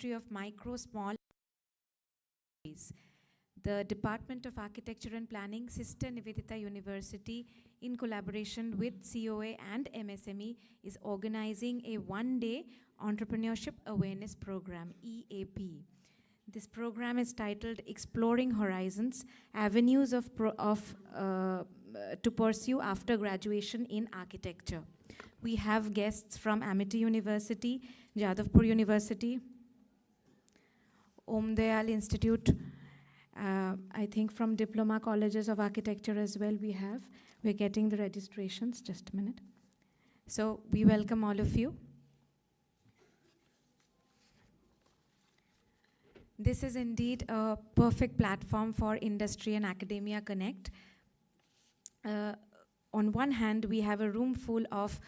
of Micro, Small, the Department of Architecture and Planning, Sister Nivedita University, in collaboration with COA and MSME, is organizing a one-day Entrepreneurship Awareness Program, EAP. This program is titled Exploring Horizons, Avenues to Pursue After Graduation in Architecture. We have guests from Amity University, Jadavpur University, Om Dayal Institute, I think from Diploma Colleges of Architecture as well we're getting the registrations, just a minute. So we welcome all of you. This is indeed a perfect platform for industry and academia connect. On one hand, we have a room full of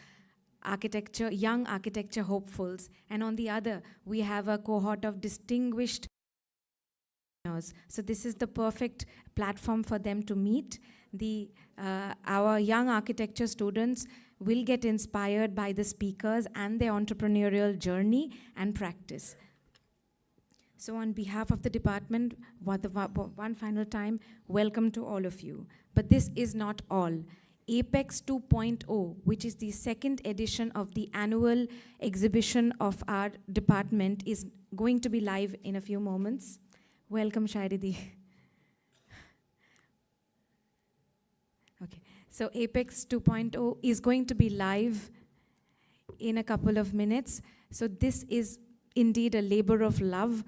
young architecture hopefuls, and on the other, we have a cohort of distinguished entrepreneurs. So this is the perfect platform for them to meet. Our young architecture students will get inspired by the speakers and their entrepreneurial journey and practice. So on behalf of the department, one final time, welcome to all of you. But this is not all. Apex 2.0, which is the second edition of the annual exhibition of our department, is going to be live in a few moments. Welcome, Shairidi. Okay, so Apex 2.0 is going to be live in a couple of minutes. So this is indeed a labor of love.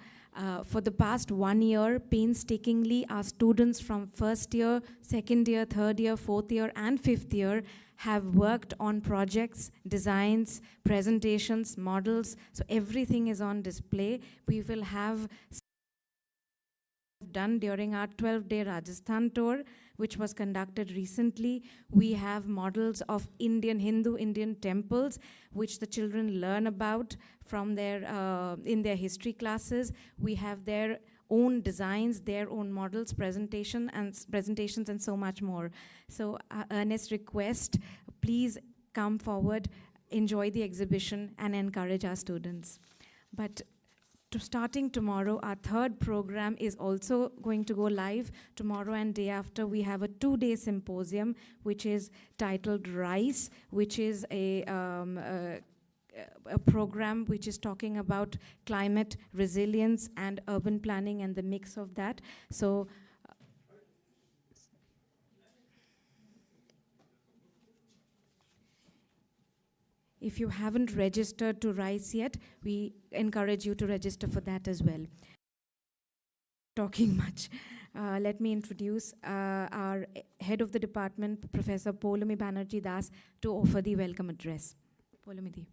For the past 1 year, painstakingly, our students from first year, second year, third year, fourth year, and fifth year have worked on projects, designs, presentations, models. So everything is on display. We will have done during our 12-day Rajasthan tour, which was conducted recently. We have models of Hindu Indian temples, which the children learn about from in their history classes. We have their own designs, their own models, presentations, and so much more. So earnest request, please come forward, enjoy the exhibition, and encourage our students. But starting tomorrow, our third program is also going to go live. Tomorrow and day after, we have a 2-day symposium, which is titled RISE, which is a program which is talking about climate resilience and urban planning and the mix of that. So if you haven't registered to RISE yet, we encourage you to register for that as well. Talking much. Let me introduce our head of the department, Professor Poulami Banerjee Das, to offer the welcome address. Poulami.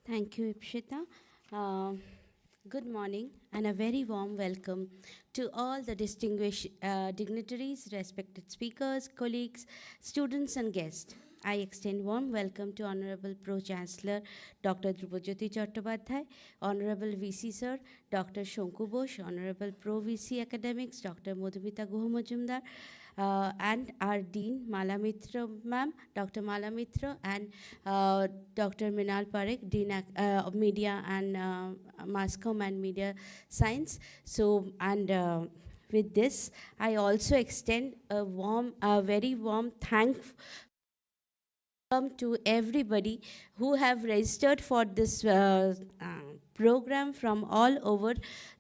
Thank you, Ipshita. Good morning and a very warm welcome to all the distinguished dignitaries, respected speakers, colleagues, students and guests. I extend warm welcome to Honorable Pro-Chancellor Dr. Dhrupajyoti Chattopadhyay, Honorable VC Sir Dr. Shonku Bosh, Honorable Pro-VC Academics Dr. Madhumita Guha Majumdar, and our Dean Mala Mitra ma'am, Dr. Mala Mitra, and Dr. Minal Parekh, Dean of Media and Mass Comm and Media Science. So, and with this, I also extend a very warm thank to everybody who have registered for this program from all over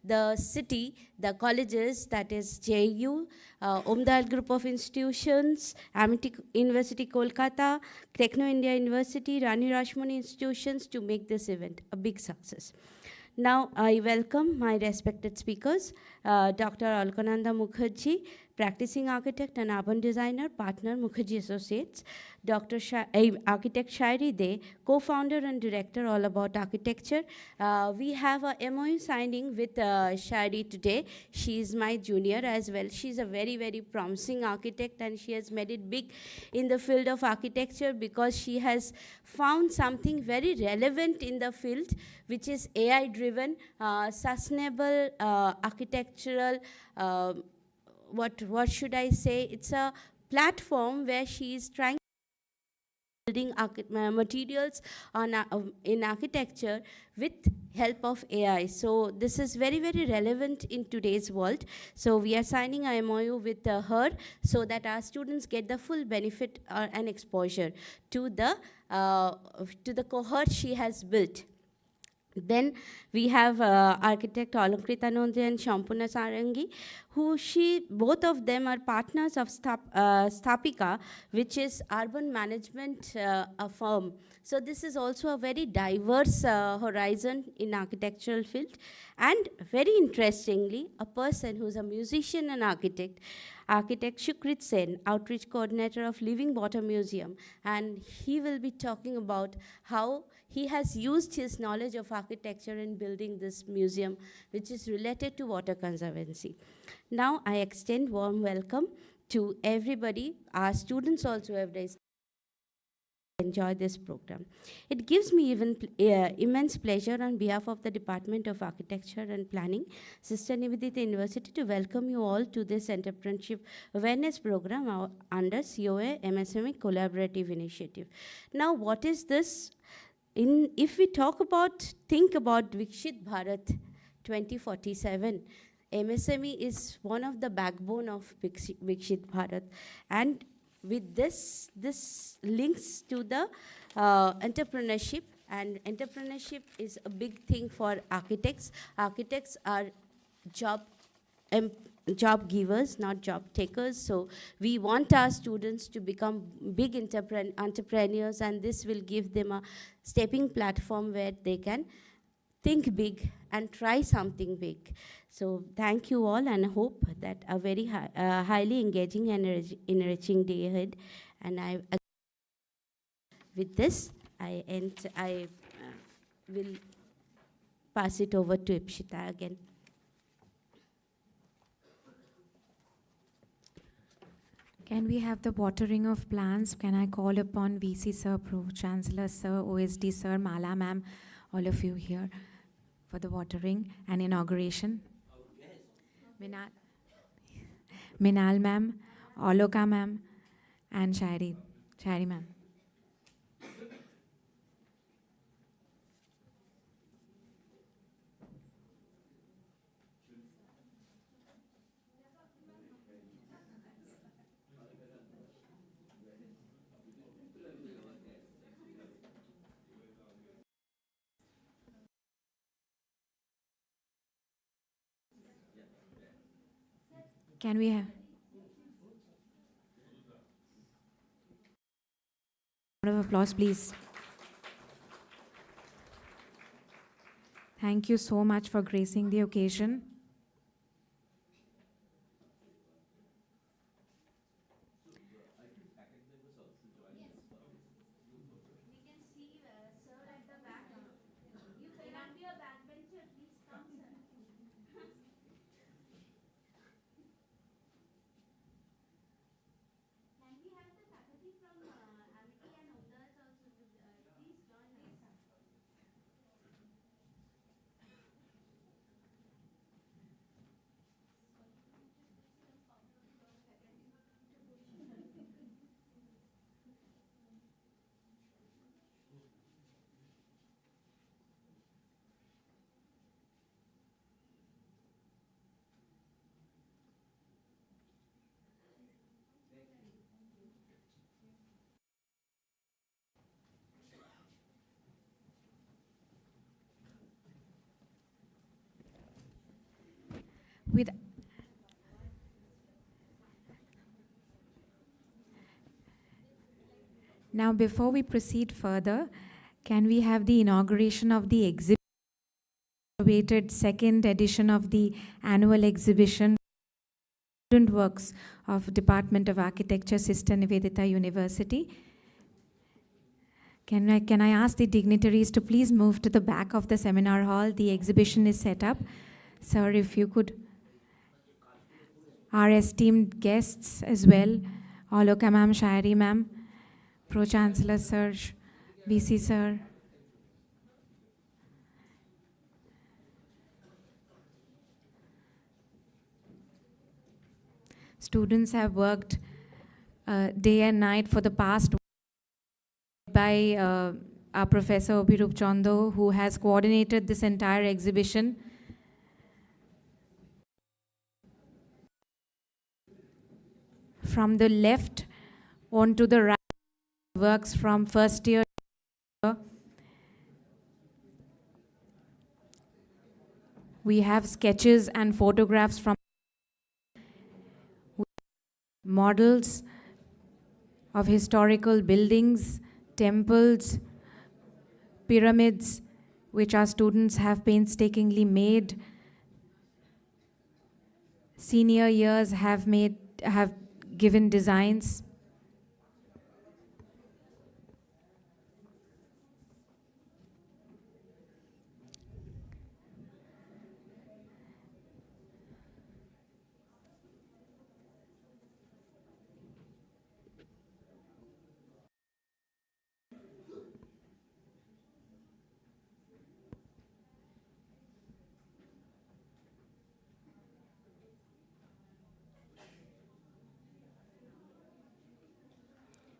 the city, the colleges, that is JU, Om Dayal Group of Institutions, Amity University Kolkata, Techno India University, Rani Rashmani institutions to make this event a big success. Now I welcome my respected speakers, Dr. Alkananda Mukherjee, practicing architect and urban designer, partner Mukherjee Associates, Dr. Architect Shairi De, co-founder and director All About Architecture. We have a MOU signing with Shairi today. She is my junior as well. She's a very, very promising architect and she has made it big in the field of architecture because she has found something very relevant in the field, which is AI-driven, sustainable architectural what should I say? It's a platform where she is trying building materials on in architecture with help of AI. So this is very, very relevant in today's world. So we are signing a MOU with her so that our students get the full benefit and exposure to the cohort she has built. Then we have architect Alakrita Nonde and Shampuna Sarangi, both of them are partners of Sthapika, which is urban management a firm. So this is also a very diverse horizon in architectural field. And very interestingly, a person who's a musician and architect Shukrit Sen, outreach coordinator of Living Water Museum, and he will be talking about how he has used his knowledge of architecture in building this museum, which is related to water conservancy. Now, I extend warm welcome to everybody. Our students also have raised enjoy this program. It gives me immense pleasure on behalf of the Department of Architecture and Planning, Sister Nivedita University, to welcome you all to this entrepreneurship awareness program under COA MSME Collaborative Initiative. Now, what is this? If we think about Vikshit Bharat 2047, MSME is one of the backbone of Vikshit Bharat, and with this links to the entrepreneurship, and entrepreneurship is a big thing for architects. Architects are job givers, not job takers. So we want our students to become big entrepreneurs, and this will give them a stepping platform where they can think big and try something big. So thank you all, and I hope that a very highly engaging and enriching day ahead. And with this, I will pass it over to Ipshita again. Can we have the watering of plants? Can I call upon VC Sir, Pro Chancellor Sir, OSD Sir, Mala Ma'am, all of you here for the watering and inauguration? Minal Ma'am, Oloka Ma'am, and Shairi Ma'am. Can we have a round of applause, please? Thank you so much for gracing the occasion. With now, before we proceed further, can we have the inauguration of the exhibit, awaited second edition of the annual exhibition, student works of Department of Architecture, Sister Nivedita University? Can I ask the dignitaries to please move to the back of the seminar hall? The exhibition is set up. Sir, if you could. Our esteemed guests as well, Oloka Ma'am, Shairi Ma'am, Pro Chancellor Sir, VC Sir. Students have worked day and night for the past by our Professor Obhirup Chando, who has coordinated this entire exhibition. From the left on to the right, works from first year. We have sketches and photographs from models of historical buildings, temples, pyramids, which our students have painstakingly made. Senior years have given designs.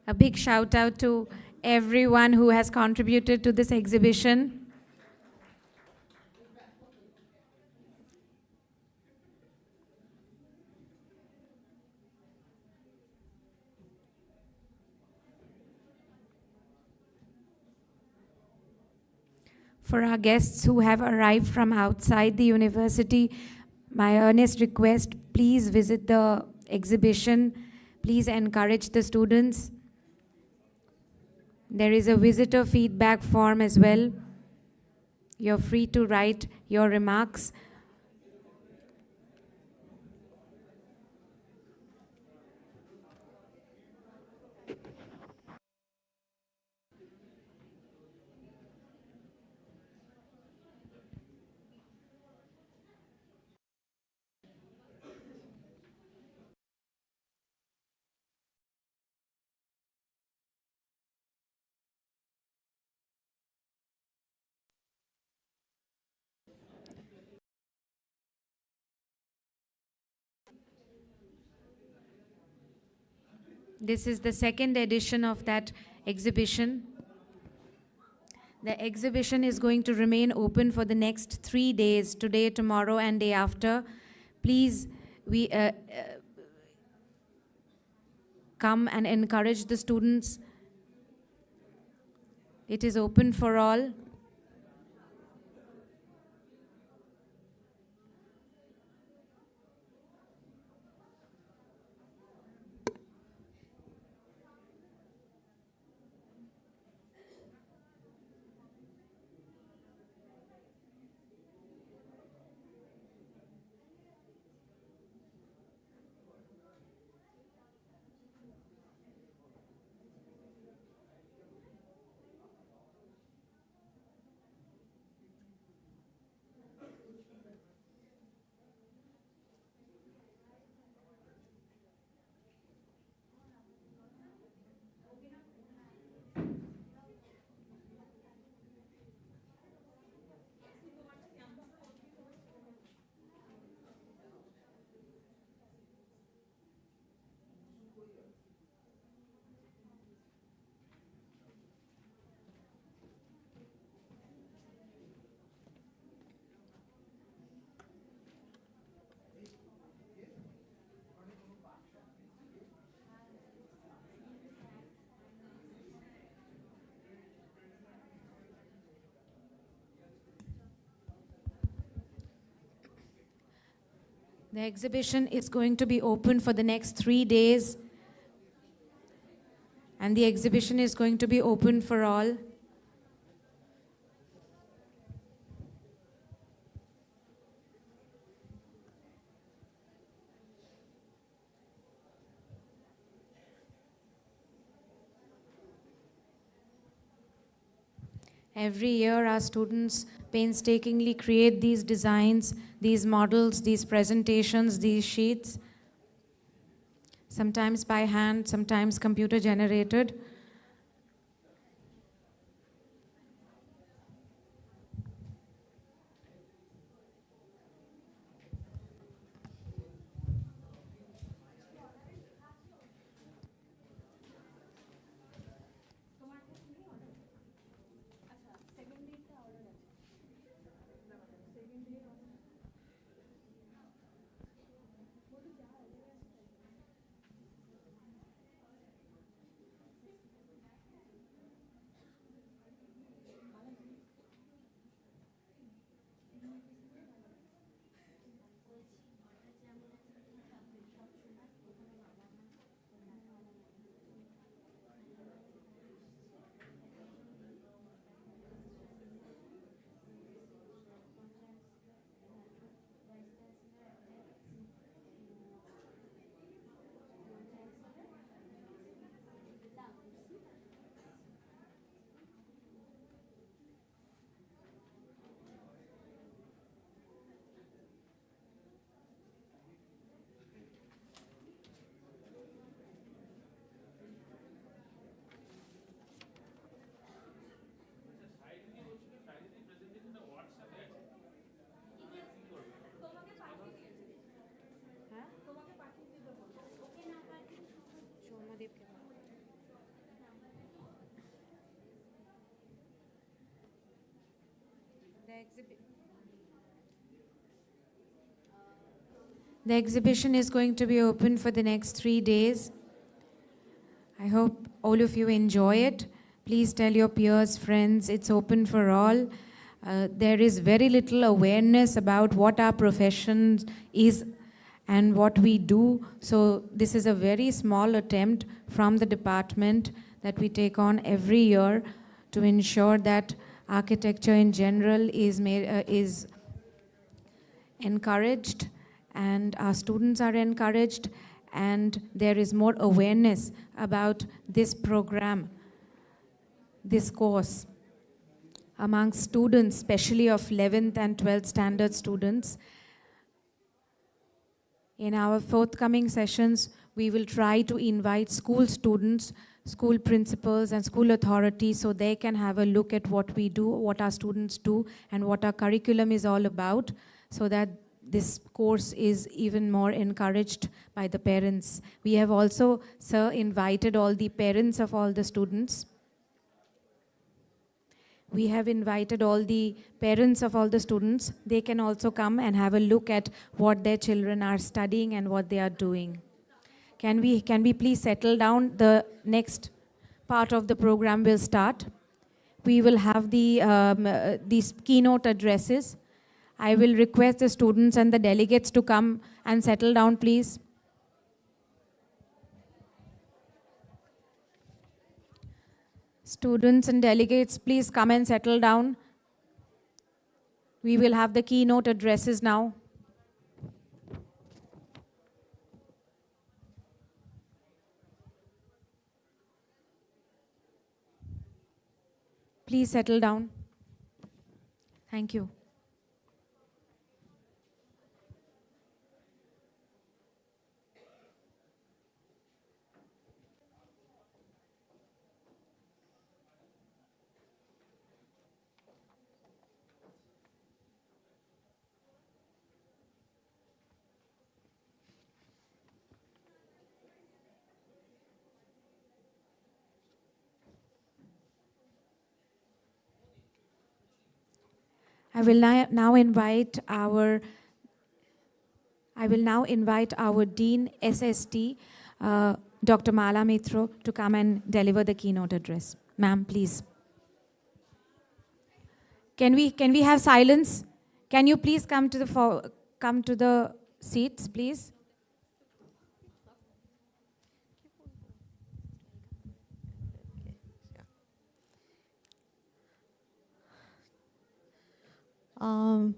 A big shout out to everyone who has contributed to this exhibition. For our guests who have arrived from outside the university, my earnest request, please visit the exhibition. Please encourage the students. There is a visitor feedback form as well. You're free to write your remarks. This is the second edition of that exhibition. The exhibition is going to remain open for the next 3 days, today, tomorrow, and day after. Please, come and encourage the students. It is open for all. The exhibition is going to be open for the next 3 days, and the exhibition is going to be open for all. Every year, our students painstakingly create these designs, these models, these presentations, these sheets, sometimes by hand, sometimes computer generated. The exhibition is going to be open for the next 3 days. I hope all of you enjoy it. Please tell your peers, friends, it's open for all. There is very little awareness about what our profession is and what we do. So this is a very small attempt from the department that we take on every year to ensure that architecture in general is encouraged, and our students are encouraged, and there is more awareness about this program, this course, among students, especially of 11th and 12th standard students. In our forthcoming sessions, we will try to invite school students, school principals, and school authorities so they can have a look at what we do, what our students do, and what our curriculum is all about, so that this course is even more encouraged by the parents. We have also, sir, invited all the parents of all the students. We have invited all the parents of all the students. They can also come and have a look at what their children are studying and what they are doing. Can we please settle down? The next part of the program will start. We will have these keynote addresses. I will request the students and the delegates to come and settle down, please. Students and delegates, please come and settle down. We will have the keynote addresses now. Please settle down. Thank you. I will now invite our Dean SST, Dr. Mala Mitro, to come and deliver the keynote address. Ma'am, please. Can we have silence? Can you please come to the seats, please?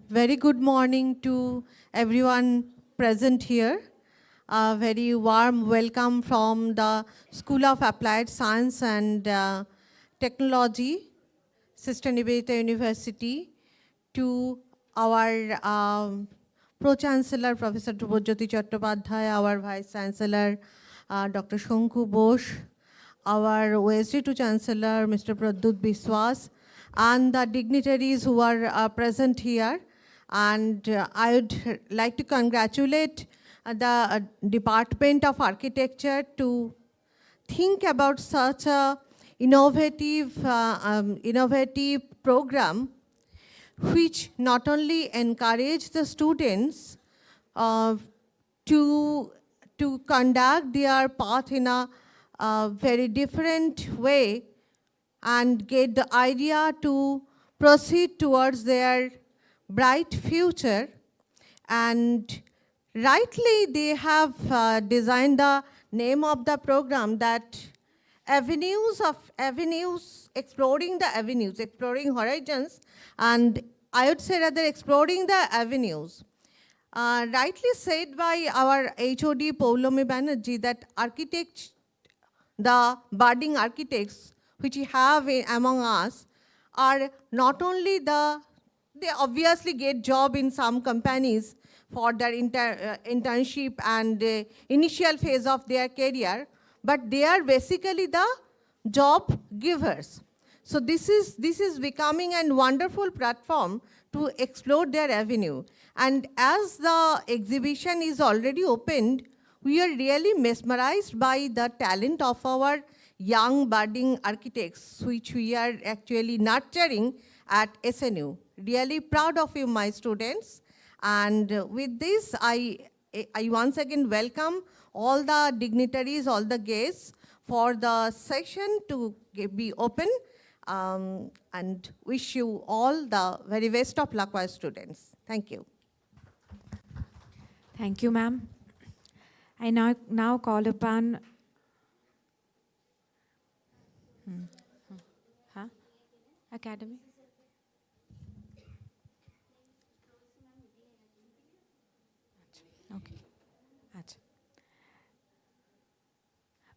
Very good morning to everyone present here. A very warm welcome from the School of Applied Science and Technology, Sister Nivedita University, to our Pro-Chancellor, Professor Dhruvoজ্যোতি Chattopadhyay, our Vice-Chancellor, Dr. Shankhu Bose, our OSD2 Chancellor, Mr. Pradyut Biswas, and the dignitaries who are present here. And I would like to congratulate the Department of Architecture to think about such a innovative program, which not only encourage the students to conduct their path in a very different way, and get the idea to proceed towards their bright future. And rightly, they have designed the name of the program that exploring horizons, and I would say rather exploring the avenues. Rightly said by our HOD Poulomi Banerjee that the budding architects which we have among us are not only they obviously get job in some companies for their internship and initial phase of their career, but they are basically the job givers. So this is becoming a wonderful platform to explore their avenue. And as the exhibition is already opened, we are really mesmerized by the talent of our young budding architects, which we are actually nurturing at SNU. Really proud of you, my students. And with this, I once again welcome all the dignitaries, all the guests for the session to be open, and wish you all the very best of luck, my students. Thank you. Thank you, ma'am. I now call upon... Huh? Academy? Okay. Acha.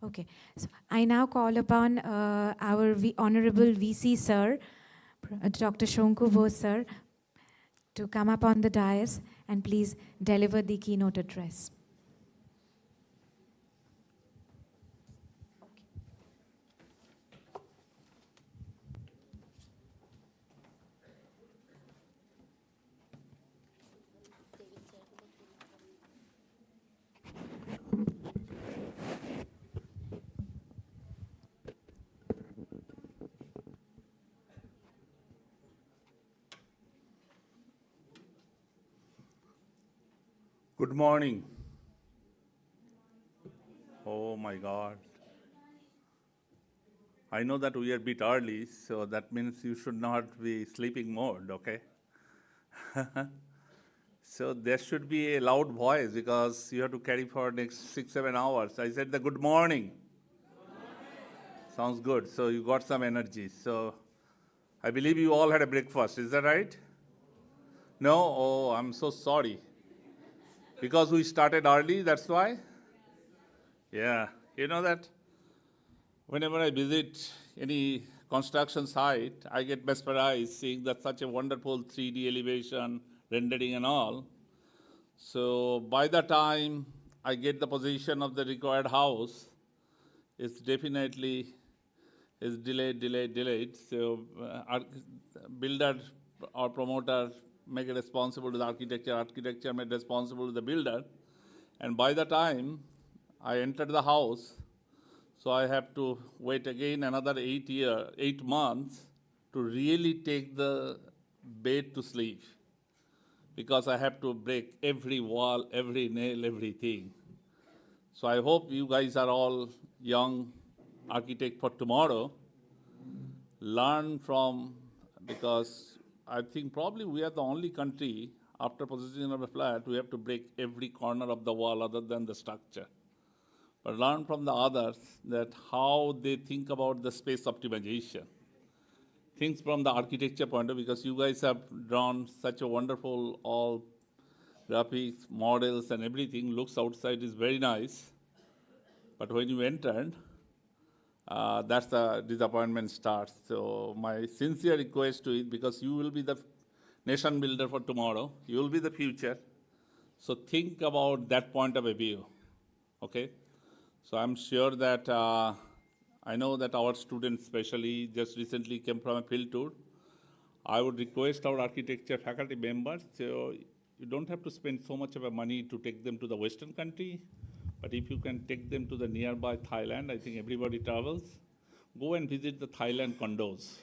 Okay. So I now call upon our Honorable VC Sir, Dr. Shonku Bose Sir, to come up on the dais and please deliver the keynote address. Good morning. Oh my God. I know that we are a bit early, so that means you should not be sleeping mode, okay? So there should be a loud voice because you have to carry for next 6-7 hours. I said the good morning. Sounds good. So you got some energy. So I believe you all had a breakfast. Is that right? No? Oh, I'm so sorry. Because we started early, that's why? Yeah. You know that whenever I visit any construction site, I get mesmerized seeing that such a wonderful 3D elevation, rendering and all. So by the time I get the position of the required house, it's definitely is delayed. So builder or promoter make it responsible to the architecture made responsible to the builder. And by the time I enter the house, so I have to wait again another 8 months to really take the bed to sleep, because I have to break every wall, every nail, everything. So I hope you guys are all young architect for tomorrow. Learn from, because I think probably we are the only country after positioning of a flat, we have to break every corner of the wall other than the structure. But learn from the others that how they think about the space optimization. Things from the architecture point of view, because you guys have drawn such a wonderful all graphics, models and everything, looks outside is very nice. But when you entered, that's the disappointment starts. So my sincere request to it, because you will be the nation builder for tomorrow, you will be the future. So think about that point of view, okay? So I'm sure that, I know that our students especially just recently came from a field tour. I would request our architecture faculty members, so you don't have to spend so much of a money to take them to the Western country, but if you can take them to the nearby Thailand, I think everybody travels, go and visit the Thailand condos.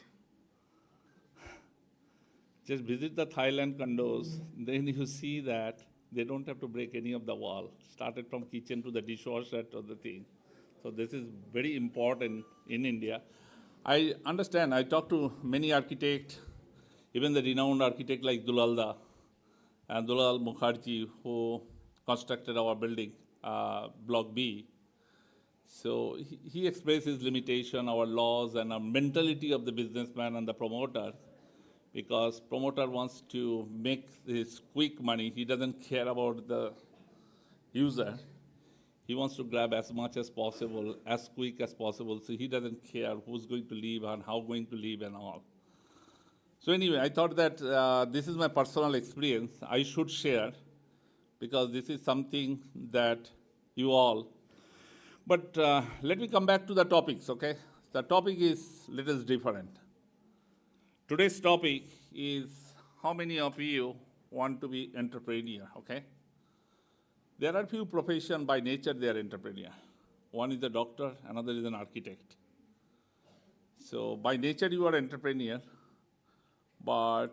Just visit the Thailand condos, then you see that they don't have to break any of the wall, started from kitchen to the dishwasher to the thing. So this is very important in India. I understand, I talked to many architects, even the renowned architect like Dulalda and Dulal Mukherjee, who constructed our building, Block B. So he expressed his limitation, our laws and our mentality of the businessman and the promoter, because promoter wants to make this quick money. He doesn't care about the user. He wants to grab as much as possible, as quick as possible. So he doesn't care who's going to leave and how going to leave and all. So anyway, I thought that this is my personal experience. I should share, because this is something that you all. But let me come back to the topics, okay? The topic is little different. Today's topic is how many of you want to be entrepreneur, okay? There are few professions by nature they are entrepreneur. One is a doctor, another is an architect. So by nature you are entrepreneur, But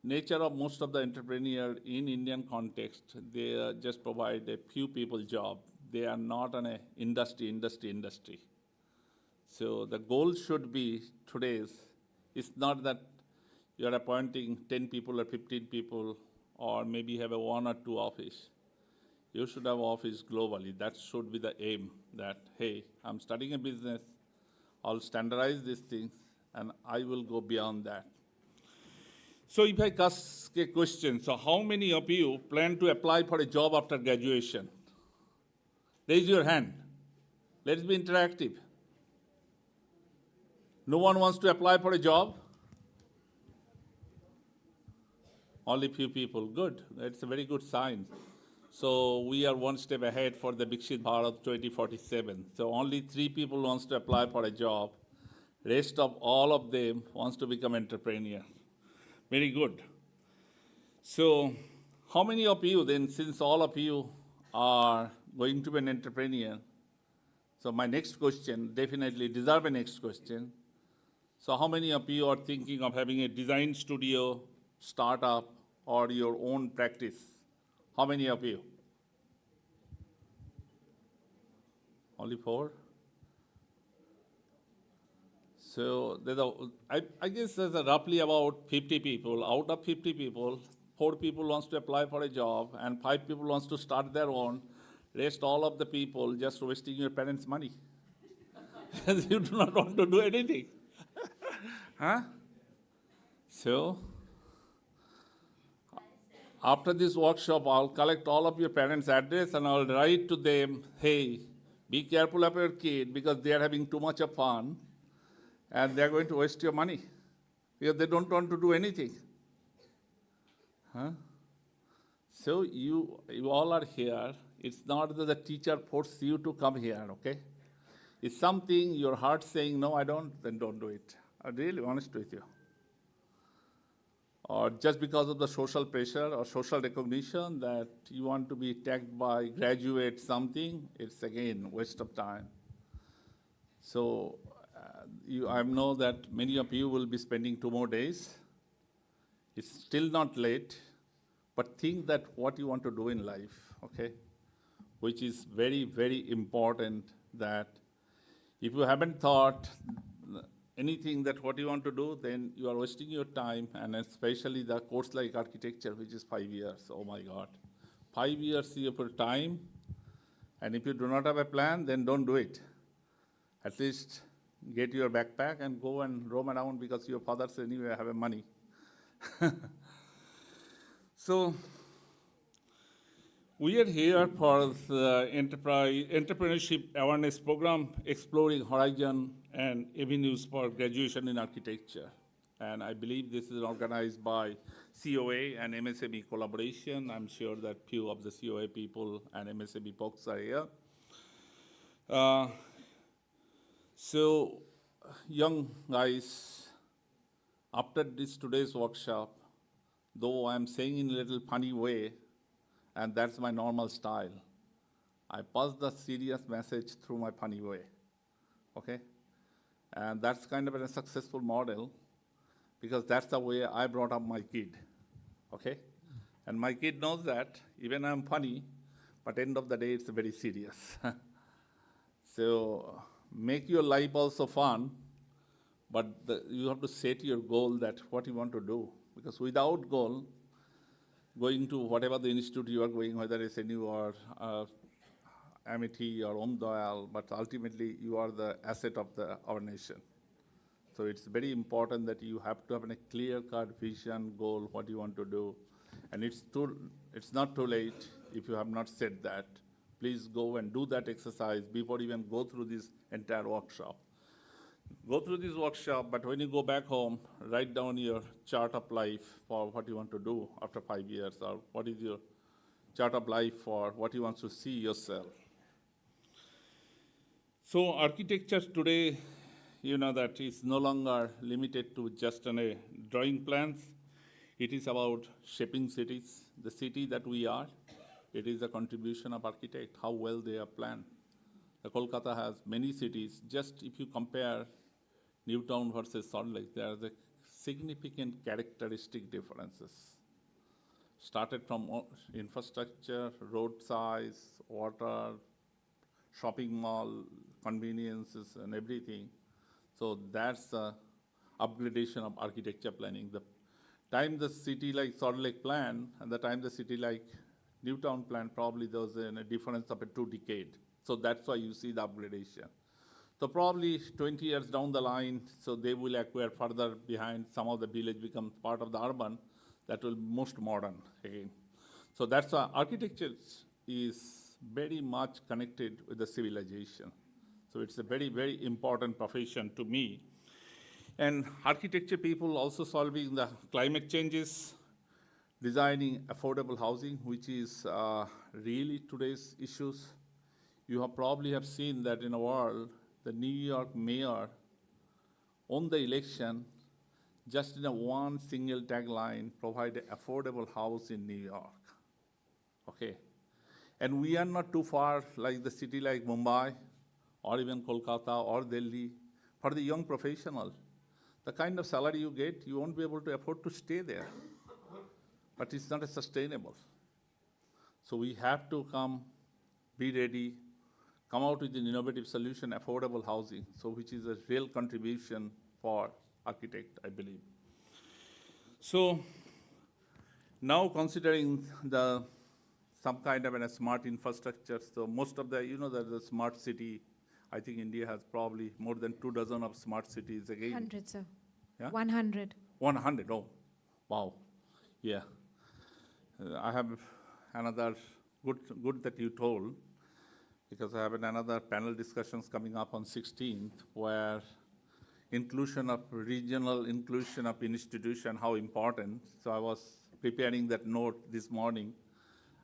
nature of most of the entrepreneur in Indian context, they just provide a few people job. They are not on a industry. So the goal should be today's, it's not that you are appointing 10 people or 15 people or maybe have a one or two office. You should have office globally. That should be the aim that, hey, I'm starting a business, I'll standardize these things and I will go beyond that. So if I ask a question, so how many of you plan to apply for a job after graduation? Raise your hand. Let's be interactive. No one wants to apply for a job? Only few people. Good. That's a very good sign. So we are one step ahead for the Viksit Bharat 2047. So only 3 people wants to apply for a job. Rest of all of them wants to become entrepreneur. Very good. So how many of you then, since all of you are going to be an entrepreneur, so my next question definitely deserve a next question. So how many of you are thinking of having a design studio, startup, or your own practice? How many of you? Only 4? So I guess there's roughly about 50 people. Out of 50 people, 4 people wants to apply for a job and 5 people wants to start their own. Rest all of the people just wasting your parents' money. Because you do not want to do anything. Huh? So, after this workshop, I'll collect all of your parents' address and I'll write to them, hey, be careful of your kid because they are having too much of fun and they are going to waste your money because they don't want to do anything. Huh? So you all are here. It's not that the teacher forced you to come here, okay? It's something your heart saying, no, I don't, then don't do it. I'm really honest with you. Or just because of the social pressure or social recognition that you want to be tagged by graduate something, it's again waste of time. So I know that many of you will be spending 2 more days. It's still not late, but think that what you want to do in life, okay? Which is very, very important that if you haven't thought anything that what you want to do, then you are wasting your time, and especially the course like architecture, which is 5 years. Oh my God. 5 years of your time, and if you do not have a plan, then don't do it. At least get your backpack and go and roam around because your fathers anyway have money. So we are here for the Entrepreneurship Awareness Program, exploring horizon and avenues for graduation in architecture. And I believe this is organized by COA and MSME collaboration. I'm sure that few of the COA people and MSME folks are here. So, young guys, after today's workshop, though I'm saying in a little funny way, and that's my normal style, I pass the serious message through my funny way, okay? And that's kind of a successful model because that's the way I brought up my kid, okay? And my kid knows that, even I'm funny, but end of the day, it's very serious. So make your life also fun, but you have to set your goal that what you want to do. Because without goal, going to whatever the institute you are going, whether it's SNU or Amity or Om Dayal, but ultimately you are the asset of our nation. So it's very important that you have to have a clear-cut vision, goal, what you want to do. And it's not too late if you have not said that. Please go and do that exercise before you even go through this entire workshop. Go through this workshop, but when you go back home, write down your chart of life for what you want to do after 5 years, or what is your chart of life for what you want to see yourself. So architecture today, you know that is no longer limited to just drawing plans. It is about shaping cities. The city that we are, it is a contribution of architect, how well they are planned. The Kolkata has many cities. Just if you compare Newtown versus Salt Lake, they are the significant characteristic differences. Started from infrastructure, road size, water, shopping mall, conveniences and everything. So that's the upgradation of architecture planning. The time the city like Salt Lake plan and the time the city like Newtown plan, probably there was a difference of a 2 decades. So that's why you see the upgradation. So probably 20 years down the line, so they will acquire further behind, some of the village becomes part of the urban, that will be most modern again. So that's why architecture is very much connected with the civilization. So it's a very, very important profession to me. And architecture people also solving the climate changes, designing affordable housing, which is really today's issues. You have probably have seen that in the world, the New York mayor won the election just in a one single tagline, provide an affordable house in New York. Okay. And we are not too far like the city like Mumbai or even Kolkata or Delhi. For the young professional, the kind of salary you get, you won't be able to afford to stay there. But it's not sustainable. So we have to be ready, come out with an innovative solution, affordable housing, so which is a real contribution for architect, I believe. So now considering some kind of a smart infrastructure, so most of the smart city, I think India has probably more than 24 of smart cities again. 100, sir. Yeah? 100. 100, oh, wow, yeah. I have another good that you told, because I have another panel discussions coming up on 16th, where regional inclusion of institution, how important. So I was preparing that note this morning.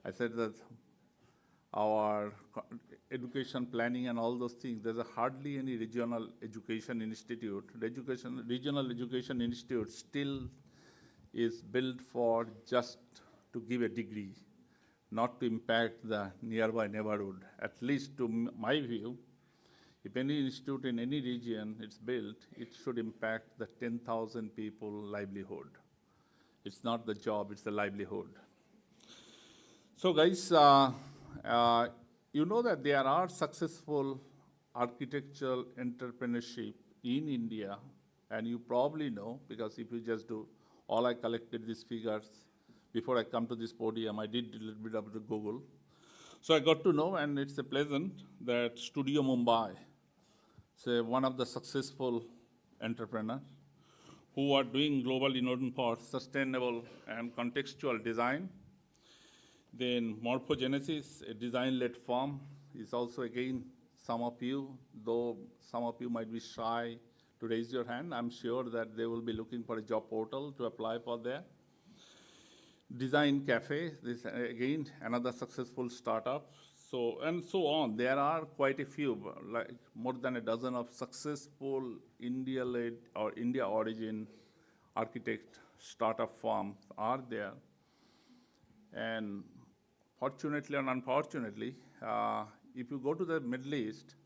I said that our education planning and all those things, there's hardly any regional education institute. The regional education institute still is built for just to give a degree, not to impact the nearby neighborhood. At least to my view, if any institute in any region is built, it should impact the 10,000 people livelihood. It's not the job, it's the livelihood. So guys, you know that there are successful architectural entrepreneurship in India, and you probably know, because if you just do, all I collected these figures before I come to this podium, I did a little bit of the Google. So I got to know, and it's a pleasant, that Studio Mumbai, so one of the successful entrepreneurs who are doing globally known for sustainable and contextual design. Then Morphogenesis, a design-led firm, is also again some of you, though some of you might be shy to raise your hand. I'm sure that they will be looking for a job portal to apply for there. Design Cafe, this again another successful startup. So and so on. There are quite a few, like more than a dozen of successful India-led or India origin architect startup firms are there. And fortunately and unfortunately, if you go to the Middle East,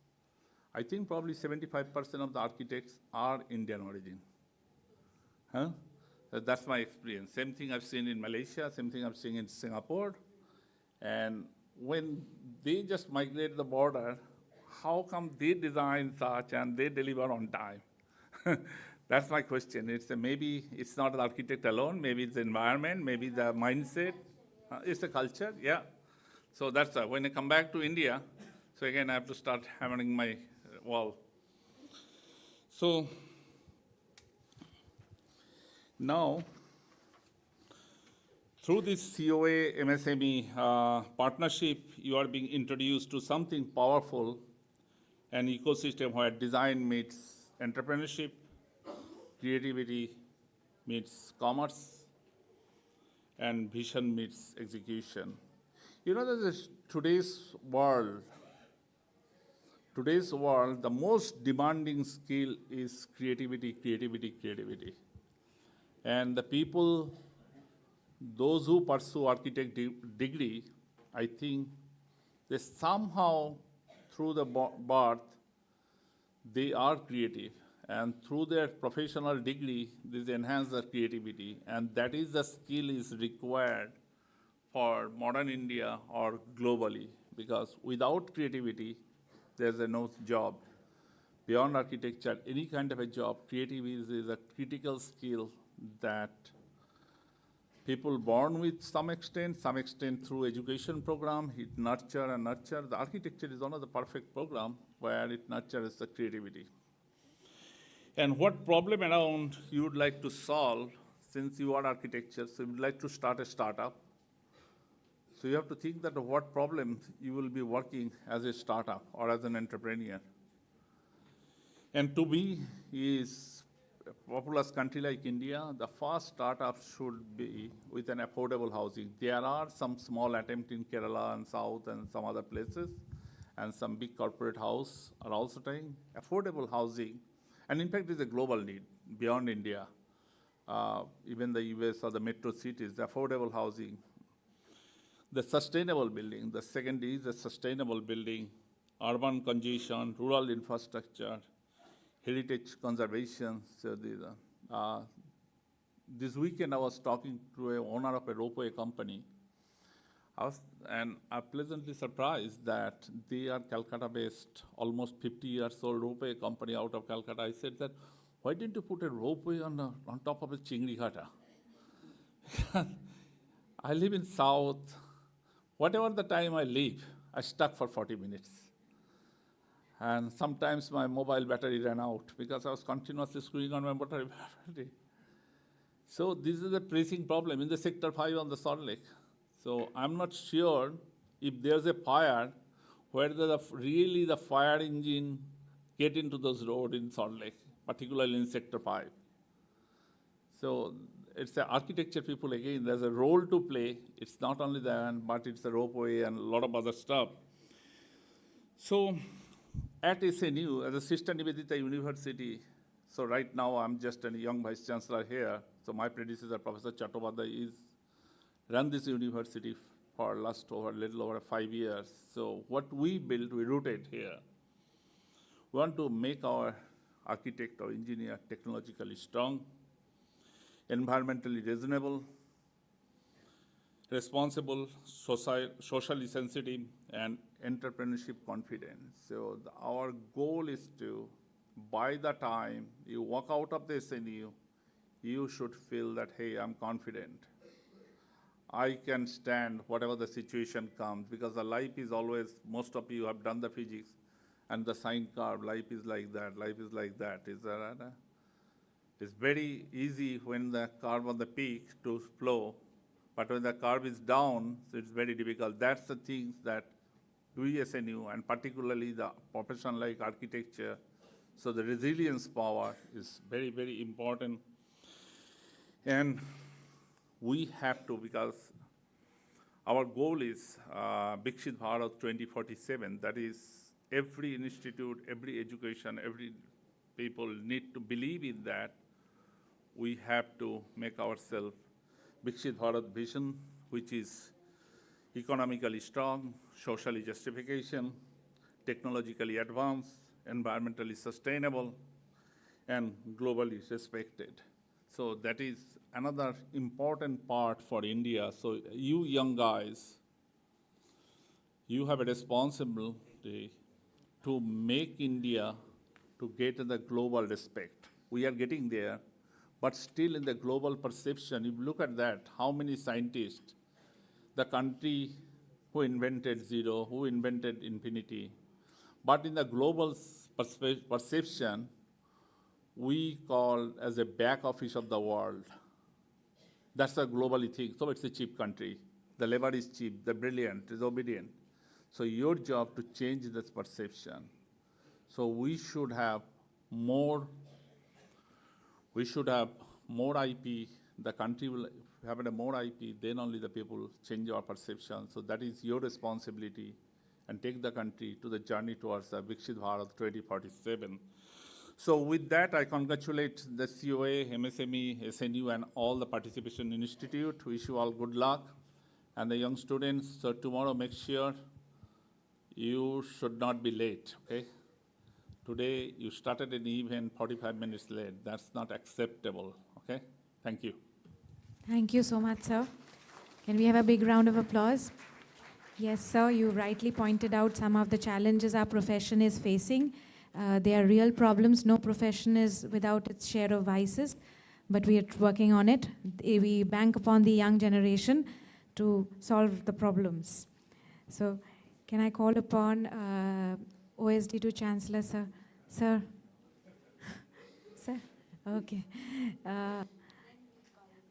I think probably 75% of the architects are Indian origin. Huh? That's my experience. Same thing I've seen in Malaysia, same thing I've seen in Singapore. And when they just migrate the border, how come they design such and they deliver on time? That's my question. Maybe it's not the architect alone, maybe it's the environment, maybe the mindset. It's the culture, yeah. So that's when I come back to India, so again I have to start hammering my wall. So now, through this COA MSME partnership, you are being introduced to something powerful, an ecosystem where design meets entrepreneurship, creativity meets commerce, and vision meets execution. You know that today's world, the most demanding skill is creativity. And the people, those who pursue architect degree, I think they somehow, through the birth, they are creative. And through their professional degree, this enhance their creativity, and that is the skill is required for modern India or globally, because without creativity, there's no job. Beyond architecture, any kind of a job, creativity is a critical skill that people born with some extent through education program, it nurture and nurture. The architecture is one of the perfect program where it nurtures the creativity. And what problem around you would like to solve, since you are architecture, so you would like to start a startup. So you have to think that what problems you will be working as a startup or as an entrepreneur. And to me, is a populous country like India, the first startup should be with an affordable housing. There are some small attempts in Kerala and South and some other places, and some big corporate house are also trying affordable housing. And in fact, it's a global need beyond India. Even the US or the metro cities, the affordable housing. The sustainable building, the second is the sustainable building, urban congestion, rural infrastructure, heritage conservation. So this weekend I was talking to an owner of a ropeway company, and I'm pleasantly surprised that they are Calcutta-based, almost 50 years old ropeway company out of Calcutta. I said that, why didn't you put a ropeway on top of a Chingri Ghata? I live in South. Whatever the time I leave, I stuck for 40 minutes. And sometimes my mobile battery ran out because I was continuously screwing on my battery. So this is a pressing problem in the Sector 5 on the Salt Lake. So I'm not sure if there's a fire, whether really the fire engine get into those roads in Salt Lake, particularly in Sector 5. So it's the architecture people, again, there's a role to play. It's not only that, but it's the ropeway and a lot of other stuff. So at SNU, as a Sister Nivedita University, so right now I'm just a young vice chancellor here. So my predecessor, Professor Chattopadhyay, is run this university for little over 5 years. So what we built, we rooted here. We want to make our architect or engineer technologically strong, environmentally reasonable, responsible, socially sensitive, and entrepreneurship confident. So our goal is to, by the time you walk out of the SNU, you should feel that, hey, I'm confident. I can stand whatever the situation comes, because the life is always, most of you have done the physics, and the sine curve, life is like that, life is like that. It's very easy when the curve on the peak to flow, but when the curve is down, so it's very difficult. That's the things that we SNU, and particularly the profession like architecture, so the resilience power is very, very important. And we have to, because our goal is Viksit Bharat 2047, that is every institute, every education, every people need to believe in that. We have to make ourselves Viksit Bharat vision, which is economically strong, socially justification, technologically advanced, environmentally sustainable, and globally respected. So that is another important part for India. So you young guys, you have a responsibility to make India to get the global respect. We are getting there, but still in the global perception, if you look at that, how many scientists, the country who invented zero, who invented infinity, but in the global perception, we call as a back office of the world. That's a globally thing. So it's a cheap country. The labor is cheap, the brilliant, is obedient. So your job to change this perception. So we should have more IP. The country will have a more IP, then only the people change our perception. So that is your responsibility, and take the country to the journey towards the Viksit Bharat 2047. So with that, I congratulate the COA, MSME, SNU, and all the participation institute. Wish you all good luck. And the young students, so tomorrow make sure you should not be late, okay? Today, you started an event 45 minutes late. That's not acceptable, okay? Thank you. Thank you so much, sir. Can we have a big round of applause? Yes, sir, you rightly pointed out some of the challenges our profession is facing. They are real problems. No profession is without its share of vices, but we are working on it. We bank upon the young generation to solve the problems. So, can I call upon OSD2 Chancellor, sir? Sir? Sir? Okay.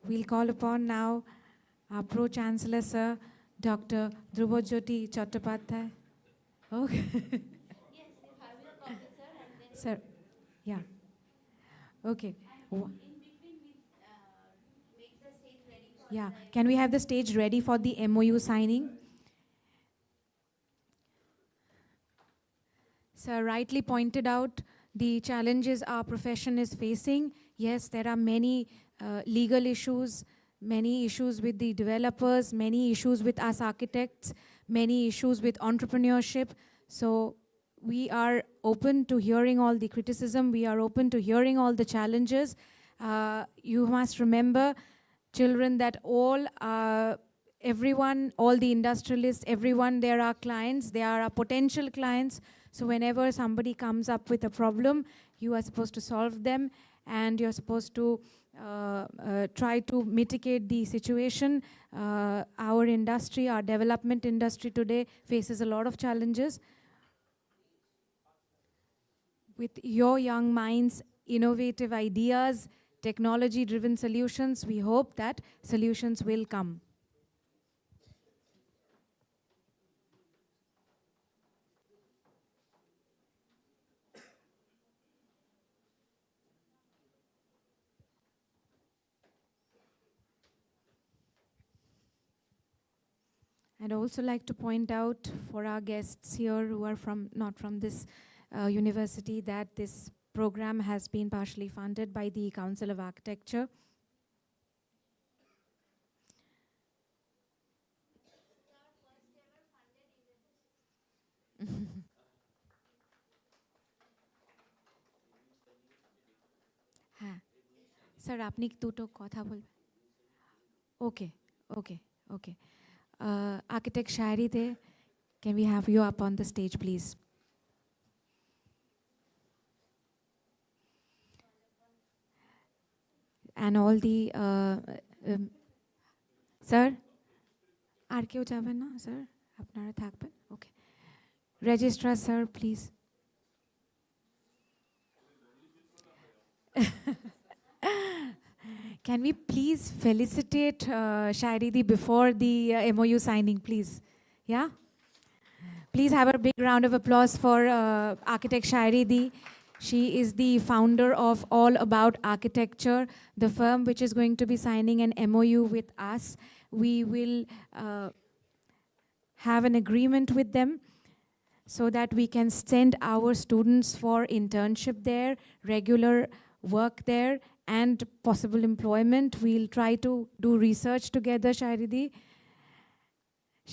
We'll call upon now our Pro-Chancellor, sir, Dr. Dhrubajyoti Chattopadhyay. Okay. Yes, you have your copy, sir, and then Sir, yeah. Okay. in between we make the stage ready for Yeah. Can we have the stage ready for the MOU signing? Sir rightly pointed out the challenges our profession is facing. Yes, there are many legal issues, many issues with the developers, many issues with us architects, many issues with entrepreneurship. So we are open to hearing all the criticism. We are open to hearing all the challenges. You must remember, children, that everyone, all the industrialists, everyone, they are our clients, they are our potential clients. So whenever somebody comes up with a problem, you are supposed to solve them, and you're supposed to try to mitigate the situation. Our industry, our development industry today faces a lot of challenges. With your young minds, innovative ideas, technology-driven solutions, we hope that solutions will come. I'd also like to point out for our guests here who are not from this university that this program has been partially funded by the Council of Architecture. হ্যাঁ sir আপনি দুটো কথা বলবেন ওকে ওকে ওকে architect Shairi De, can we have you up on the stage please? And all the sir আর কেউ যাবেন না sir আপনারা থাকবেন ওকে registrar sir please. Can we please felicitate Shairi Di before the MOU signing, please? Yeah? Please have a big round of applause for architect Shairi Di. She is the founder of All About Architecture, the firm which is going to be signing an MOU with us. We will have an agreement with them so that we can send our students for internship there, regular work there, and possible employment. We'll try to do research together, Shairi Di.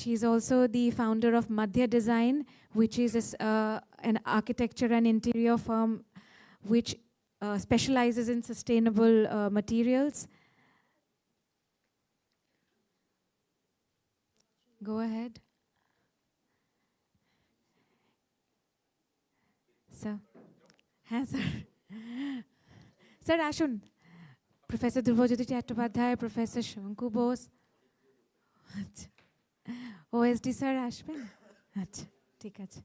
She's also the founder of Madhya Design, which is an architecture and interior firm which specializes in sustainable materials. Go ahead. Sir. Huh, sir. Sir, Ashun. Professor Dhrubajyoti Chattopadhyay, Professor Shanku Bose. OSD sir আসবেন আচ্ছা ঠিক আছে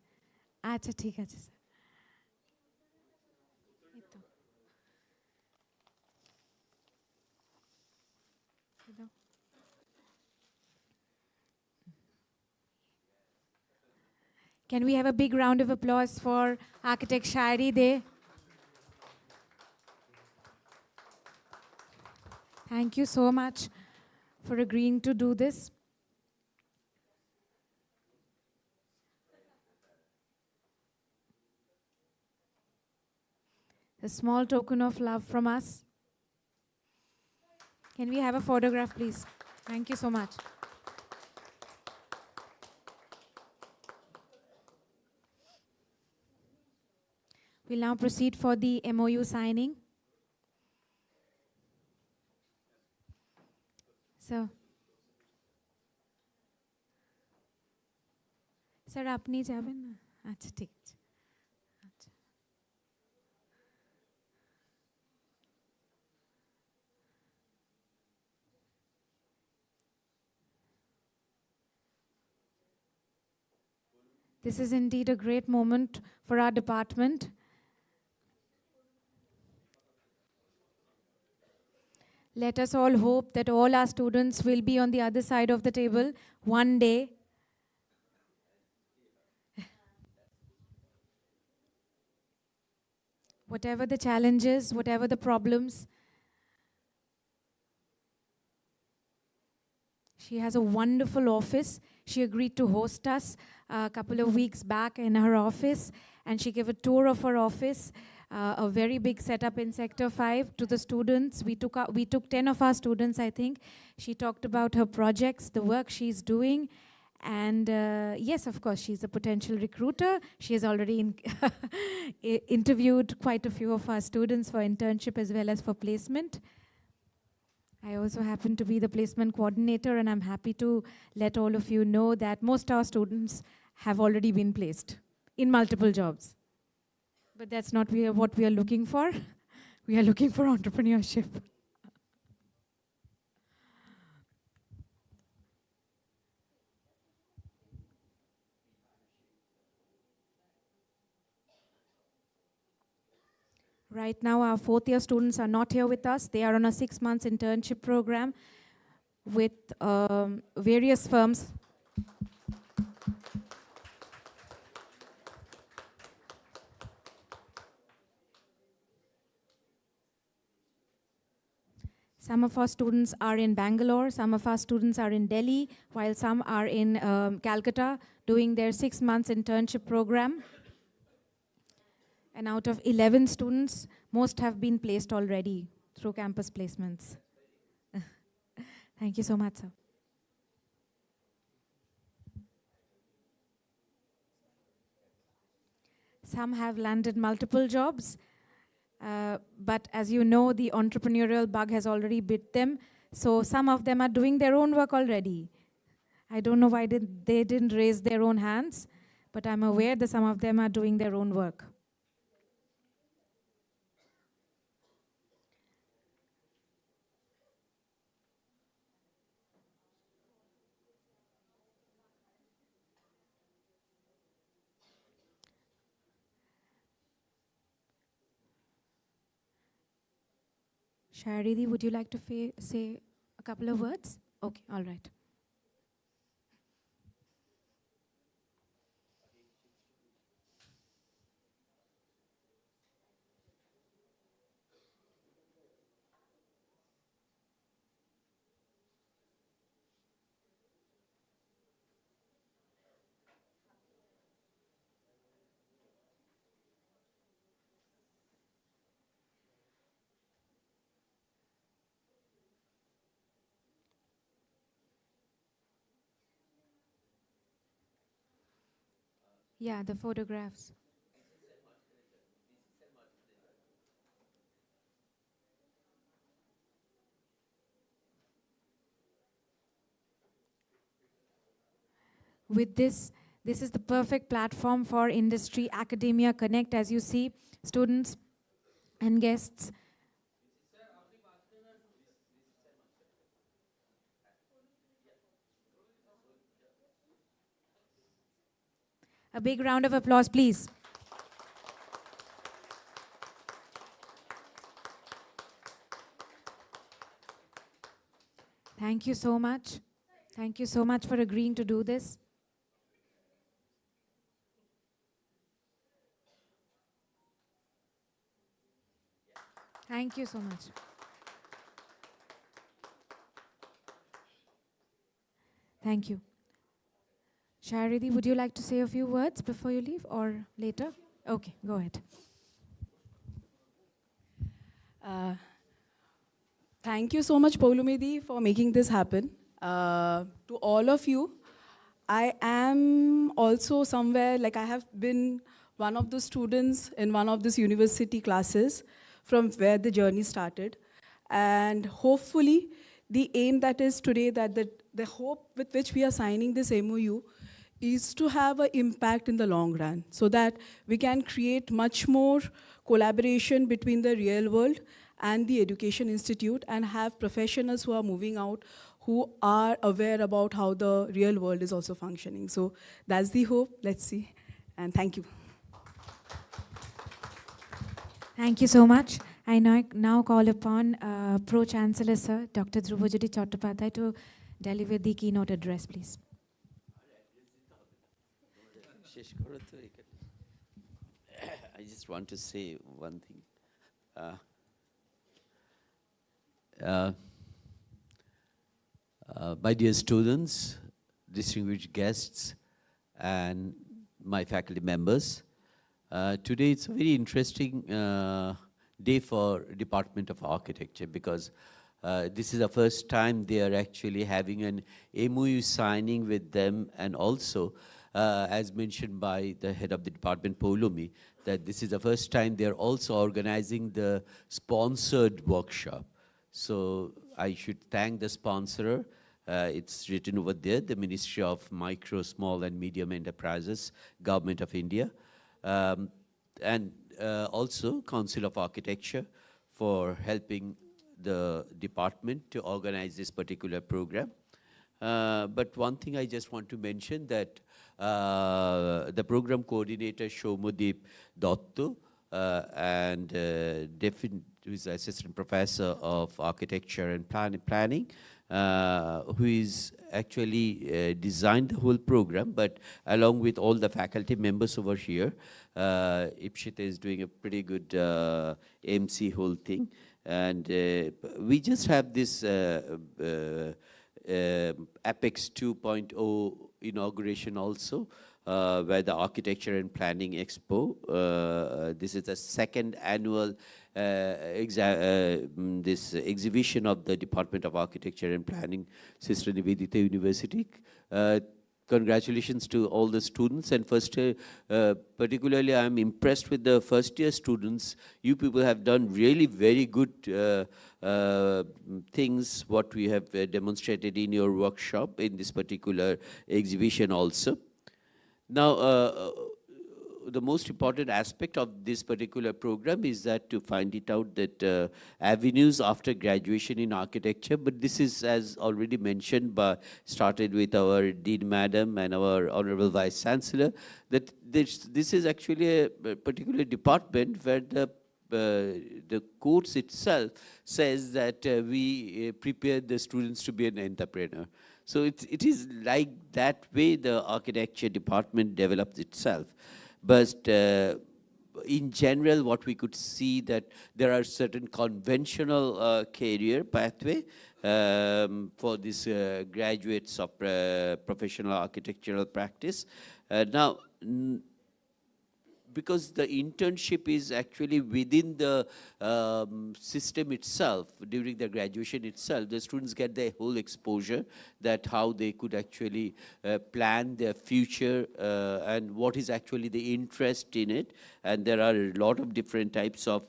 আচ্ছা ঠিক আছে sir Can we have a big round of applause for architect Shairi De? Thank you so much for agreeing to do this. A small token of love from us. Can we have a photograph, please? Thank you so much. We'll now proceed for the MOU signing. So, sir, আপনি যাবেন না? আচ্ছা, ঠিক আছে। আচ্ছা। This is indeed a great moment for our department. Let us all hope that all our students will be on the other side of the table one day. Whatever the challenges, whatever the problems, she has a wonderful office. She agreed to host us a couple of weeks back in her office, and she gave a tour of her office, a very big setup in Sector 5 to the students. We took 10 of our students, I think. She talked about her projects, the work she's doing, and yes, of course, she's a potential recruiter. She has already interviewed quite a few of our students for internship as well as for placement. I also happen to be the placement coordinator, and I'm happy to let all of you know that most of our students have already been placed in multiple jobs. But that's not what we are looking for. We are looking for entrepreneurship. Right now, our fourth-year students are not here with us. They are on a 6-month internship program with various firms. Some of our students are in Bangalore, some of our students are in Delhi, while some are in Calcutta doing their 6 months internship program. And out of 11 students, most have been placed already through campus placements. Thank you so much, sir. Some have landed multiple jobs, but as you know, the entrepreneurial bug has already bit them. So some of them are doing their own work already. I don't know why they didn't raise their own hands, but I'm aware that some of them are doing their own work. Sharidhi, would you like to say a couple of words? Okay, all right. Yeah, the photographs. With this is the perfect platform for industry academia connect. As you see, students and guests. A big round of applause, please. Thank you so much. Thank you so much for agreeing to do this. Thank you so much. Thank you. Sharidhi, would you like to say a few words before you leave or later? Okay, go ahead. Thank you so much, Poulumidi, for making this happen. To all of you, I am also somewhere, like I have been one of the students in one of these university classes from where the journey started. And hopefully, the aim that is today, that the hope with which we are signing this MOU is to have an impact in the long run, so that we can create much more collaboration between the real world and the education institute, and have professionals who are moving out, who are aware about how the real world is also functioning. So that's the hope. Let's see. And thank you. Thank you so much. I now call upon Pro-Chancellor Sir, Dr. Dhrubajyoti Chattopadhyay, to deliver the keynote address, please. I just want to say one thing. My dear students, distinguished guests, and my faculty members, today it's a very interesting day for Department of Architecture, because this is the first time they are actually having an MOU signing with them, and also, as mentioned by the head of the department, Poulomi, that this is the first time they're also organizing the sponsored workshop. So I should thank the sponsor. It's written over there, the Ministry of Micro, Small and Medium Enterprises, Government of India, and also Council of Architecture for helping the department to organize this particular program. But one thing I just want to mention, that the program coordinator Shomudeep Dotto and who is assistant professor of architecture and planning, who is actually designed the whole program, but along with all the faculty members over here, Ipshita is doing a pretty good MC whole thing. And we just have this Apex 2.0 inauguration also, where the Architecture and Planning Expo, this is the second annual this exhibition of the Department of Architecture and Planning, Sister Nivedita University. Congratulations to all the students, and first, particularly I'm impressed with the first year students. You people have done really very good things, what we have demonstrated in your workshop in this particular exhibition also. Now, the most important aspect of this particular program is that to find it out that avenues after graduation in architecture, but this is, as already mentioned, started with our Dean Madam and our Honorable Vice Chancellor, that this is actually a particular department where the course itself says that we prepare the students to be an entrepreneur. So it is like that way the architecture department develops itself. But in general, what we could see, that there are certain conventional career pathway for these graduates of professional architectural practice. Now, because the internship is actually within the system itself, during the graduation itself, the students get their whole exposure, that how they could actually plan their future and what is actually the interest in it. And there are a lot of different types of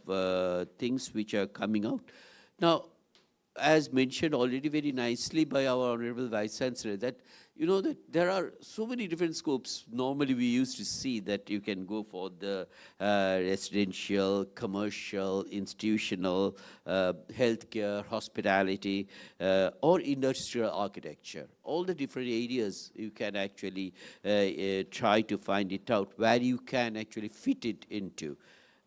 things which are coming out. Now, as mentioned already very nicely by our Honorable Vice Chancellor, that you know that there are so many different scopes. Normally we used to see that you can go for the residential, commercial, institutional, healthcare, hospitality, or industrial architecture. All the different areas you can actually try to find it out where you can actually fit it into.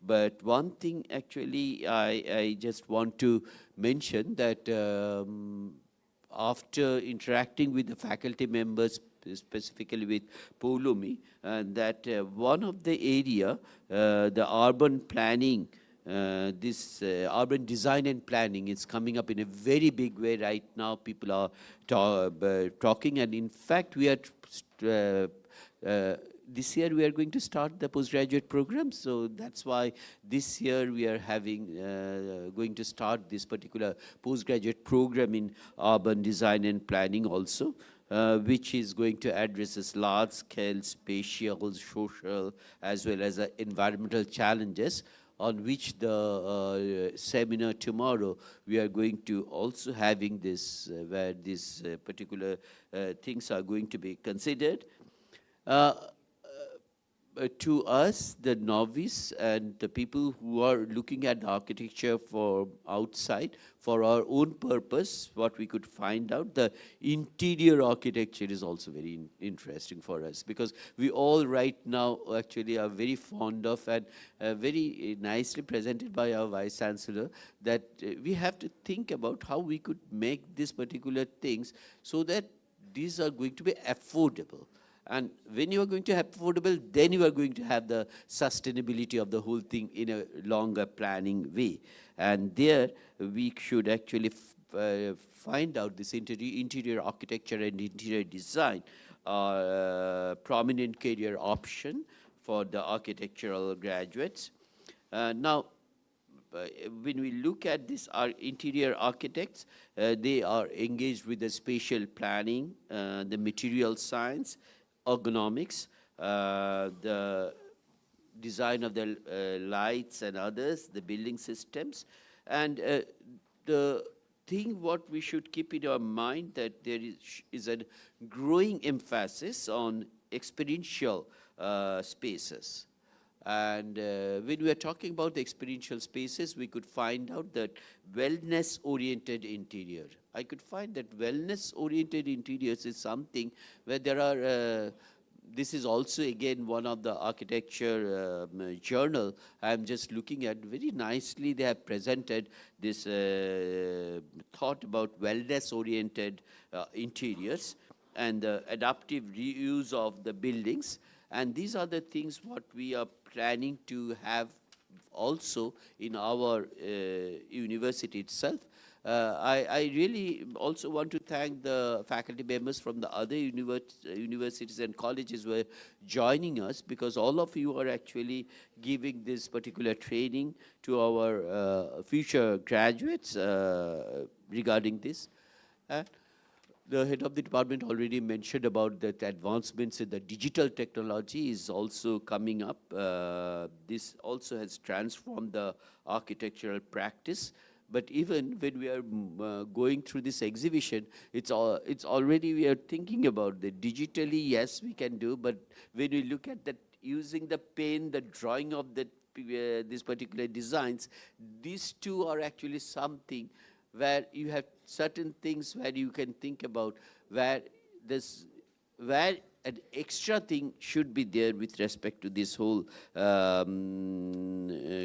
But one thing actually I just want to mention, that after interacting with the faculty members, specifically with Poulomi, that one of the area, the urban planning, this urban design and planning is coming up in a very big way right now. People are talking, and in fact we are this year we are going to start the postgraduate program, so that's why this year we are having going to start this particular postgraduate program in urban design and planning also. which is going to address this large-scale spatial, social, as well as environmental challenges, on which the seminar tomorrow we are going to also having this, where these particular things are going to be considered. To us, the novice and the people who are looking at the architecture for outside, for our own purpose, what we could find out, the interior architecture is also very interesting for us, because we all right now actually are very fond of, and very nicely presented by our Vice Chancellor, that we have to think about how we could make these particular things so that these are going to be affordable. And when you are going to have affordable, then you are going to have the sustainability of the whole thing in a longer planning way. And there we should actually find out this interior architecture and interior design prominent career option for the architectural graduates. Now, when we look at this, our interior architects, they are engaged with the spatial planning, the material science, ergonomics, the design of the lights and others, the building systems. And the thing what we should keep in our mind, that there is a growing emphasis on experiential spaces. And when we are talking about the experiential spaces, we could find out that wellness-oriented interior. I could find that wellness-oriented interiors is something where there are, this is also again one of the architecture journal I'm just looking at. Very nicely they have presented this thought about wellness-oriented interiors and the adaptive reuse of the buildings. And these are the things what we are planning to have also in our university itself. I really also want to thank the faculty members from the other universities and colleges who are joining us, because all of you are actually giving this particular training to our future graduates regarding this. The head of the department already mentioned about that advancements in the digital technology is also coming up. This also has transformed the architectural practice. But even when we are going through this exhibition, it's already we are thinking about the digitally, yes, we can do, but when we look at that, using the pen, the drawing of the, these particular designs, these two are actually something where you have certain things where you can think about where an extra thing should be there with respect to this whole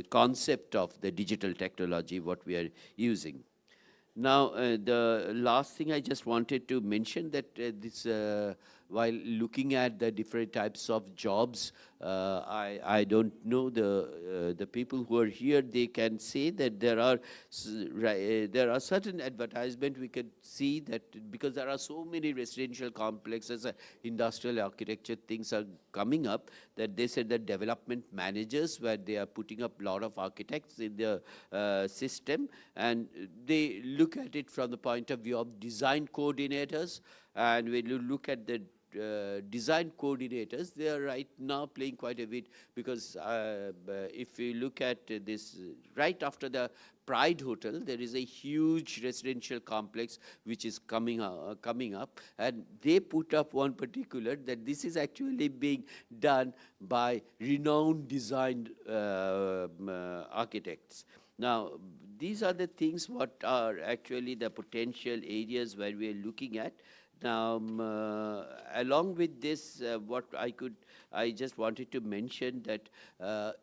concept of the digital technology, what we are using. Now, the last thing I just wanted to mention that this, while looking at the different types of jobs, I don't know the people who are here, they can say that there are certain advertisement we can see that because there are so many residential complexes, industrial architecture things are coming up, that they said that development managers, where they are putting up a lot of architects in the system, and they look at it from the point of view of design coordinators. And when you look at the design coordinators, they are right now playing quite a bit, because if you look at this, right after the Pride Hotel, there is a huge residential complex which is coming up, and they put up one particular that this is actually being done by renowned design architects. Now, these are the things what are actually the potential areas where we are looking at. Now, along with this, what I just wanted to mention that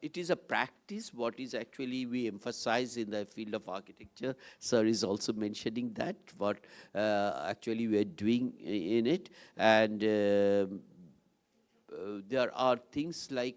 it is a practice, what is actually we emphasize in the field of architecture. Sir is also mentioning that, what actually we are doing in it. And there are things like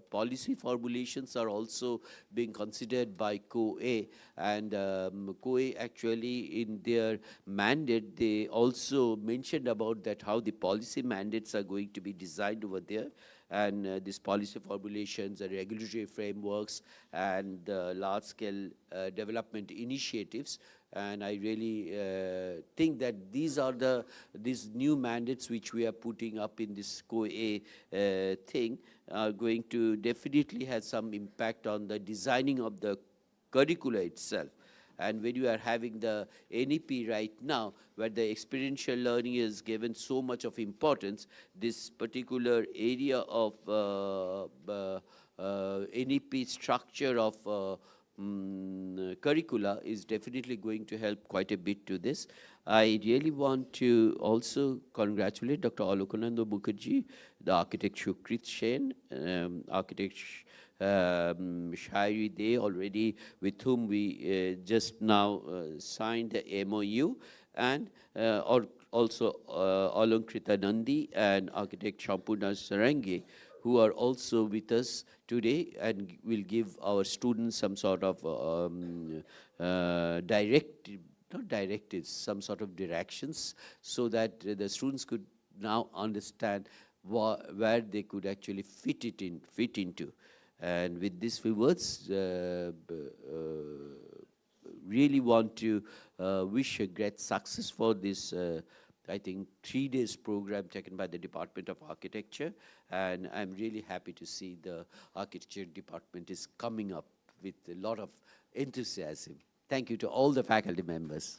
policy formulations are also being considered by COA, and COA actually in their mandate, they also mentioned about that how the policy mandates are going to be designed over there. and these policy formulations and regulatory frameworks and large-scale development initiatives. And I really think that these new mandates which we are putting up in this COA thing are going to definitely have some impact on the designing of the curricula itself. And when you are having the NEP right now, where the experiential learning is given so much of importance, this particular area of NEP structure of curricula is definitely going to help quite a bit to this. I really want to also congratulate Dr. Alokananda Mukherjee, the architect Shukrit Sen, architect Shairi Dey already, with whom we just now signed the MOU, and also Alankrita Nandi and architect Shampurna Sarangi, who are also with us today and will give our students some sort of not directives, some sort of directions, so that the students could now understand where they could actually fit into. And with these few words, really want to wish a great success for this, I think, 3 days program taken by the Department of Architecture. And I'm really happy to see the architecture department is coming up with a lot of enthusiasm. Thank you to all the faculty members.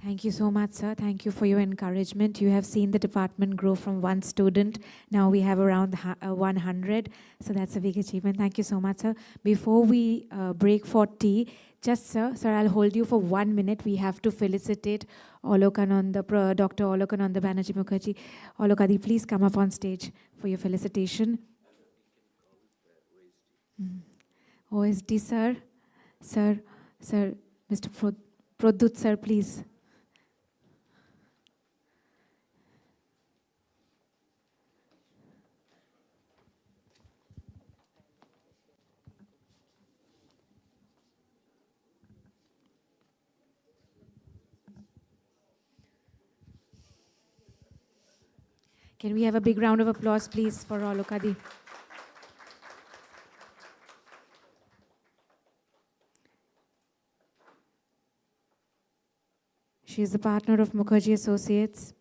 Thank you so much, sir. Thank you for your encouragement. You have seen the department grow from 1 student. Now we have around 100. So that's a big achievement. Thank you so much, sir. Before we break for tea, just, sir, I'll hold you for 1 minute. We have to felicitate Olokananda, Dr. Olokananda Banerjee Mukherjee. Olokadi, please come up on stage for your felicitation. OSD, sir. Sir, Mr. Produt, sir, please. Can we have a big round of applause, please, for Olokadi? She is the partner of Mukherjee Associates.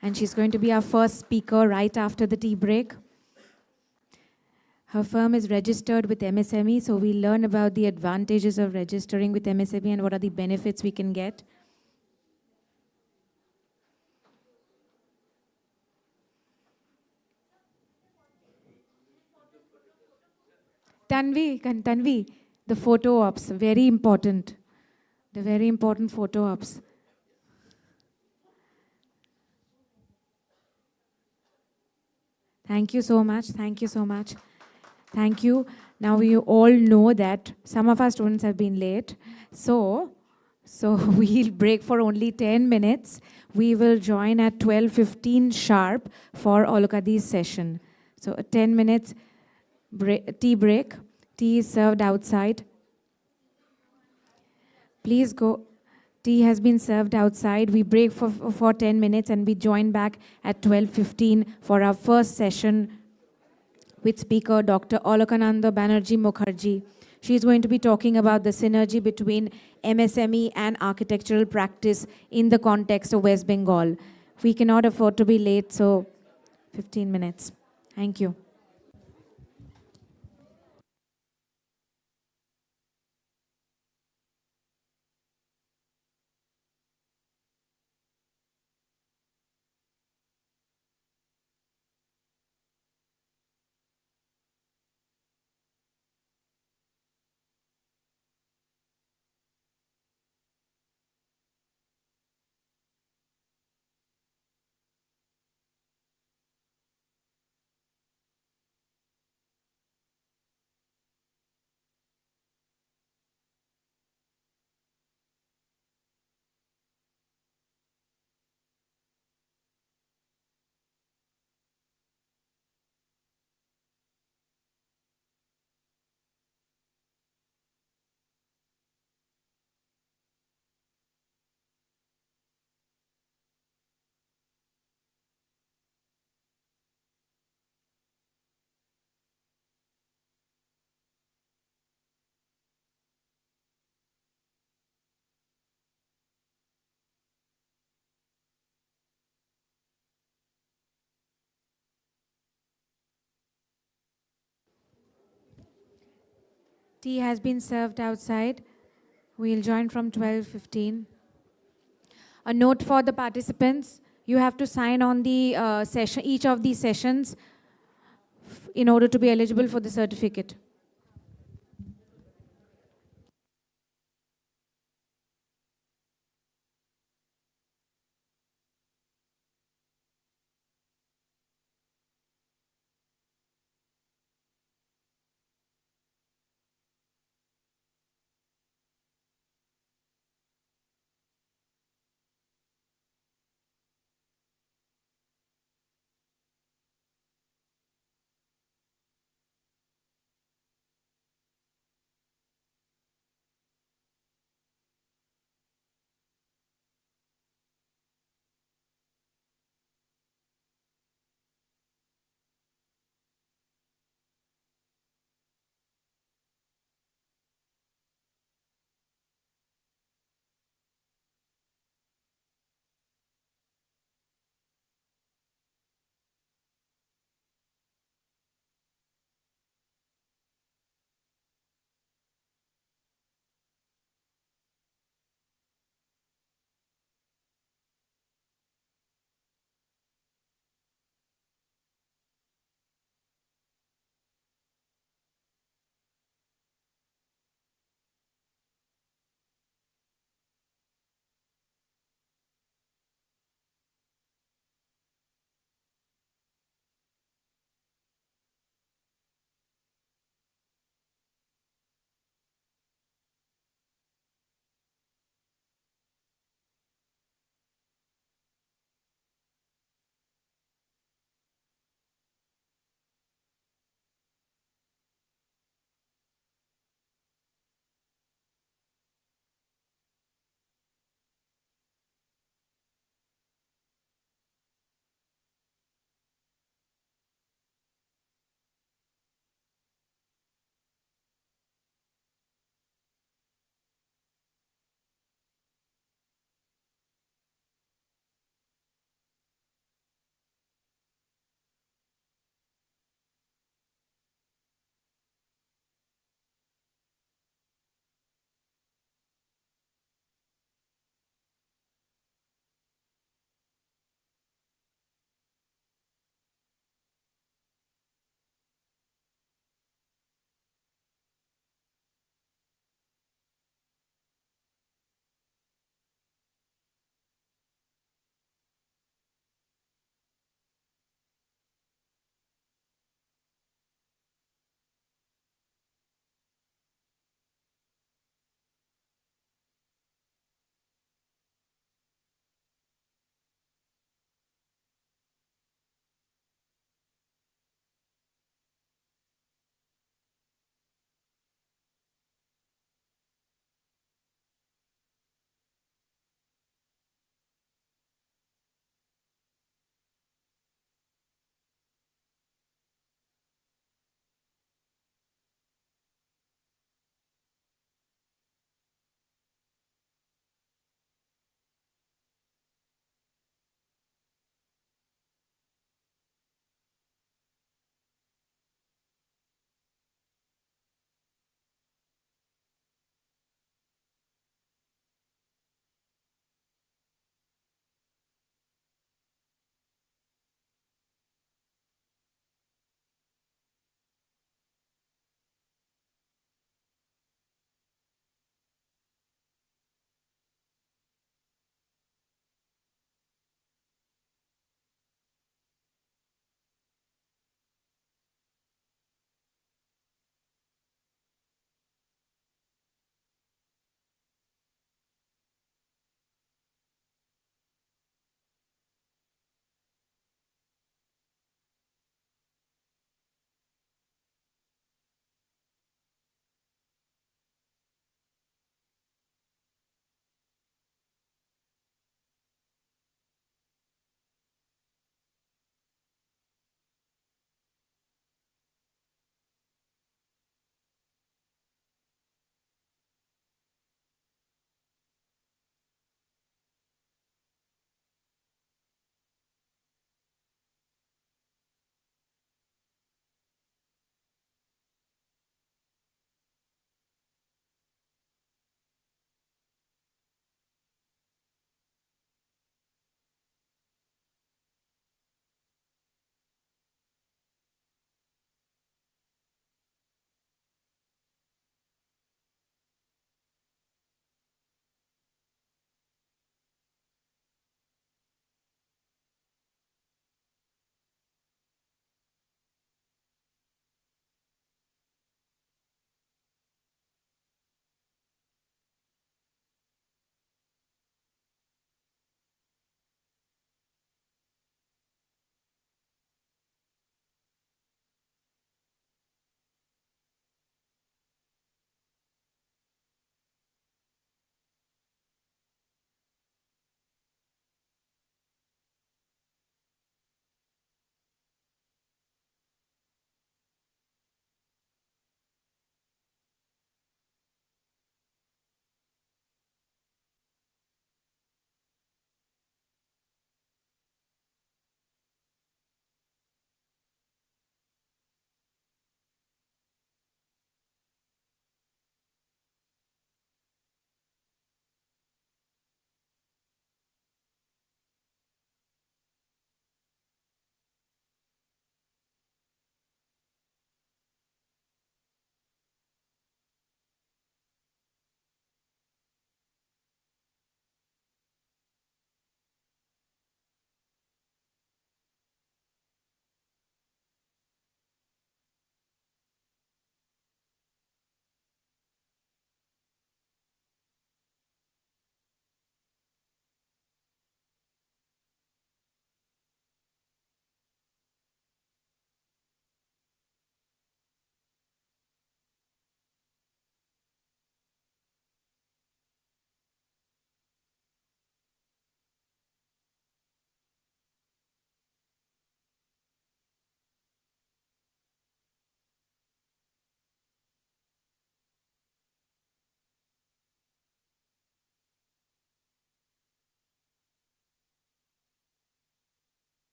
And she's going to be our first speaker right after the tea break. Her firm is registered with MSME, so we'll learn about the advantages of registering with MSME and what are the benefits we can get. Tanvi, the photo ops, very important. The very important photo ops. Thank you so much. Thank you so much. Thank you. Now we all know that some of our students have been late. So we'll break for only 10 minutes. We will join at 12:15 sharp for Olokadi's session. So a 10 minutes tea break. Tea is served outside. Please go. Tea has been served outside. We break for 10 minutes and we join back at 12:15 for our first session with speaker Dr. Olokananda Banerjee Mukherjee. She's going to be talking about the synergy between MSME and architectural practice in the context of West Bengal. We cannot afford to be late, so 15 minutes. Thank you. Tea has been served outside. We'll join from 12:15. A note for the participants, you have to sign on the session, each of these sessions in order to be eligible for the certificate.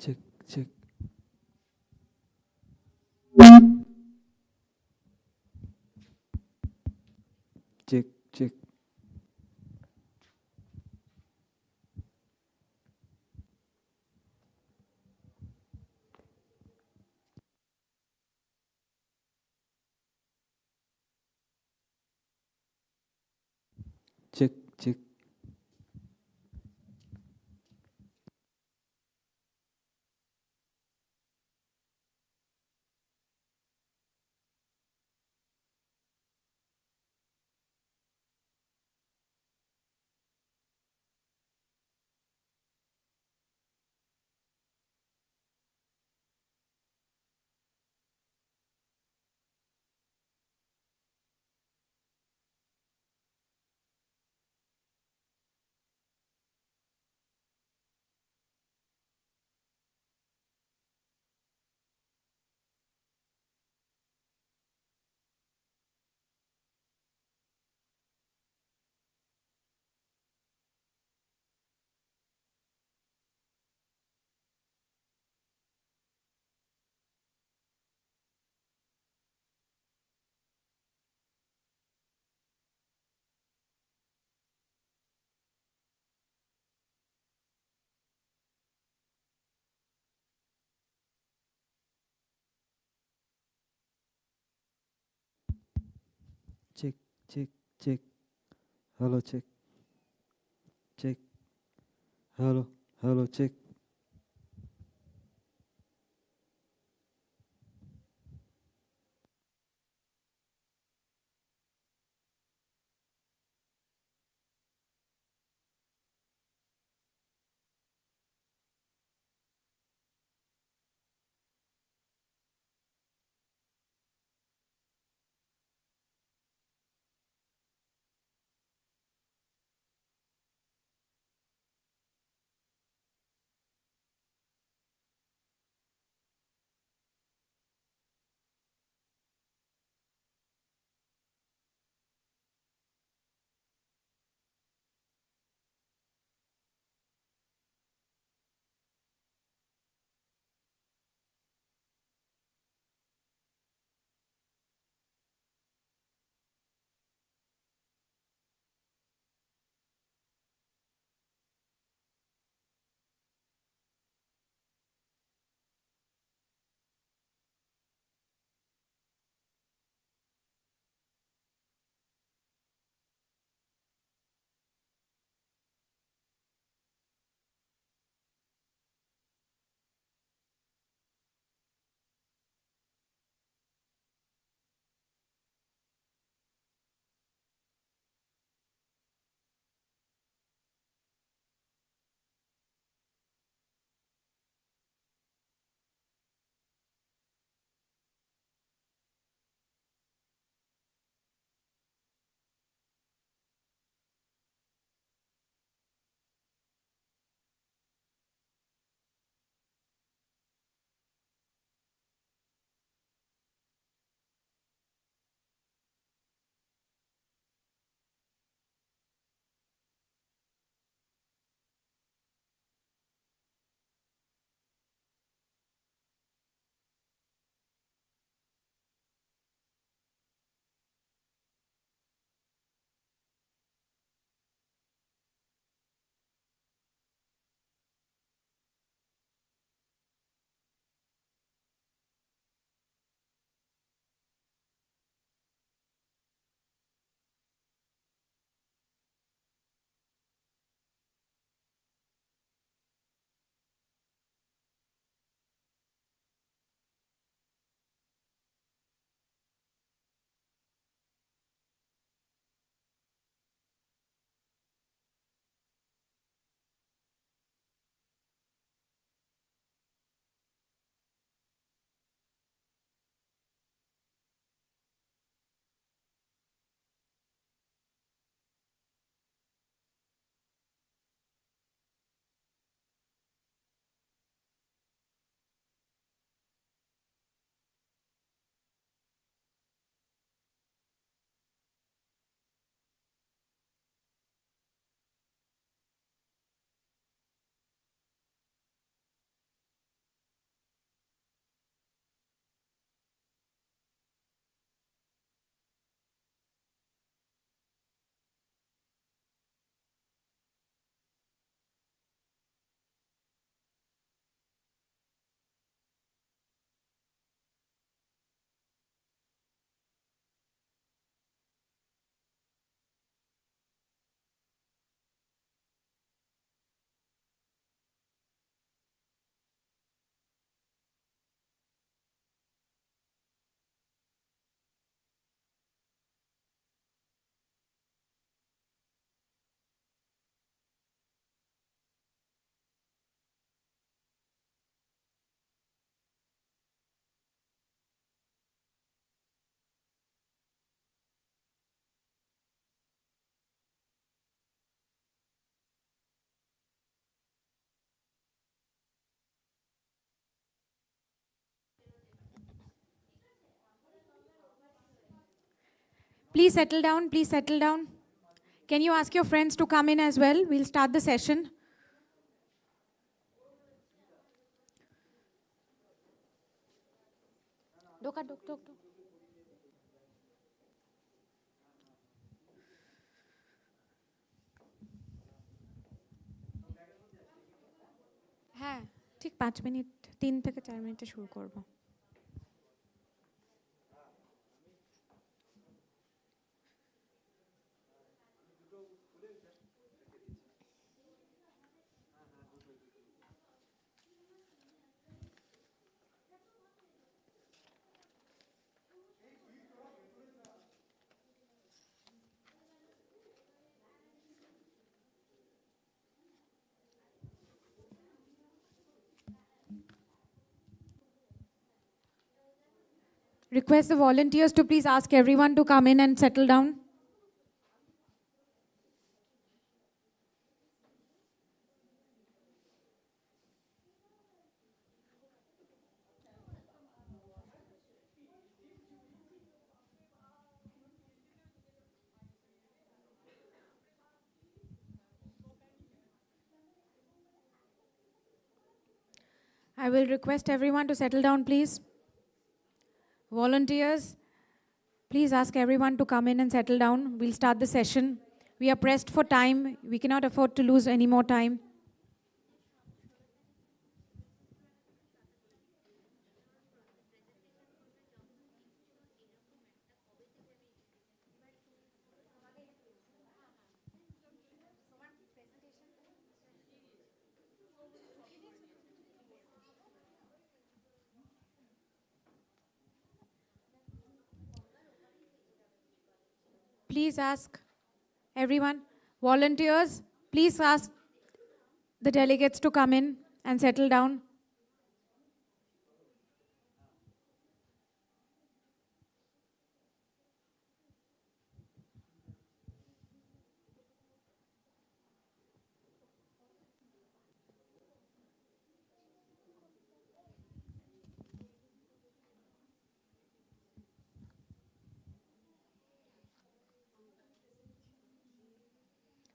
check, check. Check, check. Check, check. Check, check, check. Hello, check, check. Hello, hello, check. Please settle down, please settle down. Can you ask your friends to come in as well? We'll start the session. হ্যাঁ ঠিক 5 minute 3 থেকে 4 মিনিটে শুরু করব Request the volunteers to please ask everyone to come in and settle down. I will request everyone to settle down, please. Volunteers, please ask everyone to come in and settle down. We'll start the session. We are pressed for time. We cannot afford to lose any more time. Please ask everyone, volunteers, please ask the delegates to come in and settle down.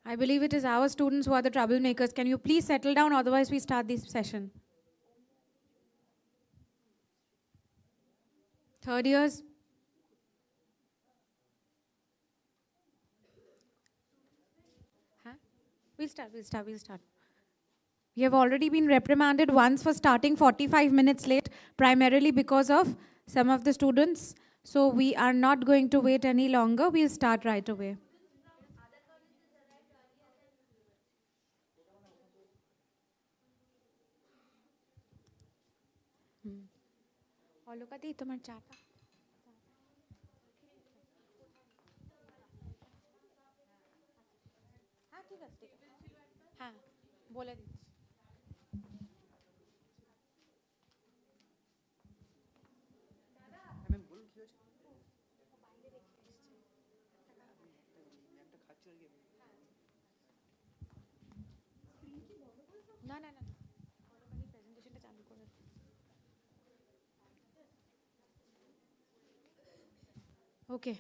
I believe it is our students who are the troublemakers. Can you please settle down, otherwise we start this session. Third years. Huh? We'll start. We have already been reprimanded once for starting 45 minutes late, primarily because of some of the students. So we are not going to wait any longer. We'll start right away. অলকাতেই তোমার চাটা হ্যাঁ ঠিক আছে হ্যাঁ বলে দিচ্ছি না না না প্রেজেন্টেশনটা চালু করে ওকে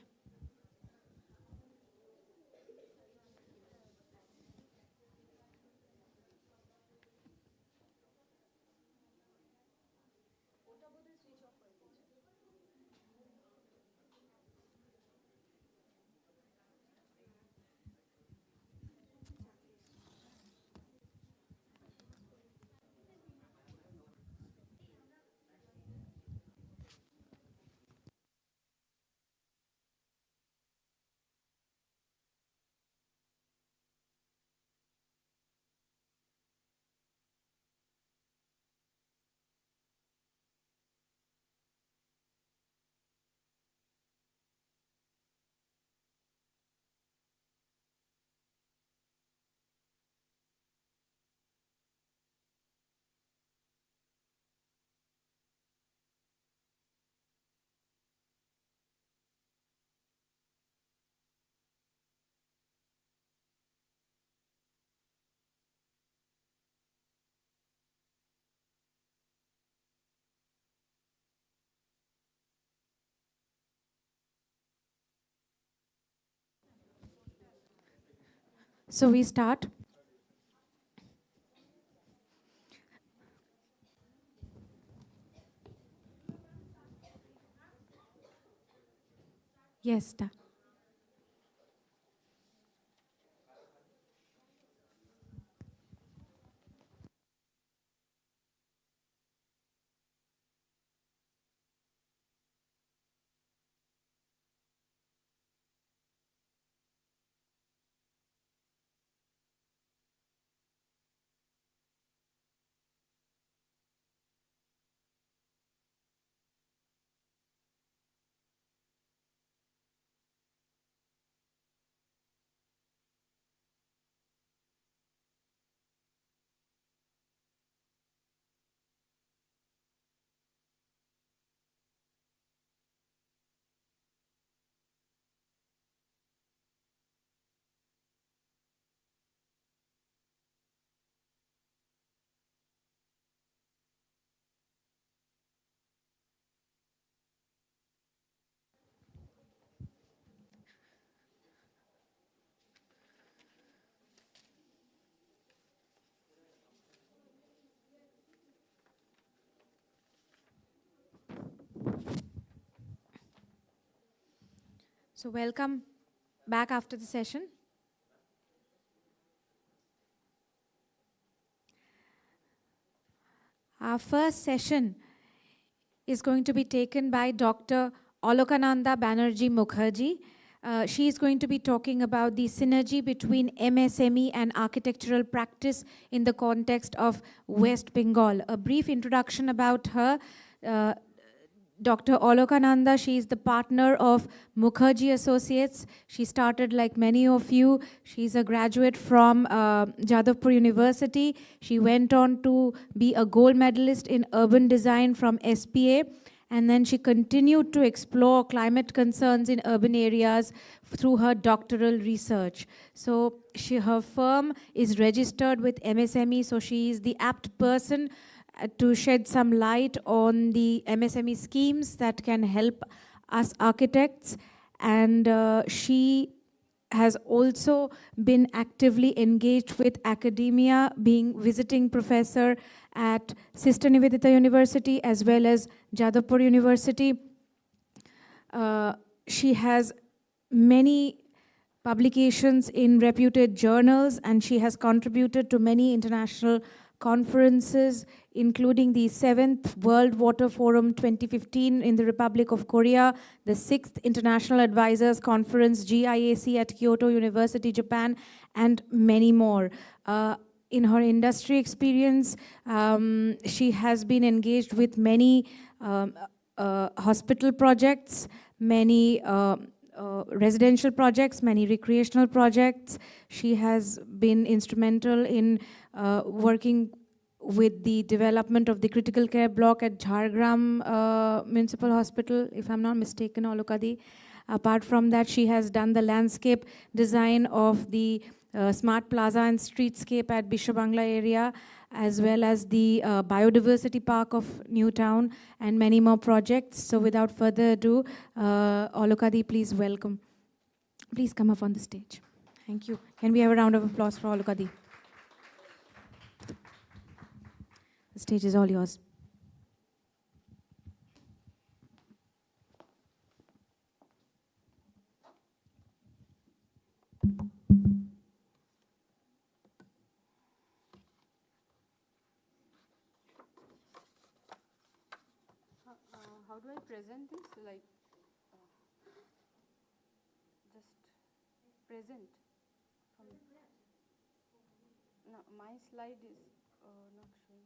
So we start. Yes, start. So welcome back after the session. Our first session is going to be taken by Dr. Olokananda Banerjee Mukherjee. She is going to be talking about the synergy between MSME and architectural practice in the context of West Bengal. A brief introduction about her. Dr. Olokananda, she is the partner of Mukherjee Associates. She started like many of you. She's a graduate from Jadavpur University. She went on to be a gold medalist in urban design from SPA. And then she continued to explore climate concerns in urban areas through her doctoral research. So her firm is registered with MSME, so she is the apt person to shed some light on the MSME schemes that can help us architects. And she has also been actively engaged with academia, being visiting professor at Sister Nivedita University as well as Jadavpur University. She has many publications in reputed journals, and she has contributed to many international conferences, including the 7th World Water Forum 2015 in the Republic of Korea, the 6th International Advisors Conference, GIAC at Kyoto University, Japan, and many more. In her industry experience, she has been engaged with many hospital projects, many residential projects, many recreational projects. She has been instrumental in working with the development of the critical care block at Jhargram Municipal Hospital, if I'm not mistaken, Olokadi. Apart from that, she has done the landscape design of the Smart Plaza and Streetscape at Bishwabangla area, as well as the Biodiversity Park of Newtown, and many more projects. So without further ado, Olokadi, please welcome. Please come up on the stage. Thank you. Can we have a round of applause for Olokadi? The stage is all yours. How do I present this? Like, just present. No, my slide is not showing.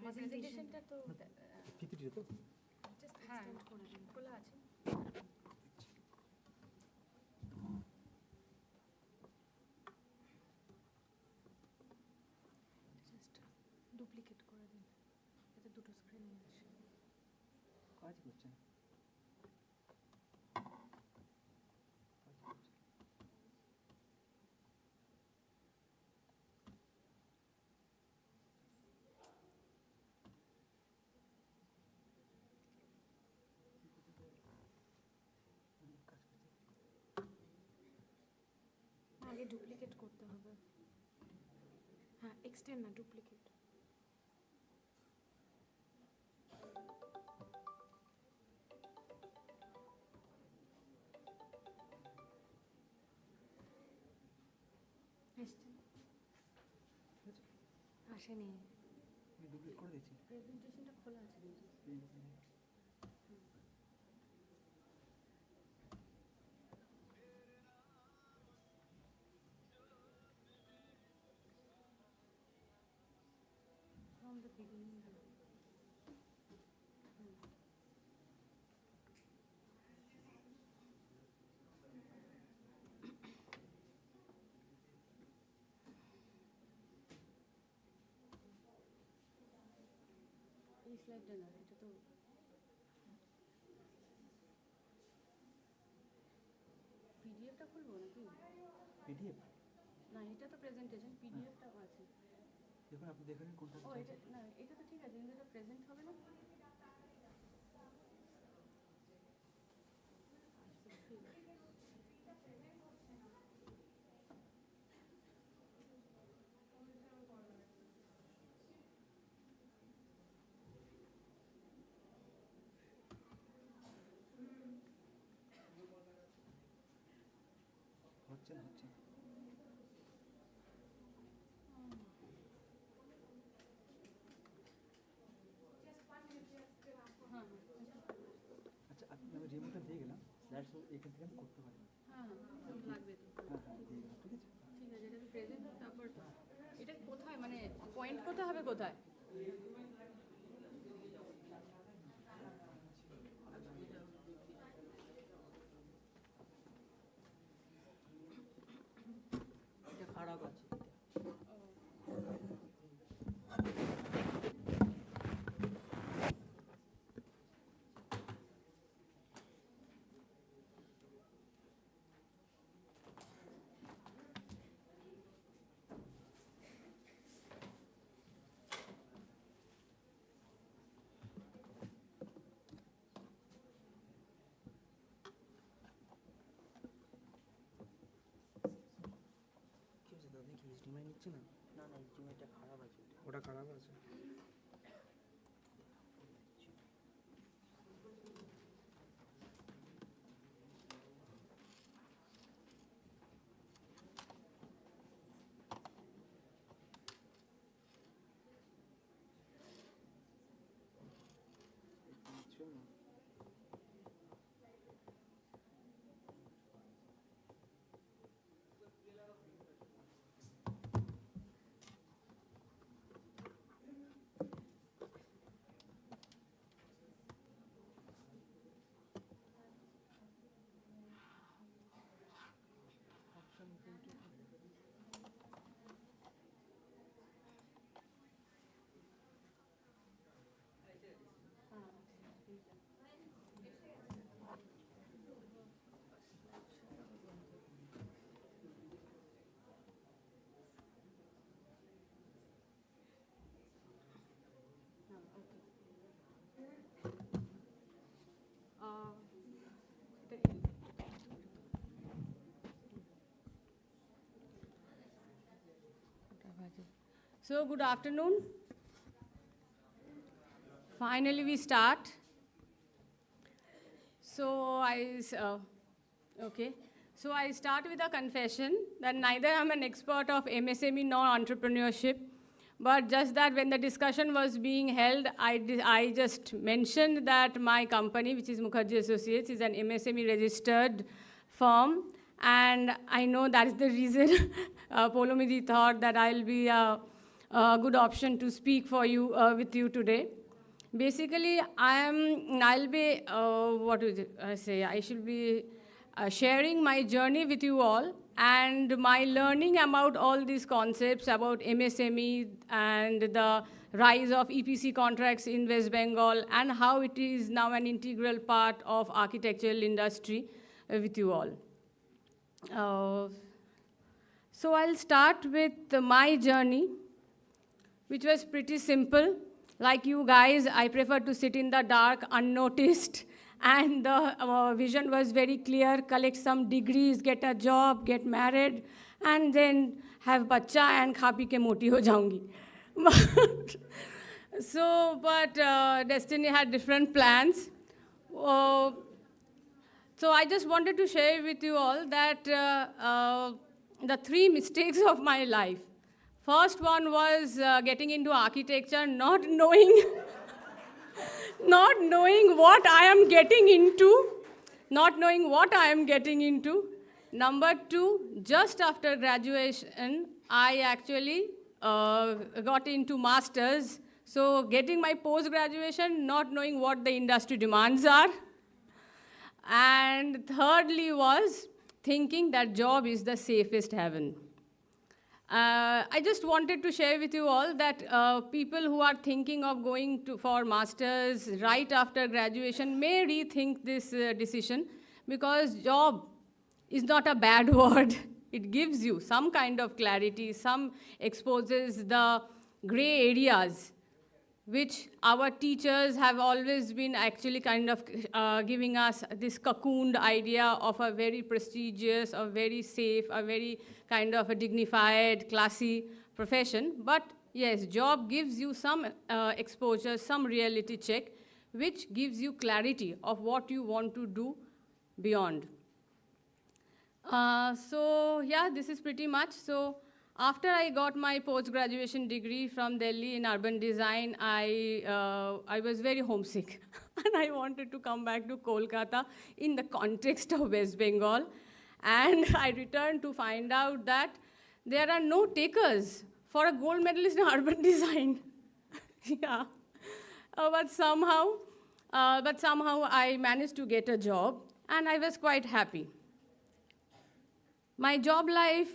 প্রেজেন্টেশনটা তো PPT তো just extend করে দিন, খোলা আছে। Just duplicate করে দিন, যাতে দুটো স্ক্রিনে আসে। কাজ করছে না। আগে ডুপ্লিকেট করতে হবে। হ্যাঁ, এক্সটেন্ড না, ডুপ্লিকেট। আসেনি, আমি ডুপ্লিকেট করে দিচ্ছি। প্রেজেন্টেশনটা খোলা আছে কিন্তু। From the beginning. এই স্লাইডটা না, এটা তো পিডিএফটা খুলবো নাকি? পিডিএফ না, এটা তো প্রেজেন্টেশন, পিডিএফটা আছে। দেখুন আপনি দেখে নিন কোনটা ও এটা না, এটা তো ঠিক আছে, কিন্তু এটা প্রেজেন্ট হবে না। হচ্ছে না হচ্ছে না। আচ্ছা আপনি আমি রিমোটটা দিয়ে গেলাম, স্লাইড শো এখান থেকে আমি করতে পারি। হ্যাঁ হ্যাঁ, লাগবে তো। হ্যাঁ হ্যাঁ দিয়ে গেলাম, ঠিক আছে। ঠিক আছে, এটা তো প্রেজেন্ট, তারপর এটা কোথায়, মানে পয়েন্ট কোথায় হবে, কোথায়? এটা খারাপ আছে। কি হচ্ছে দাদা, কি এইচডিএমআই নিচ্ছে না? না না এইচডিএমআইটা খারাপ আছে, ওটা খারাপ আছে। নিচ্ছে না। So, good afternoon. Finally, we start. So, So, I start with a confession that neither I'm an expert of MSME nor entrepreneurship, but just that when the discussion was being held, I just mentioned that my company, which is Mukherjee Associates, is an MSME registered firm, and I know that is the reason Polomidi thought that I'll be a good option to speak for you with you today. Basically, I'll be, what do I say? I should be sharing my journey with you all and my learning about all these concepts about MSME and the rise of EPC contracts in West Bengal and how it is now an integral part of architectural industry with you all. So I'll start with my journey, which was pretty simple. Like you guys, I prefer to sit in the dark, unnoticed, and the vision was very clear: collect some degrees, get a job, get married, and then have bacha and kha pi ke moti ho jaungi. But destiny had different plans. So I just wanted to share with you all that the 3 mistakes of my life. First one was getting into architecture, not knowing what I am getting into. Number 2, just after graduation, I actually got into masters. So getting my post-graduation, not knowing what the industry demands are. And thirdly was thinking that job is the safest haven. I just wanted to share with you all that people who are thinking of going for masters right after graduation may rethink this decision, because job is not a bad word. It gives you some kind of clarity, some exposes the gray areas, which our teachers have always been actually kind of giving us this cocooned idea of a very prestigious, a very safe, a very kind of a dignified, classy profession. But yes, job gives you some exposure, some reality check, which gives you clarity of what you want to do beyond. So yeah, this is pretty much. So after I got my post-graduation degree from Delhi in urban design, I was very homesick. And I wanted to come back to Kolkata in the context of West Bengal. And I returned to find out that there are no takers for a gold medalist in urban design. Yeah. But somehow I managed to get a job, and I was quite happy. My job life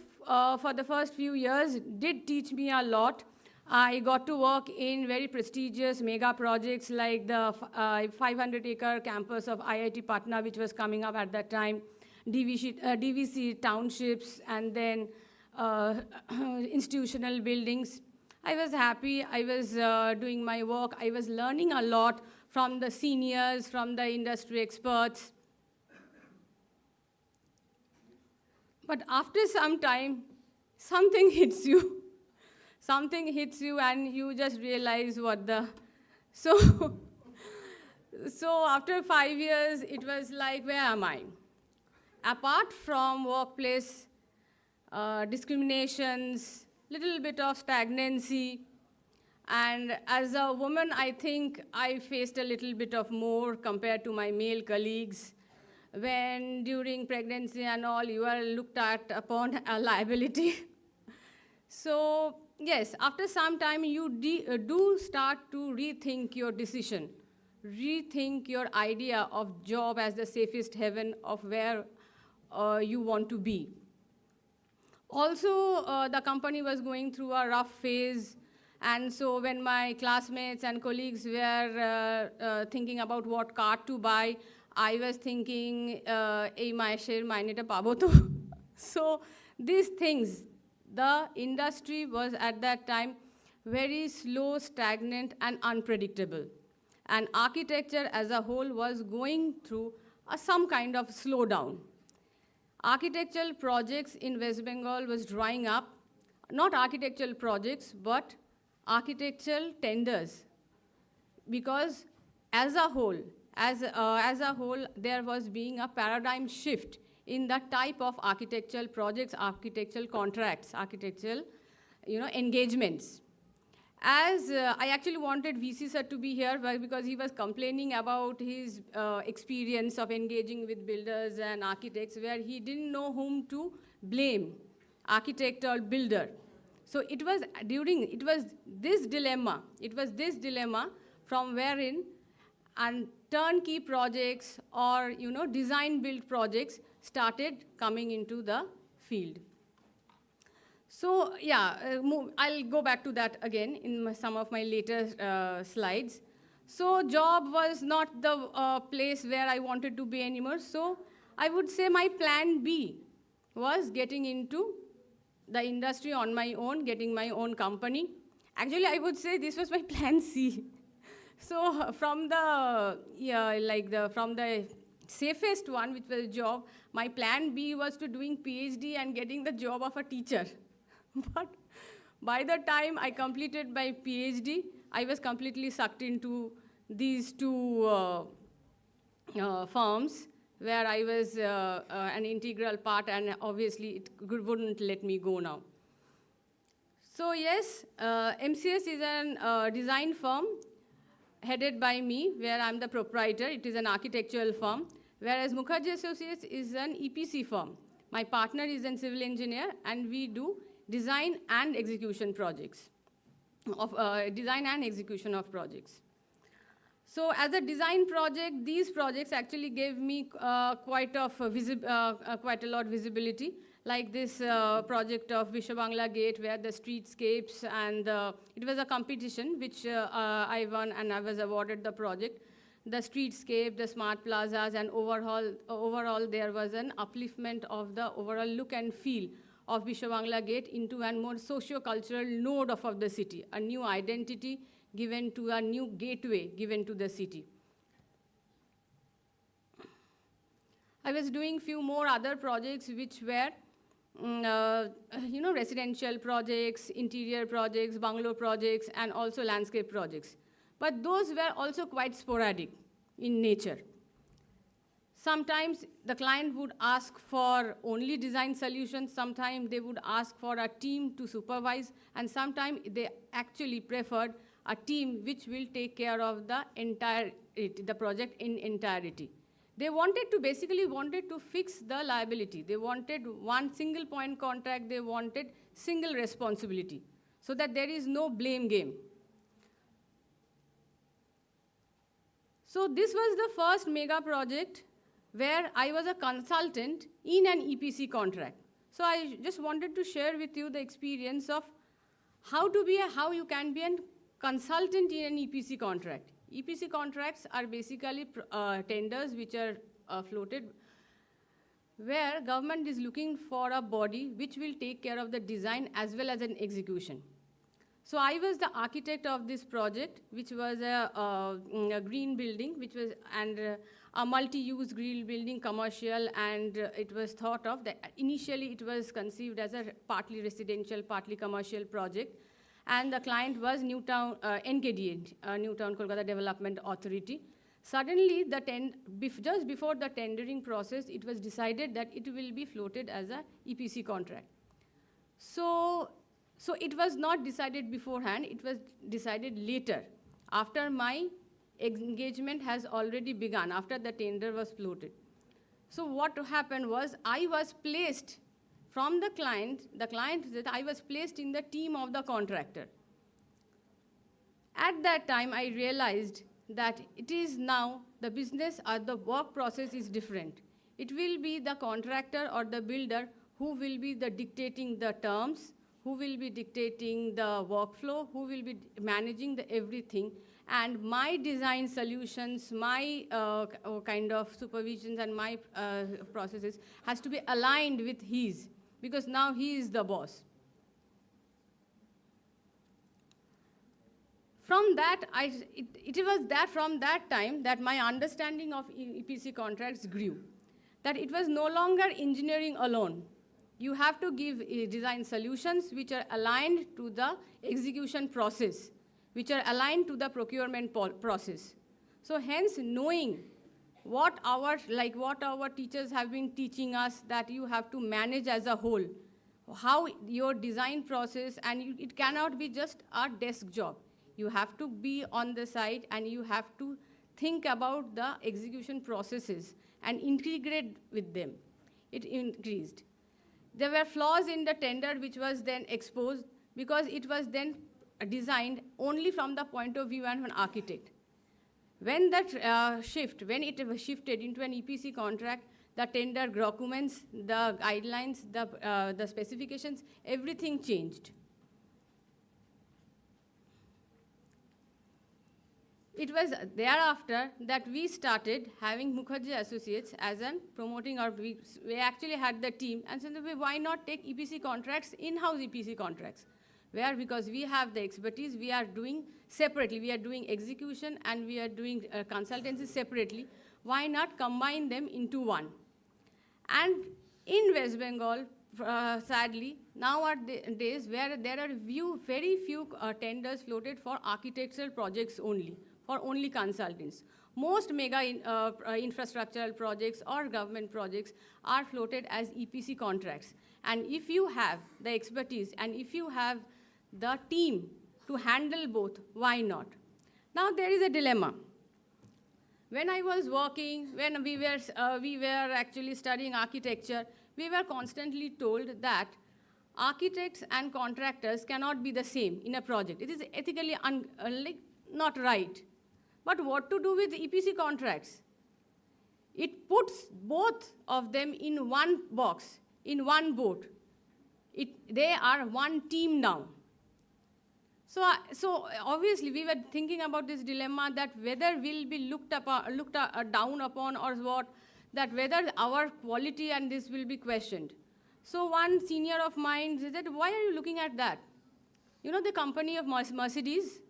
for the first few years did teach me a lot. I got to work in very prestigious mega projects like the 500-acre campus of IIT Patna, which was coming up at that time, DVC townships, and then institutional buildings. I was happy. I was doing my work. I was learning a lot from the seniors, from the industry experts. But after some time, something hits you. Something hits you and you just realize what the... So after 5 years, it was like, where am I? Apart from workplace discriminations, little bit of stagnancy, and as a woman, I think I faced a little bit of more compared to my male colleagues. When during pregnancy and all, you are looked at upon a liability. So yes, after some time, you do start to rethink your decision, rethink your idea of job as the safest haven of where you want to be. Also, the company was going through a rough phase, and so when my classmates and colleagues were thinking about what car to buy, I was thinking, ei maesher maineta pabo to. So these things, the industry was at that time very slow, stagnant, and unpredictable. And architecture as a whole was going through some kind of slowdown. Architectural projects in West Bengal was drying up. Not architectural projects, but architectural tenders. Because as a whole, there was being a paradigm shift in the type of architectural projects, architectural contracts, architectural engagements. As I actually wanted VC sir to be here because he was complaining about his experience of engaging with builders and architects where he didn't know whom to blame, architect or builder. So it was this dilemma from wherein and turnkey projects or design build projects started coming into the field. So yeah, I'll go back to that again in some of my later slides. So job was not the place where I wanted to be anymore. So I would say my plan B was getting into the industry on my own, getting my own company. Actually, I would say this was my plan C. So from the safest one, which was job, my plan B was to doing PhD and getting the job of a teacher. But by the time I completed my PhD, I was completely sucked into these two firms where I was an integral part, and obviously it wouldn't let me go now. So yes, MCS is a design firm headed by me, where I'm the proprietor. It is an architectural firm, whereas Mukherjee Associates is an EPC firm. My partner is a civil engineer, and we do design and execution projects, design and execution of projects. So as a design project, these projects actually gave me quite a lot visibility, like this project of Vishwabangla Gate, where the streetscapes and it was a competition which I won, and I was awarded the project. The streetscape, the smart plazas, and overall there was an upliftment of the overall look and feel of Vishwabangla Gate into a more socio-cultural node of the city, a new identity given to a new gateway given to the city. I was doing few more other projects which were residential projects, interior projects, bungalow projects, and also landscape projects. But those were also quite sporadic in nature. Sometimes the client would ask for only design solutions, sometimes they would ask for a team to supervise, and sometimes they actually preferred a team which will take care of the project in entirety. They basically wanted to fix the liability. They wanted one single point contract, they wanted single responsibility, so that there is no blame game. So this was the first mega project where I was a consultant in an EPC contract. So I just wanted to share with you the experience of how you can be a consultant in an EPC contract. EPC contracts are basically tenders which are floated, where government is looking for a body which will take care of the design as well as an execution. So I was the architect of this project, which was a green building, a multi-use green building, commercial, and it was thought of that initially it was conceived as a partly residential, partly commercial project, and the client was Newtown, NKDA, Newtown Kolkata Development Authority. Suddenly, just before the tendering process, it was decided that it will be floated as a EPC contract. So it was not decided beforehand, it was decided later, after my engagement has already begun, after the tender was floated. So what happened was, I was placed from the client that I was placed in the team of the contractor. At that time, I realized that it is now the business or the work process is different. It will be the contractor or the builder who will be dictating the terms, who will be dictating the workflow, who will be managing the everything. And my design solutions, my kind of supervisions and my processes has to be aligned with his, because now he is the boss. From that, it was from that time that my understanding of EPC contracts grew. That it was no longer engineering alone. You have to give design solutions which are aligned to the execution process, which are aligned to the procurement process. So hence, knowing what our teachers have been teaching us, that you have to manage as a whole, how your design process, and it cannot be just a desk job. You have to be on the site, and you have to think about the execution processes and integrate with them. It increased. There were flaws in the tender which was then exposed, because it was then designed only from the point of view of an architect. When that when it was shifted into an EPC contract, the tender documents, the guidelines, the specifications, everything changed. It was thereafter that we started having Mukherjee Associates as an promoting, or we actually had the team, and so why not take EPC contracts, in-house EPC contracts? Where, because we have the expertise, we are doing separately. We are doing execution and we are doing consultancy separately. Why not combine them into one? And in West Bengal, sadly, nowadays, where there are very few tenders floated for architectural projects only, for only consultants. Most mega infrastructural projects or government projects are floated as EPC contracts. And if you have the expertise and if you have the team to handle both, why not? Now there is a dilemma. When I was working, when we were actually studying architecture, we were constantly told that architects and contractors cannot be the same in a project. It is ethically not right. But what to do with EPC contracts? It puts both of them in one box, in one boat. They are one team now. So obviously we were thinking about this dilemma, that whether we'll be looked down upon or what, that whether our quality and this will be questioned. So one senior of mine said, why are you looking at that? You know the company of Mercedes?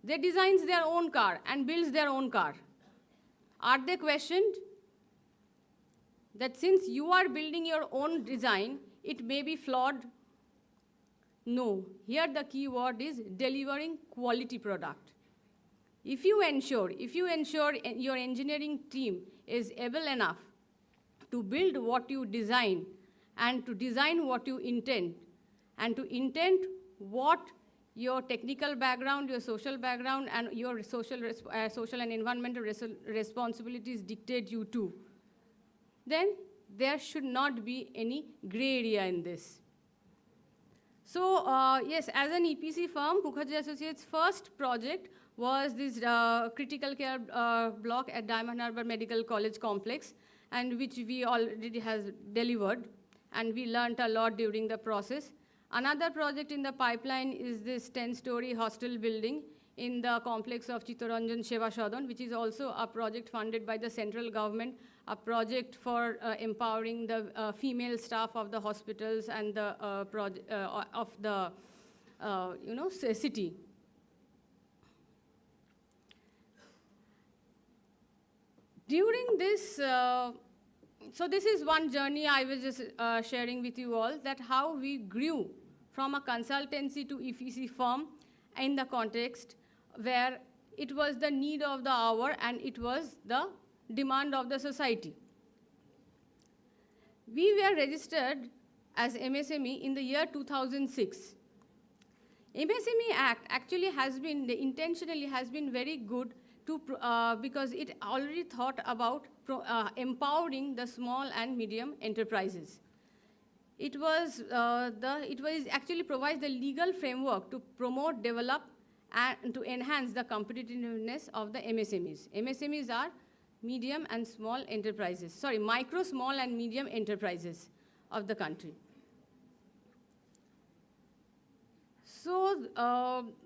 They designs their own car and builds their own car. Are they questioned? That since you are building your own design, it may be flawed? No. Here the key word is delivering quality product. If you ensure your engineering team is able enough to build what you design and to design what you intend, and to intend what your technical background, your social background, and your social and environmental responsibilities dictate you to, then there should not be any gray area in this. So yes, as an EPC firm, Mukherjee Associates' first project was this critical care block at Diamond Harbour Medical College complex, and which we already has delivered, and we learned a lot during the process. Another project in the pipeline is this 10-story hostel building in the complex of Chittoranjan Seva Sadan, which is also a project funded by the central government, a project for empowering the female staff of the hospitals and the of the city. During this, so this is one journey I was just sharing with you all, that how we grew from a consultancy to EPC firm in the context where it was the need of the hour and it was the demand of the society. We were registered as MSME in the year 2006. MSME Act actually has been, intentionally has been very good to, because it already thought about empowering the small and medium enterprises. It was actually provides the legal framework to promote, develop, and to enhance the competitiveness of the MSMEs. MSMEs are medium and small enterprises, sorry, micro, small, and medium enterprises of the country. So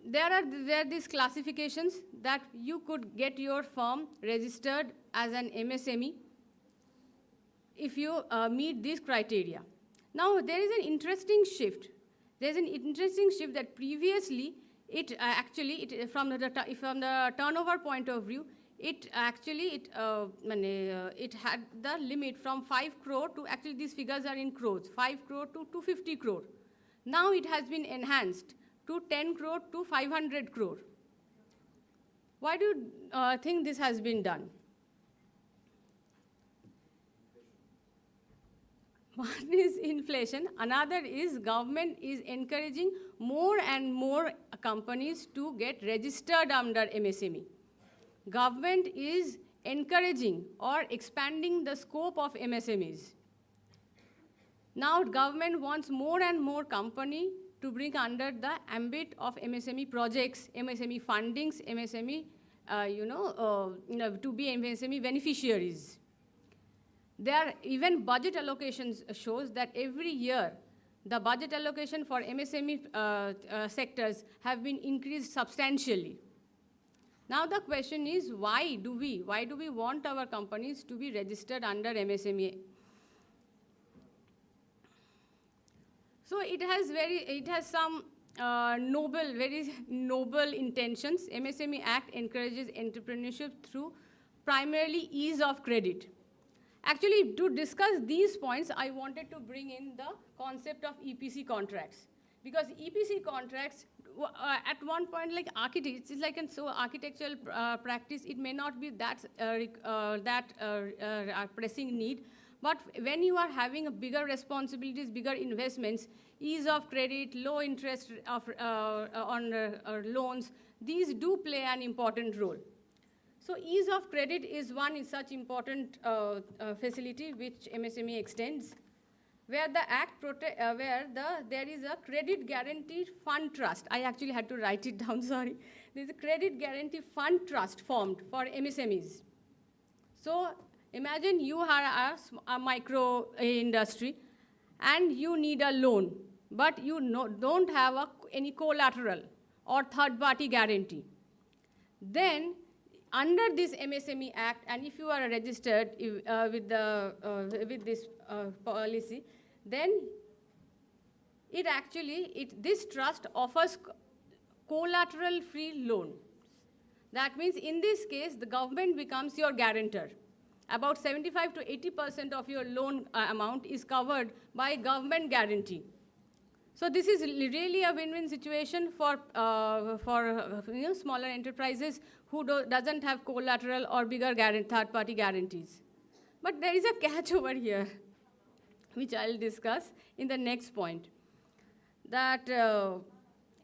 there are these classifications that you could get your firm registered as an MSME if you meet these criteria. Now there is an interesting shift. There's an interesting shift that previously it from the turnover point of view, it had the limit from 5 crore to, actually these figures are in crores, 5 crore to 250 crore. Now it has been enhanced to 10 crore to 500 crore. Why do you think this has been done? One is inflation, another is government is encouraging more and more companies to get registered under MSME. Government is encouraging or expanding the scope of MSMEs. Now government wants more and more company to bring under the ambit of MSME projects, MSME fundings, MSME, to be MSME beneficiaries. There even budget allocations shows that every year the budget allocation for MSME sectors have been increased substantially. Now the question is, why do we want our companies to be registered under MSME? So it has some very noble intentions. MSME Act encourages entrepreneurship through primarily ease of credit. Actually, to discuss these points, I wanted to bring in the concept of EPC contracts. Because EPC contracts, at one point, like architects, it's like architectural practice, it may not be that pressing need. But when you are having a bigger responsibilities, bigger investments, ease of credit, low interest on loans, these do play an important role. So ease of credit is one such important facility which MSME extends, where the Act there is a credit guarantee fund trust. I actually had to write it down, sorry. There's a credit guarantee fund trust formed for MSMEs. So imagine you are a micro industry and you need a loan, but you don't have any collateral or third-party guarantee. Then under this MSME Act, and if you are registered with this policy, then this trust offers collateral-free loans. That means in this case, the government becomes your guarantor. About 75 to 80% of your loan amount is covered by government guarantee. So this is really a win-win situation for smaller enterprises who doesn't have collateral or bigger third-party guarantees. But there is a catch over here, which I'll discuss in the next point, that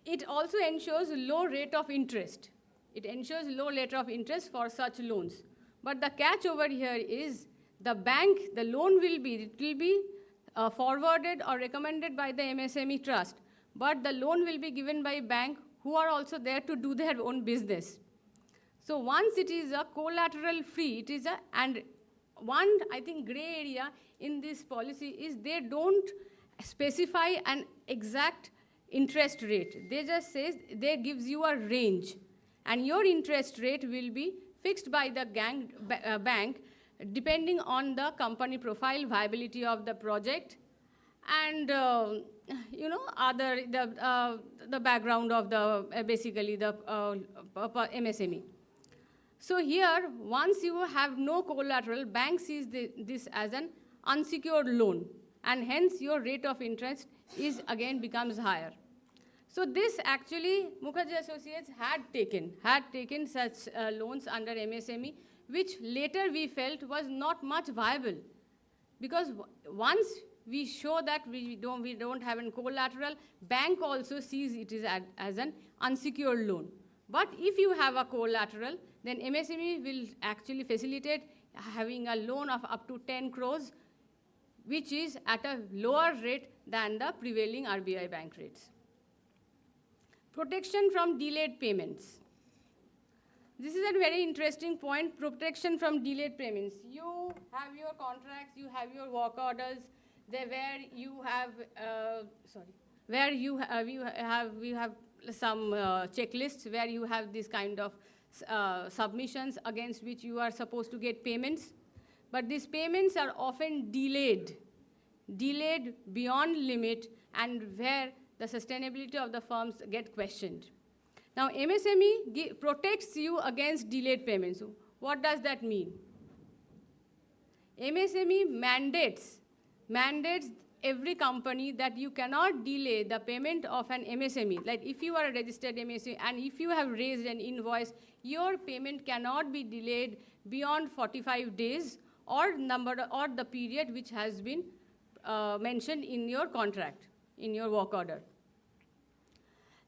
it also ensures low rate of interest. It ensures low rate of interest for such loans. But the catch over here is the loan will be forwarded or recommended by the MSME trust, but the loan will be given by bank who are also there to do their own business. So once it is a collateral free, and one, I think, gray area in this policy is they don't specify an exact interest rate. They just they gives you a range, and your interest rate will be fixed by the bank depending on the company profile, viability of the project, and the background of basically the MSME. So here, once you have no collateral, bank sees this as an unsecured loan, and hence your rate of interest becomes higher. So this actually, Mukherjee Associates had taken such loans under MSME, which later we felt was not much viable, because once we show that we don't have any collateral, bank also sees it as an unsecured loan. But if you have a collateral, then MSME will actually facilitate having a loan of up to 10 crores, which is at a lower rate than the prevailing RBI bank rates. Protection from delayed payments. This is a very interesting point, protection from delayed payments. You have your contracts, you have your work orders, where you have some checklists where you have this kind of submissions against which you are supposed to get payments. But these payments are often delayed beyond limit, and where the sustainability of the firms get questioned. Now, MSME protects you against delayed payments. What does that mean? MSME mandates every company that you cannot delay the payment of an MSME. Like if you are a registered MSME and if you have raised an invoice, your payment cannot be delayed beyond 45 days or the period which has been mentioned in your contract, in your work order.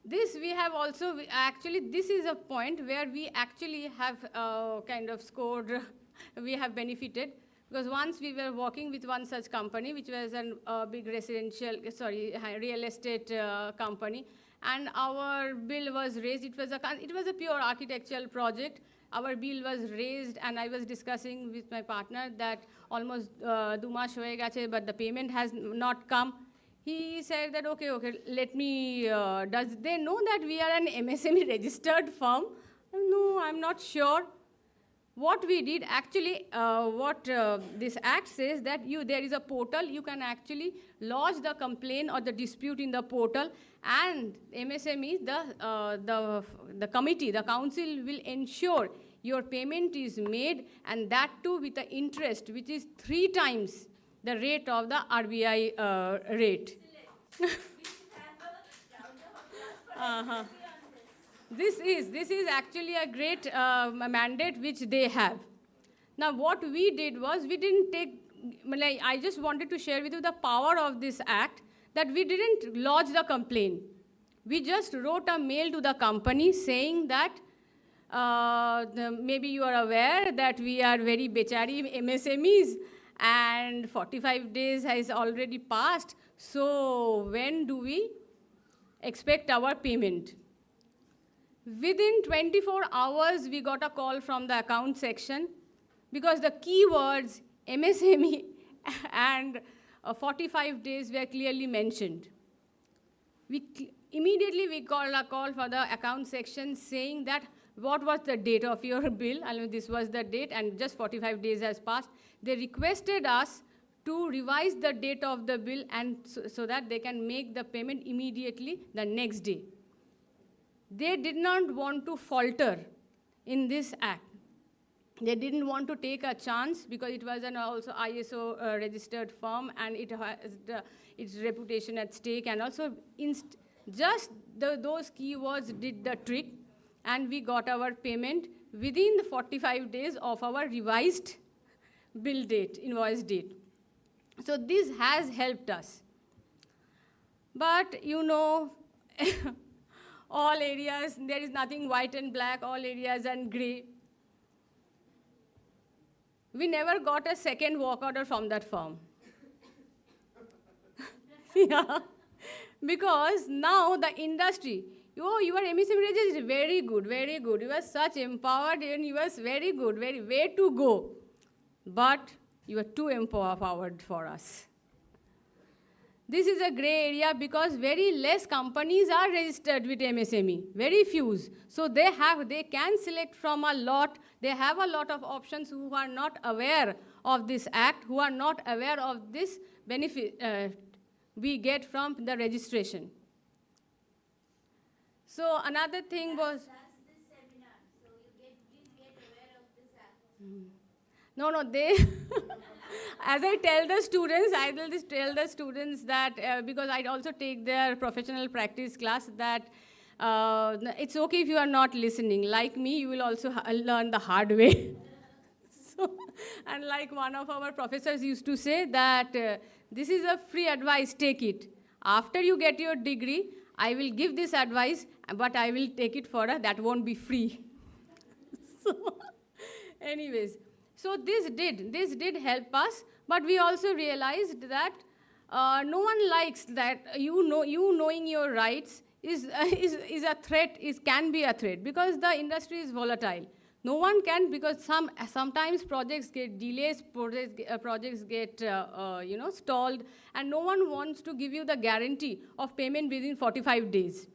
This we have also, this is a point where we actually have kind of scored, we have benefited Because once we were working with one such company, which was a big real estate company, and our bill was raised. It was a pure architectural project. Our bill was raised, and I was discussing with my partner that almost 2 months hoye gache, but the payment has not come. He said that, okay, let me, does they know that we are an MSME registered firm? No, I'm not sure. What we did, actually, this act says that there is a portal, you can actually lodge the complaint or the dispute in the portal, and MSME, the committee, the council will ensure your payment is made, and that too with the interest, which is 3 times the rate of the RBI rate. This is actually a great mandate which they have. Now, what we did was, we didn't take, I just wanted to share with you the power of this act, that we didn't lodge the complaint. We just wrote a mail to the company saying that, maybe you are aware that we are very bechari MSMEs, and 45 days has already passed, so when do we expect our payment? Within 24 hours, we got a call from the account section, because the keywords MSME and 45 days were clearly mentioned. Immediately we got a call for the account section saying that what was the date of your bill. I mean, this was the date, and just 45 days has passed. They requested us to revise the date of the bill, and so that they can make the payment immediately the next day. They did not want to falter in this act. They didn't want to take a chance, because it was an also ISO registered firm, and it has its reputation at stake. And also, those keywords did the trick, and we got our payment within the 45 days of our revised bill date, invoice date. So this has helped us. But you know, all areas, there is nothing white and black, all areas are gray. We never got a second work order from that firm. Yeah. Because now the industry, oh, you are MSME registered, very good, very good. You are such empowered, and you are very good, very way to go. But you are too empowered for us. This is a gray area, because very less companies are registered with MSME, very few. So they can select from a lot. They have a lot of options who are not aware of this act, who are not aware of this benefit we get from the registration. So another thing was, This seminar, so you get aware of this act. no, they, as I tell the students, I will just tell the students that, because I also take their professional practice class, that it's okay if you are not listening. Like me, you will also learn the hard way. So, and like one of our professors used to say that, this is a free advice, take it. After you get your degree, I will give this advice, but I will take it for that won't be free. So, anyways. So this did help us, but we also realized that no one likes that you knowing your rights is a threat, can be a threat, because the industry is volatile. No one can, because sometimes projects get delays, projects get stalled, and no one wants to give you the guarantee of payment within 45 days.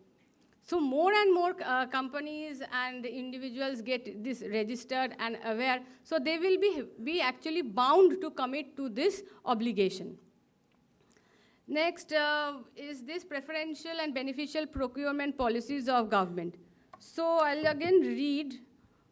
So more and more companies and individuals get this registered and aware, so they will be actually bound to commit to this obligation. Next is this preferential and beneficial procurement policies of government. So I'll again read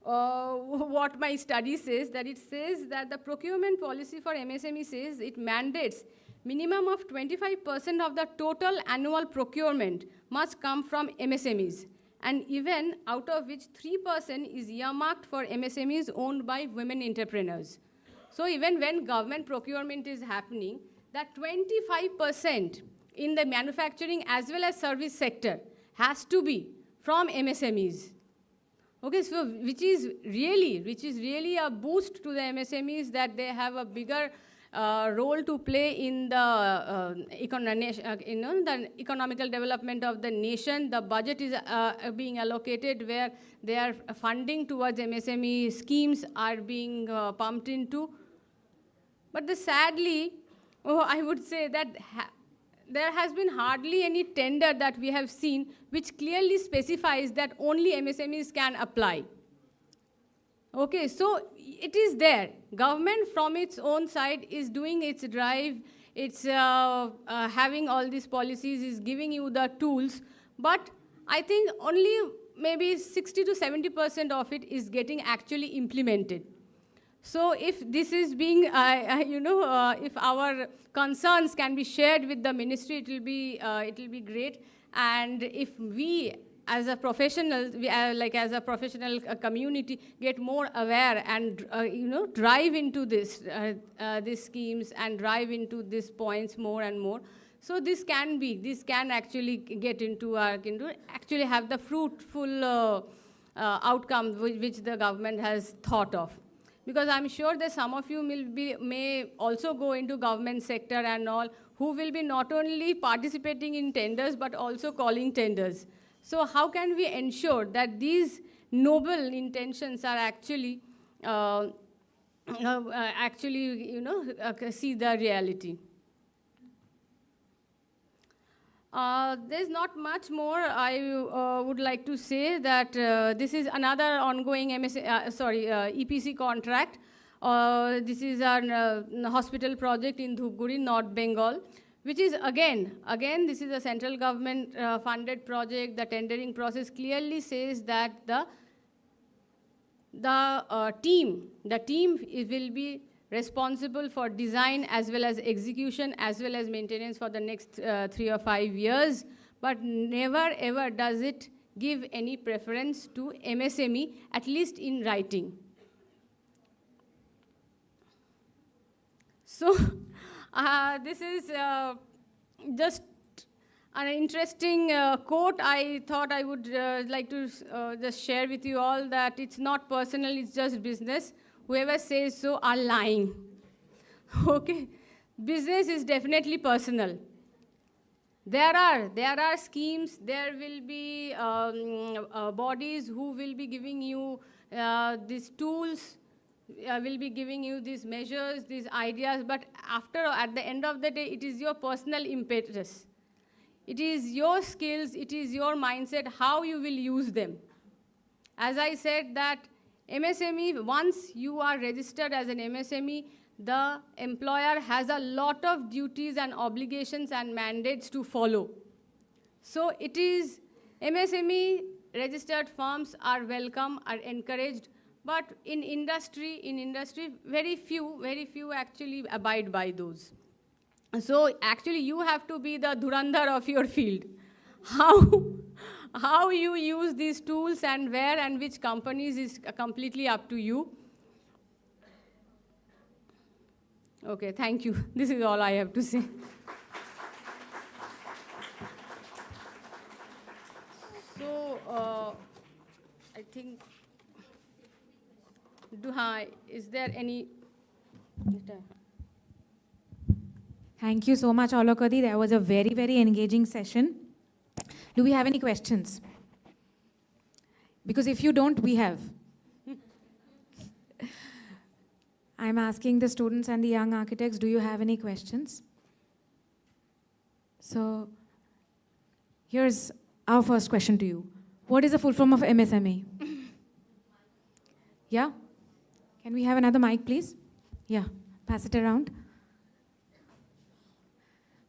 what my study says, that it says that the procurement policy for MSME says it mandates minimum of 25% of the total annual procurement must come from MSMEs, and even out of which 3% is earmarked for MSMEs owned by women entrepreneurs. So even when government procurement is happening, that 25% in the manufacturing as well as service sector has to be from MSMEs. Okay, so which is really a boost to the MSMEs, that they have a bigger role to play in the the economical development of the nation. The budget is being allocated where their funding towards MSME schemes are being pumped into. But sadly, I would say that there has been hardly any tender that we have seen which clearly specifies that only MSMEs can apply. Okay, so it is there. Government from its own side is doing its drive, it's having all these policies, is giving you the tools, but I think only maybe 60 to 70% of it is getting actually implemented. So if this is being, if our concerns can be shared with the ministry, it will be great. And if we, as a professional, as a professional community, get more aware and drive into these schemes and drive into these points more and more. So this can actually get into actually have the fruitful outcome which the government has thought of. Because I'm sure that some of you may also go into government sector and all, who will be not only participating in tenders, but also calling tenders. So how can we ensure that these noble intentions are actually, see the reality? There's not much more I would like to say, that this is another ongoing EPC contract. This is a hospital project in Dhupguri, North Bengal, which is again, this is a central government funded project. The tendering process clearly says that the team will be responsible for design as well as execution as well as maintenance for the next 3 or 5 years, but never ever does it give any preference to MSME, at least in writing. So this is just an interesting quote. I thought I would like to just share with you all, that it's not personal, it's just business. Whoever says so are lying. Okay? Business is definitely personal. There are schemes, there will be bodies who will be giving you these tools, will be giving you these measures, these ideas, but at the end of the day, it is your personal impetus. It is your skills, it is your mindset, how you will use them. As I said that MSME, once you are registered as an MSME, the employer has a lot of duties and obligations and mandates to follow. So it is, MSME registered firms are welcome, are encouraged, but in industry, very few actually abide by those. So actually you have to be the dhurandhar of your field. How you use these tools and where and which companies is completely up to you. Okay, thank you. This is all I have to say. So, I think, is there any? Thank you so much, Alokadi. That was a very, very engaging session. Do we have any questions? Because if you don't, we have. I'm asking the students and the young architects, do you have any questions? So here's our first question to you. What is the full form of MSME? Yeah? Can we have another mic, please? Yeah, pass it around.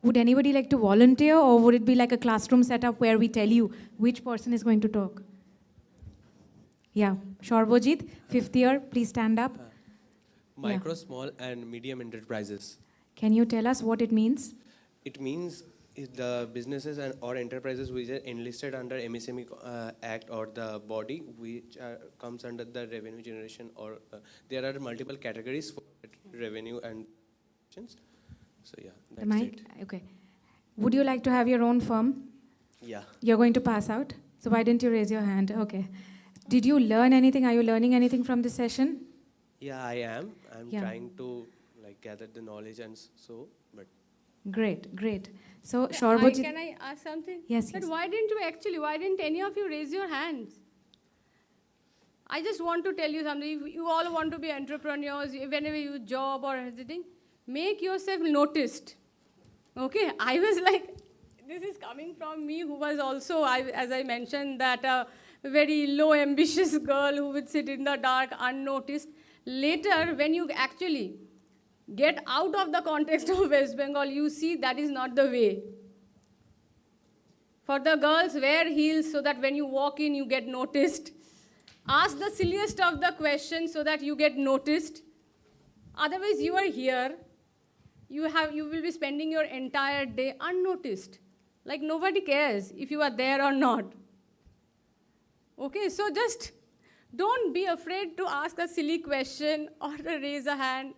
Would anybody like to volunteer, or would it be like a classroom setup where we tell you which person is going to talk? Yeah, Sharbojit, 5th year, please stand up. Micro, small and medium enterprises. Can you tell us what it means? It means the businesses or enterprises which are enlisted under MSME Act or the body which comes under the revenue generation, or there are multiple categories for revenue and. So yeah, that's it. Okay. Would you like to have your own firm? Yeah. You're going to pass out? So why didn't you raise your hand? Okay. Did you learn anything? Are you learning anything from this session? Yeah, I am. I'm Yeah. trying to like gather the knowledge and so, but Great, great. So, Can Shorbojit, I ask something? Yes, That yes. why didn't any of you raise your hands? I just want to tell you something. If you all want to be entrepreneurs, whenever you job or anything, make yourself noticed. Okay? I was like, this is coming from me, who was also, as I mentioned, that a very low ambitious girl who would sit in the dark unnoticed. Later, when you actually get out of the context of West Bengal, you see that is not the way. For the girls, wear heels so that when you walk in, you get noticed. Ask the silliest of the questions so that you get noticed. Otherwise, you are here. You will be spending your entire day unnoticed. Like nobody cares if you are there or not. Okay, so just don't be afraid to ask a silly question or to raise a hand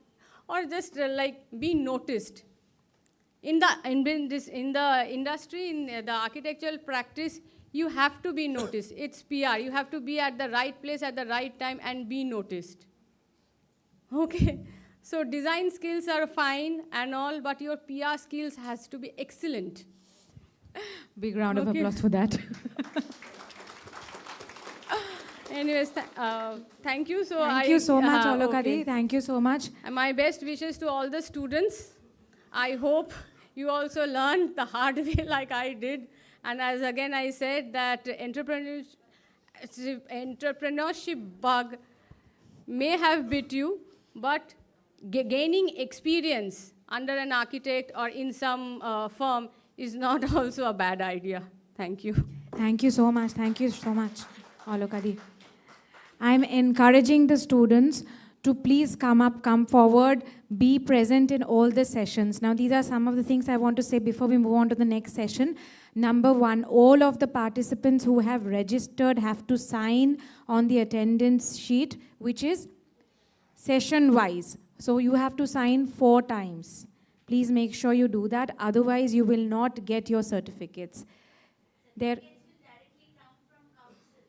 or just like be noticed. In the industry, in the architectural practice, you have to be noticed. It's PR. You have to be at the right place at the right time and be noticed. Okay, so design skills are fine and all, but your PR skills has to be excellent. big round of Okay. applause for that. Anyways, thank you. So Thank you so much, Alokadi. okay. Thank you so much. And my best wishes to all the students. I hope you also learned the hard way like I did. And as again I said that entrepreneurship bug may have bit you, but gaining experience under an architect or in some firm is not also a bad idea. Thank you. Thank you so much. Thank you so much, Alokadi. I'm encouraging the students to please come forward, be present in all the sessions. Now, these are some of the things I want to say before we move on to the next session. Number one, all of the participants who have registered have to sign on the attendance sheet, which is session-wise. So you have to sign 4 times. Please make sure you do that. Otherwise, you will not get your certificates.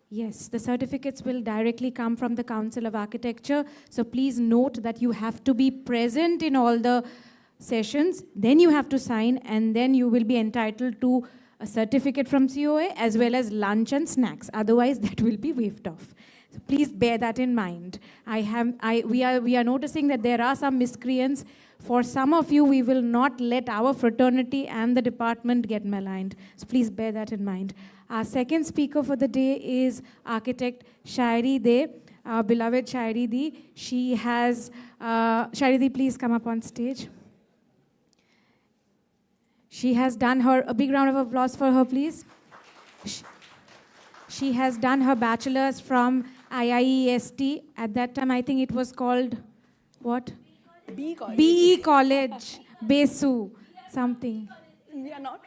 Yes, the certificates will directly come from the Council of Architecture. So please note that you have to be present in all the sessions, then you have to sign, and then you will be entitled to a certificate from COA as well as lunch and snacks. Otherwise, that will be waived off. So please bear that in mind. We are noticing that there are some miscreants. For some of you, we will not let our fraternity and the department get maligned. So please bear that in mind. Our second speaker for the day is architect Shairi De, our beloved Shairi Di. She has, Shairi Di, please come up on stage. She has done a big round of applause for her, please. She has done her bachelor's from IIEST. At that time, I think it was called, what? BE College, Besu, something. We are not.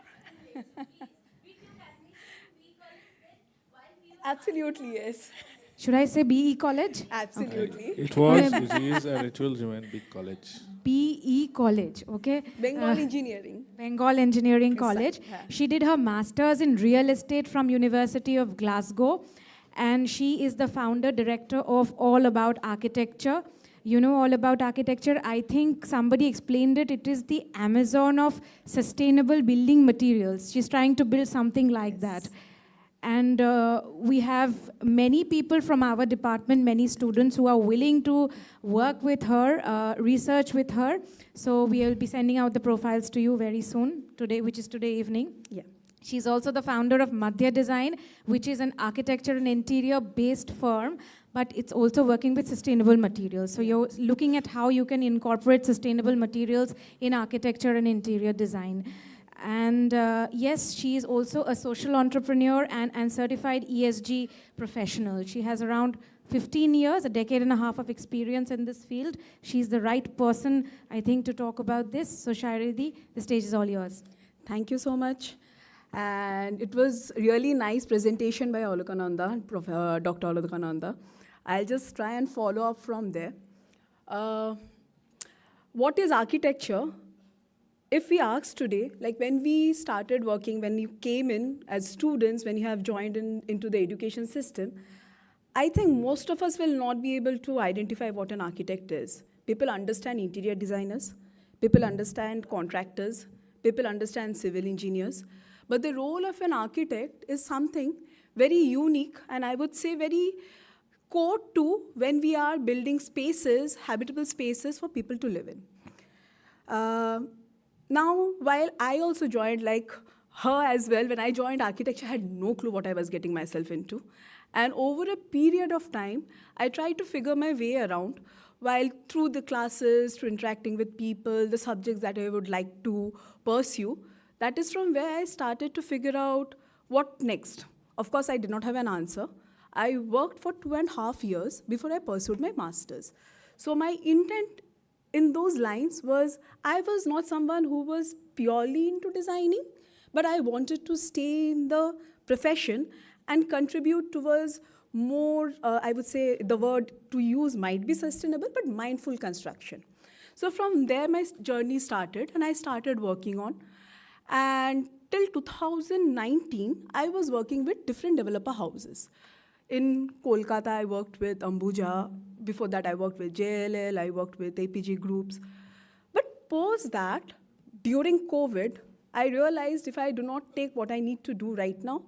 Absolutely, yes. Should I say BE College? Absolutely. It was, it is, and it will remain big college. BE College, okay? Bengal Engineering. Bengal Engineering College. Yeah. She did her master's in real estate from University of Glasgow, and she is the founder director of All About Architecture. You know All About Architecture? I think somebody explained it. It is the Amazon of sustainable building materials. She's trying to build something like that. And we have many people from our department, many students who are willing to work with her, research with her. So we will be sending out the profiles to you very soon, today, which is today evening. Yeah. She's also the founder of Madhya Design, which is an architecture and interior-based firm, but it's also working with sustainable materials. So you're looking at how you can incorporate sustainable materials in architecture and interior design. And yes, she is also a social entrepreneur and certified ESG professional. She has around 15 years, a decade and a half of experience in this field. She's the right person, I think, to talk about this. So Shairi Di, the stage is all yours. Thank you so much. And it was really nice presentation by Olokananda, Dr. Olokananda. I'll just try and follow up from there. What is architecture? If we ask today, like when we started working, when you came in as students, when you have joined into the education system, I think most of us will not be able to identify what an architect is. People understand interior designers, people understand contractors, people understand civil engineers, but the role of an architect is something very unique and I would say very core to when we are building spaces, habitable spaces for people to live in. Now, while I also joined, like her as well, when I joined architecture, I had no clue what I was getting myself into. And over a period of time, I tried to figure my way around, while through the classes, through interacting with people, the subjects that I would like to pursue, that is from where I started to figure out what next. Of course, I did not have an answer. I worked for 2.5 years before I pursued my master's. So my intent in those lines was, I was not someone who was purely into designing, but I wanted to stay in the profession and contribute towards more, I would say the word to use might be sustainable, but mindful construction. So from there, my journey started, and I started working on. And till 2019, I was working with different developer houses. In Kolkata, I worked with Ambuja. Before that, I worked with JLL, I worked with APG groups. But post that, during COVID, I realized if I do not take what I need to do right now,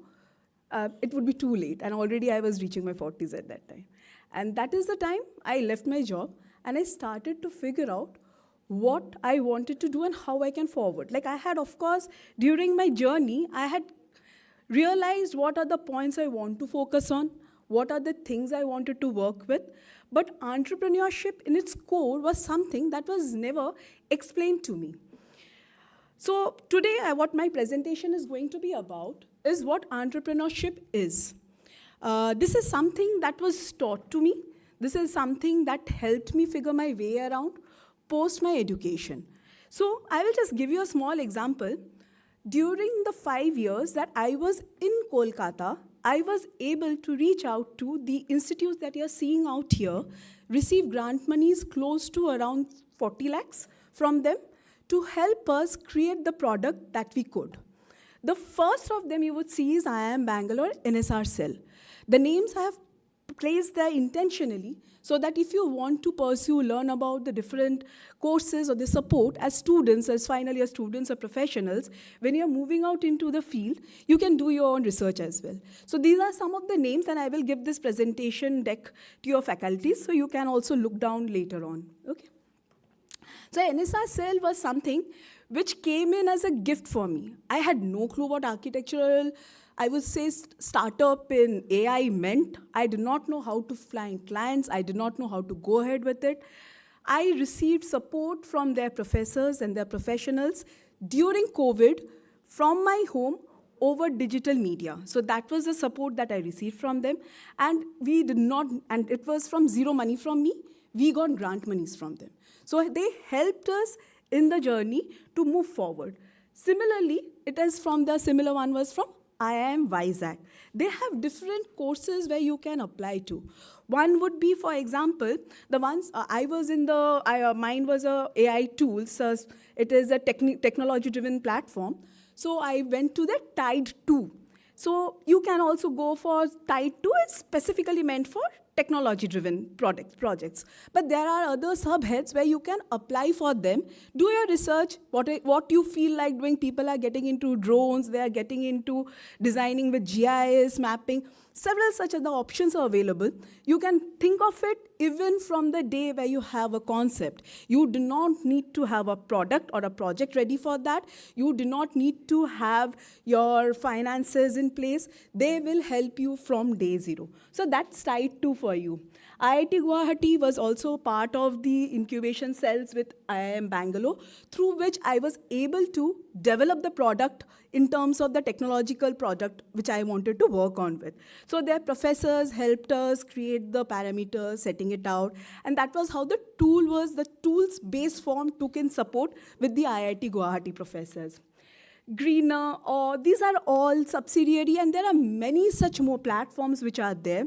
it would be too late. And already I was reaching my 40s at that time. And that is the time I left my job and I started to figure out what I wanted to do and how I can forward. Like I had, of course, during my journey, I had realized what are the points I want to focus on, what are the things I wanted to work with. But entrepreneurship in its core was something that was never explained to me. So today, what my presentation is going to be about is what entrepreneurship is. This is something that was taught to me. This is something that helped me figure my way around post my education. So I will just give you a small example. During the 5 years that I was in Kolkata, I was able to reach out to the institutes that you're seeing out here, receive grant monies close to around 40 lakhs from them to help us create the product that we could. The first of them you would see is IIM Bangalore NSR Cell. The names I have placed there intentionally so that if you want to pursue, learn about the different courses or the support as students, as final year students or professionals, when you're moving out into the field, you can do your own research as well. So these are some of the names, and I will give this presentation deck to your faculties so you can also look down later on. Okay. So NSR Cell was something which came in as a gift for me. I had no clue what architectural, I would say, startup in AI meant. I did not know how to find clients. I did not know how to go ahead with it. I received support from their professors and their professionals during COVID from my home over digital media. So that was the support that I received from them. And we did not, and it was from zero money from me. We got grant monies from them. So they helped us in the journey to move forward. Similarly, it is from the similar one was from IIM Vizag. They have different courses where you can apply to. One would be, for example, the ones I was in the, mine was a AI tools. So it is a technology-driven platform. So I went to the Tide 2. So you can also go for Tide 2. It's specifically meant for technology-driven projects. But there are other subheads where you can apply for them, do your research, what you feel like doing. People are getting into drones, they are getting into designing with GIS, mapping. Several such other options are available. You can think of it even from the day where you have a concept. You do not need to have a product or a project ready for that. You do not need to have your finances in place. They will help you from day zero. So that's Tide 2 for you. IIT Guwahati was also part of the incubation cells with IIM Bangalore, through which I was able to develop the product in terms of the technological product which I wanted to work on with. So their professors helped us create the parameters, setting it out, and that was how the tool was, the tool's base form took in support with the IIT Guwahati professors. Greener, or these are all subsidiary, and there are many such more platforms which are there,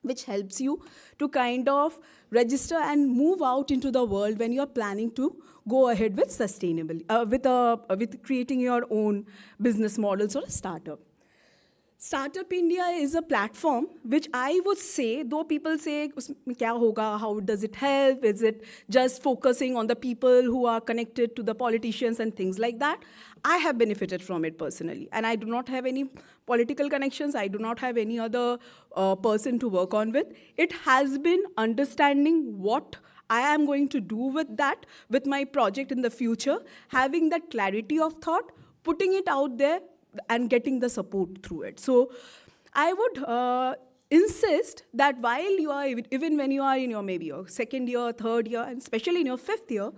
which helps you to kind of register and move out into the world when you're planning to go ahead with sustainability, with creating your own business models or a startup. Startup India is a platform which I would say, though people say, "Usme kya hoga? How does it help? Is it just focusing on the people who are connected to the politicians and things like that?" I have benefited from it personally. And I do not have any political connections. I do not have any other person to work on with. It has been understanding what I am going to do with that, with my project in the future, having that clarity of thought, putting it out there, and getting the support through it. So I would insist that while you are, even when you are in your maybe your second year, third year, and especially in your fifth year,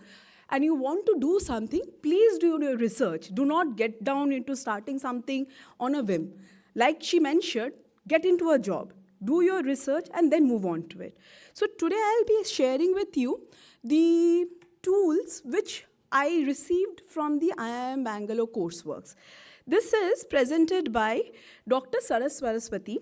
and you want to do something, please do your research. Do not get down into starting something on a whim. Like she mentioned, get into a job, do your research, and then move on to it. So today I'll be sharing with you the tools which I received from the IIM Bangalore courseworks. This is presented by Dr. Saraswati.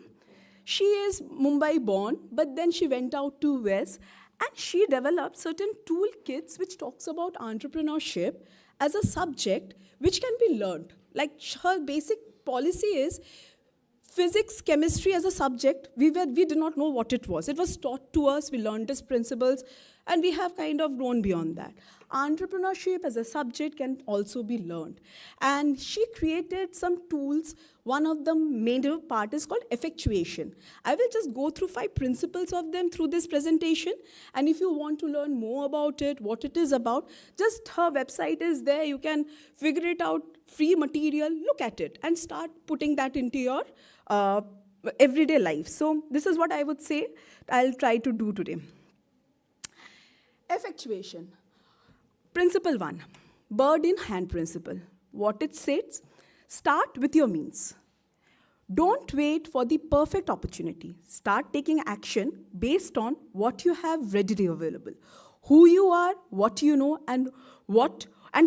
She is Mumbai born, but then she went out to US, and she developed certain toolkits which talks about entrepreneurship as a subject which can be learned. Like her basic policy is physics, chemistry as a subject, we did not know what it was. It was taught to us, we learned its principles, and we have kind of grown beyond that. Entrepreneurship as a subject can also be learned. And she created some tools. One of the major part is called effectuation. I will just go through 5 principles of them through this presentation. And if you want to learn more about it, what it is about, just her website is there. You can figure it out, free material, look at it, and start putting that into your everyday life. So this is what I would say I'll try to do today. Effectuation. Principle 1, bird in hand principle. What it says, start with your means. Don't wait for the perfect opportunity. Start taking action based on what you have readily available. Who you are, what you know, and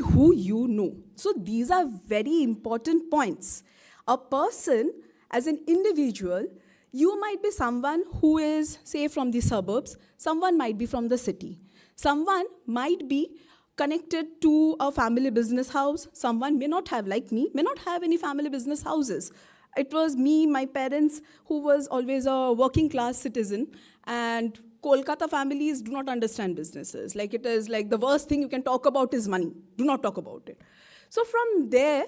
who you know. So these are very important points. A person, as an individual, you might be someone who is, say, from the suburbs. Someone might be from the city. Someone might be connected to a family business house. Someone may not have, like me, may not have any family business houses. It was me, my parents, who was always a working class citizen, and Kolkata families do not understand businesses. Like it is like the worst thing you can talk about is money. Do not talk about it. So from there,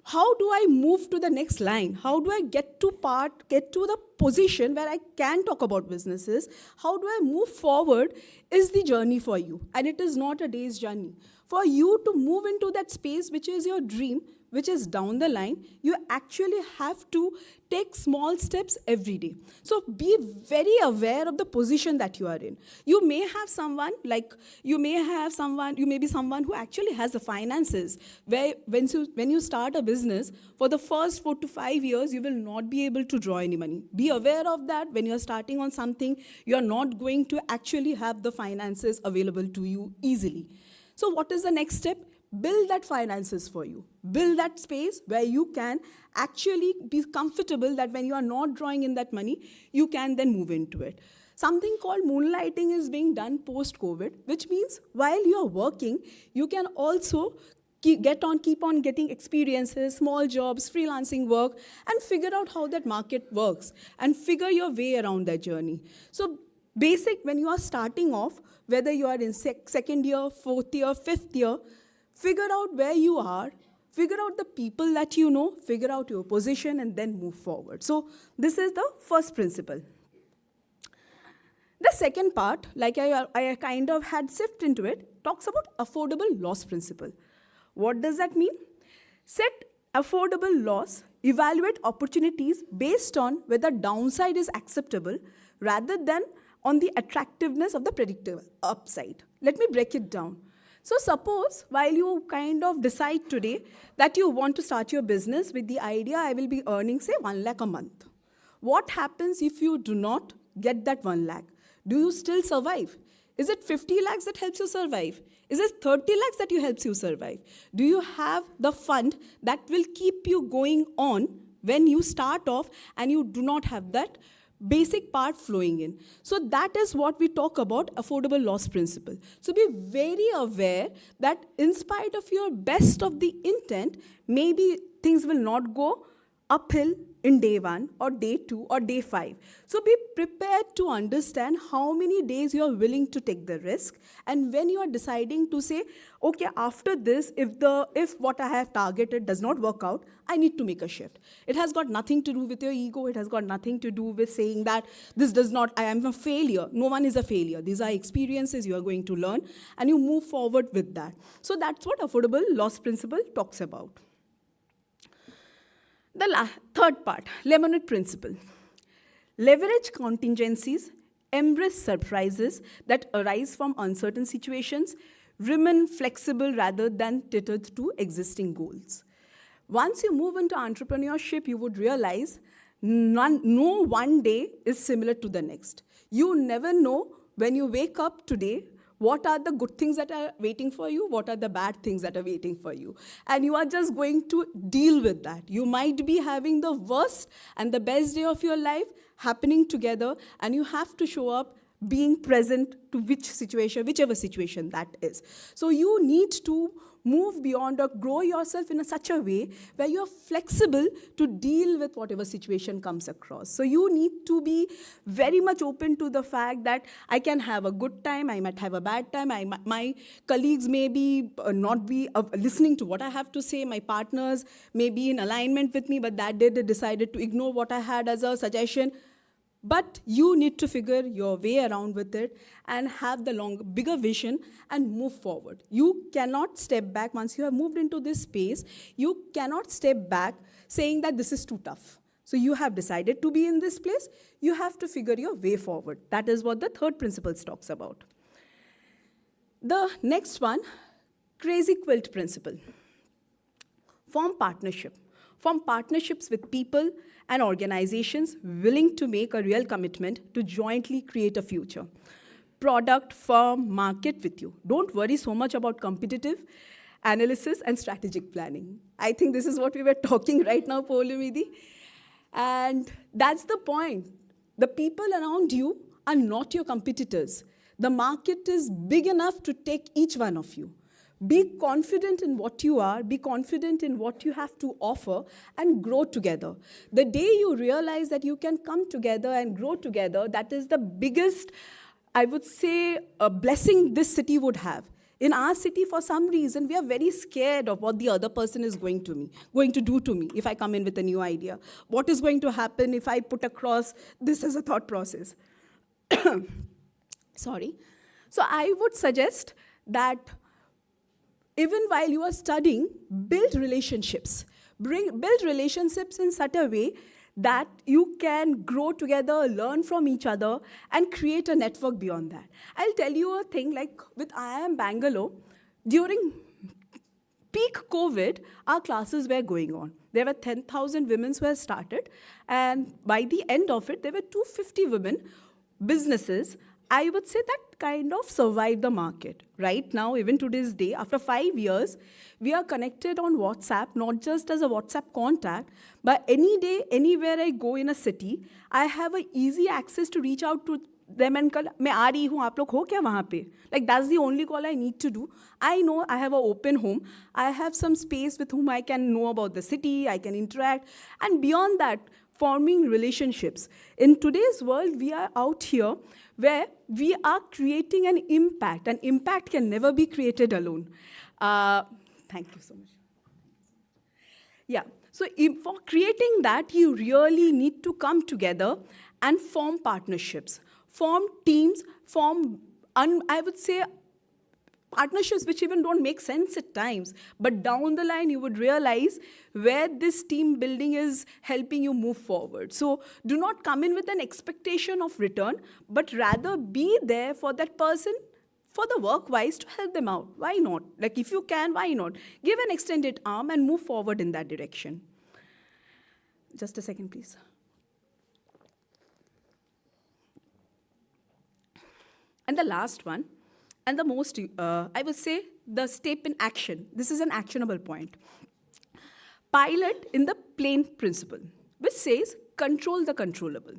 how do I move to the next line? How do I get to the position where I can talk about businesses? How do I move forward is the journey for you. And it is not a day's journey. For you to move into that space, which is your dream, which is down the line, you actually have to take small steps every day. So be very aware of the position that you are in. You may have someone, you may be someone who actually has the finances, where when you start a business, for the first 4 to 5 years, you will not be able to draw any money. Be aware of that. When you're starting on something, you're not going to actually have the finances available to you easily. So what is the next step? Build that finances for you. Build that space where you can actually be comfortable that when you are not drawing in that money, you can then move into it. Something called moonlighting is being done post-COVID, which means while you are working, you can also keep on getting experiences, small jobs, freelancing work, and figure out how that market works, and figure your way around that journey. So when you are starting off, whether you are in second year, fourth year, fifth year, figure out where you are, figure out the people that you know, figure out your position, and then move forward. So this is the first principle. The second part, like I kind of had sifted into it, talks about affordable loss principle. What does that mean? Set affordable loss, evaluate opportunities based on whether downside is acceptable rather than on the attractiveness of the predictable upside. Let me break it down. So suppose while you kind of decide today that you want to start your business with the idea I will be earning, say, 1 lakh a month. What happens if you do not get that 1 lakh? Do you still survive? Is it 50 lakhs that helps you survive? Is it 30 lakhs that helps you survive? Do you have the fund that will keep you going on when you start off and you do not have that basic part flowing in? So that is what we talk about affordable loss principle. So be very aware that in spite of your best of the intent, maybe things will not go uphill, in day 1 or day 2 or day 5. So be prepared to understand how many days you are willing to take the risk, and when you are deciding to say, okay, after this, if what I have targeted does not work out, I need to make a shift. It has got nothing to do with your ego. It has got nothing to do with saying that I am a failure. No one is a failure. These are experiences you are going to learn, and you move forward with that. So that's what affordable loss principle talks about. The third part, lemonade principle. Leverage contingencies, embrace surprises that arise from uncertain situations, remain flexible rather than tethered to existing goals. Once you move into entrepreneurship, you would realize no one day is similar to the next. You never know when you wake up today what are the good things that are waiting for you, what are the bad things that are waiting for you. And you are just going to deal with that. You might be having the worst and the best day of your life happening together, and you have to show up being present to whichever situation that is. So you need to move beyond or grow yourself in such a way where you're flexible to deal with whatever situation comes across. So you need to be very much open to the fact that I can have a good time, I might have a bad time, my colleagues may be not be listening to what I have to say, my partners may be in alignment with me, but that day they decided to ignore what I had as a suggestion. But you need to figure your way around with it and have the bigger vision and move forward. You cannot step back. Once you have moved into this space, you cannot step back saying that this is too tough. So you have decided to be in this place. You have to figure your way forward. That is what the third principle talks about. The next one, crazy quilt principle. Form partnership. Form partnerships with people and organizations willing to make a real commitment to jointly create a future. Product, firm, market with you. Don't worry so much about competitive analysis and strategic planning. I think this is what we were talking right now, Poulumidi. And that's the point. The people around you are not your competitors. The market is big enough to take each one of you. Be confident in what you are, be confident in what you have to offer, and grow together. The day you realize that you can come together and grow together, that is the biggest, I would say, a blessing this city would have. In our city, for some reason, we are very scared of what the other person is going to do to me if I come in with a new idea. What is going to happen if I put across this as a thought process? Sorry. So I would suggest that even while you are studying, build relationships. Build relationships in such a way that you can grow together, learn from each other, and create a network beyond that. I'll tell you a thing, like with IIM Bangalore, during peak COVID, our classes were going on. There were 10,000 women who had started, and by the end of it, there were 250 women, businesses. I would say that kind of survived the market. Right now, even to this day, after 5 years, we are connected on WhatsApp, not just as a WhatsApp contact, but any day, anywhere I go in a city, I have an easy access to reach out to them and call, मैं आ रही हूँ, आप लोग हो क्या वहाँ पे? Like that's the only call I need to do. I know I have an open home. I have some space with whom I can know about the city, I can interact, and beyond that, forming relationships. In today's world, we are out here where we are creating an impact. An impact can never be created alone. Thank you so much. Yeah, so for creating that, you really need to come together and form partnerships, form teams, I would say, partnerships which even don't make sense at times. But down the line, you would realize where this team building is helping you move forward. So do not come in with an expectation of return, but rather be there for that person, for the work-wise, to help them out. Why not? Like if you can, why not? Give an extended arm and move forward in that direction. Just a second, please. And the last one, and the most, I would say, the step in action. This is an actionable point. Pilot in the plain principle, which says control the controllable.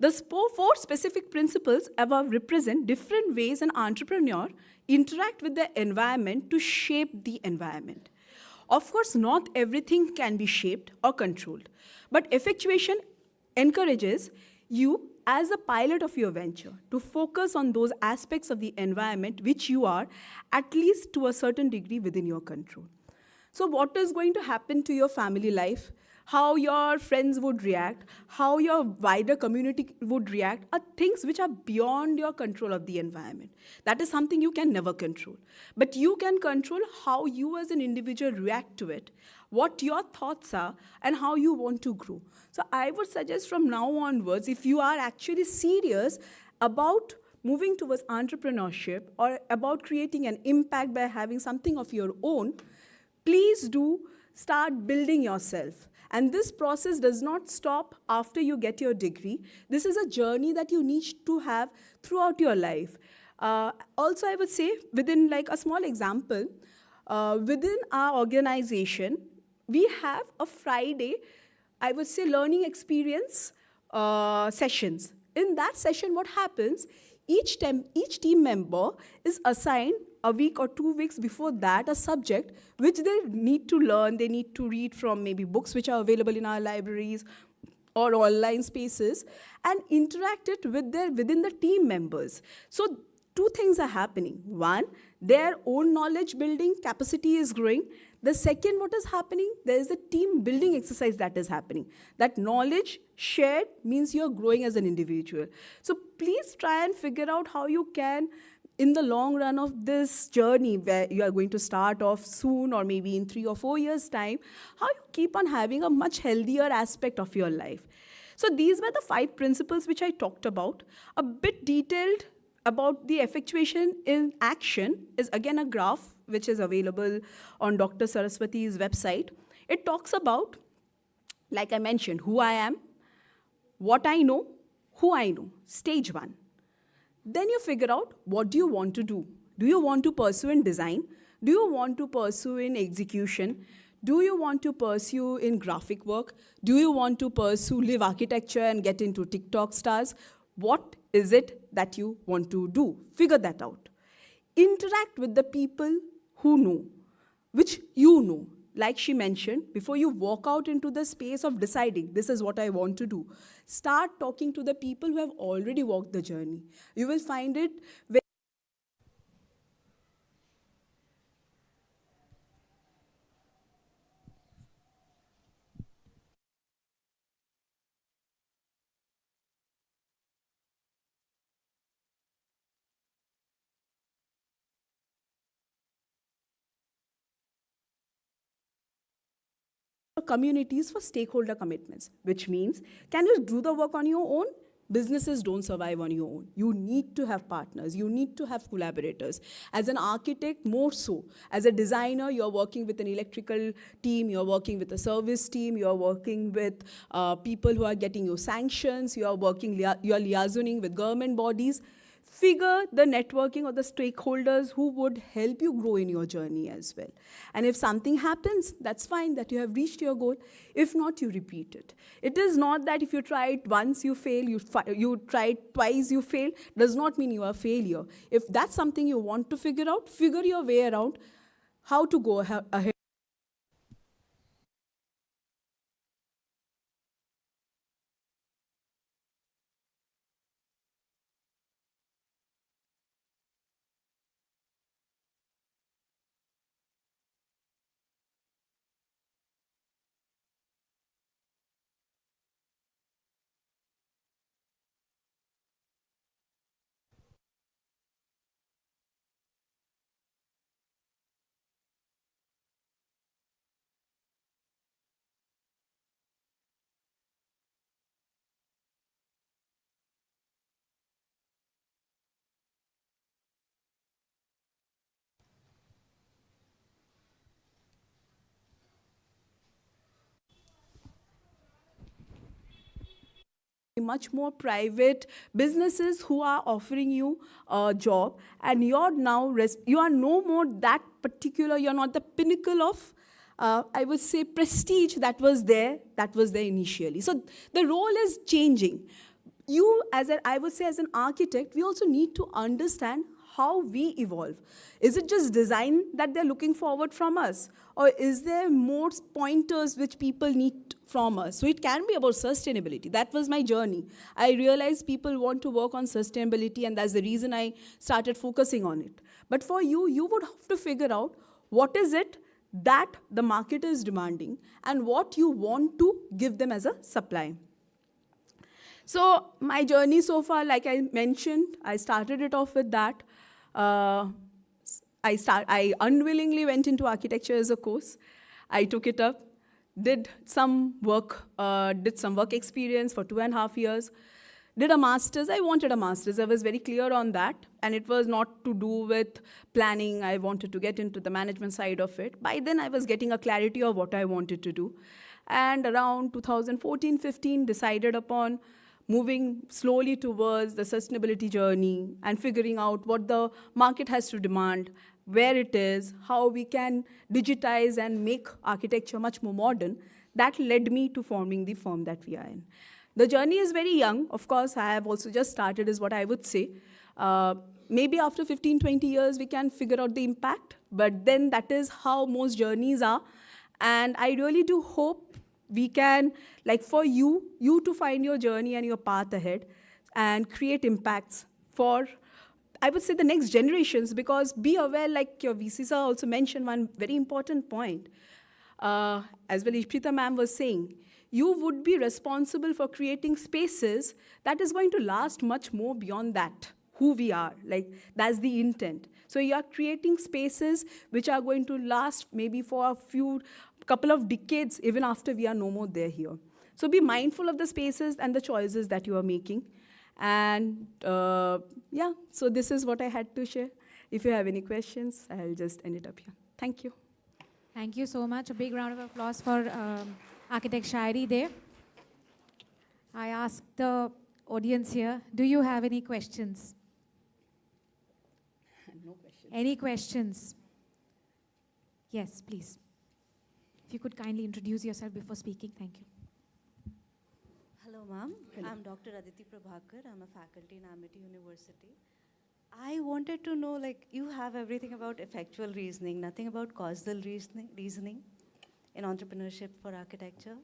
The four specific principles above represent different ways an entrepreneur interact with the environment to shape the environment. Of course, not everything can be shaped or controlled, but effectuation encourages you as a pilot of your venture to focus on those aspects of the environment which you are, at least to a certain degree, within your control. So what is going to happen to your family life, how your friends would react, how your wider community would react, are things which are beyond your control of the environment. That is something you can never control. But you can control how you as an individual react to it, what your thoughts are, and how you want to grow. So I would suggest from now onwards, if you are actually serious about moving towards entrepreneurship or about creating an impact by having something of your own, please do start building yourself. And this process does not stop after you get your degree. This is a journey that you need to have throughout your life. Also, I would say, within like a small example, within our organization, we have a Friday, I would say, learning experience sessions. In that session, what happens, each team member is assigned a week or 2 weeks before that a subject which they need to learn. They need to read from maybe books which are available in our libraries or online spaces and interact it within the team members. So 2 things are happening. One, their own knowledge building capacity is growing. The second, what is happening, there is a team building exercise that is happening. That knowledge shared means you're growing as an individual. So please try and figure out how you can, in the long run of this journey where you are going to start off soon or maybe in 3 or 4 years' time, how you keep on having a much healthier aspect of your life. So these were the 5 principles which I talked about. A bit detailed about the effectuation in action is again a graph which is available on Dr. Saraswati's website. It talks about, like I mentioned, who I am, what I know, who I know, stage 1. Then you figure out what do you want to do. Do you want to pursue in design? Do you want to pursue in execution? Do you want to pursue in graphic work? Do you want to pursue live architecture and get into TikTok stars? What is it that you want to do? Figure that out. Interact with the people who know, which you know. Like she mentioned, before you walk out into the space of deciding, this is what I want to do, start talking to the people who have already walked the journey. You will find it very communities for stakeholder commitments, which means, can you do the work on your own? Businesses don't survive on your own. You need to have partners. You need to have collaborators. As an architect, more so. As a designer, you're working with an electrical team, you're working with a service team, you're working with people who are getting you sanctions, you're liaisoning with government bodies. Figure the networking or the stakeholders who would help you grow in your journey as well. And if something happens, that's fine, that you have reached your goal. If not, you repeat it. It is not that if you try it once, you fail, you try it twice, you fail, does not mean you are a failure. If that's something you want to figure out, figure your way around how to go ahead. Much more private businesses who are offering you a job, and you are no more that particular, you're not the pinnacle of, I would say, prestige that was there initially. So the role is changing. You, I would say, as an architect, we also need to understand how we evolve. Is it just design that they're looking forward from us? Or is there more pointers which people need from us? So it can be about sustainability. That was my journey. I realized people want to work on sustainability, and that's the reason I started focusing on it. But for you, you would have to figure out what is it that the market is demanding and what you want to give them as a supply. So my journey so far, like I mentioned, I started it off with that. I unwillingly went into architecture as a course. I took it up, did some work experience for 2.5 years, did a master's. I wanted a master's. I was very clear on that. And it was not to do with planning. I wanted to get into the management side of it. By then, I was getting a clarity of what I wanted to do. And around 2014-15, decided upon moving slowly towards the sustainability journey and figuring out what the market has to demand, where it is, how we can digitize and make architecture much more modern. That led me to forming the firm that we are in. The journey is very young. Of course, I have also just started, is what I would say. Maybe after 15, 20 years, we can figure out the impact. But then that is how most journeys are. And I really do hope we can, like for you to find your journey and your path ahead and create impacts for, I would say, the next generations. Because be aware, like your VC sir also mentioned one very important point. As well, Ishprita ma'am was saying, you would be responsible for creating spaces that is going to last much more beyond that, who we are. Like, that's the intent. So you are creating spaces which are going to last maybe for couple of decades, even after we are no more there here. So be mindful of the spaces and the choices that you are making. And yeah, so this is what I had to share. If you have any questions, I'll just end it up here. Thank you. Thank you so much. A big round of applause for Architect Shairi there. I ask the audience here, do you have any questions? No questions. Any questions? Yes, please. If you could kindly introduce yourself before speaking, thank you. Hello, ma'am. I'm Dr. Aditi Prabhakar. I'm a faculty in Amity University. I wanted to know, like, you have everything about effectual reasoning, nothing about causal reasoning in entrepreneurship for architecture.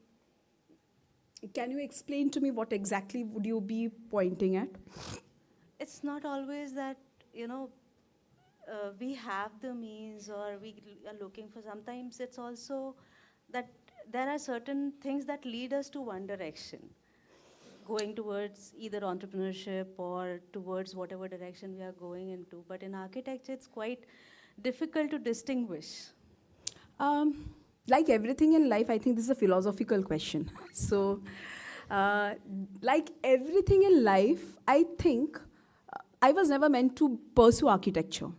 Can you explain to me what exactly would you be pointing at? It's not always that, we have the means or we are looking for. Sometimes it's also that there are certain things that lead us to one direction, going towards either entrepreneurship or towards whatever direction we are going into. But in architecture, it's quite difficult to distinguish. Like everything in life, I think this is a philosophical question. So, like everything in life, I think I was never meant to pursue architecture.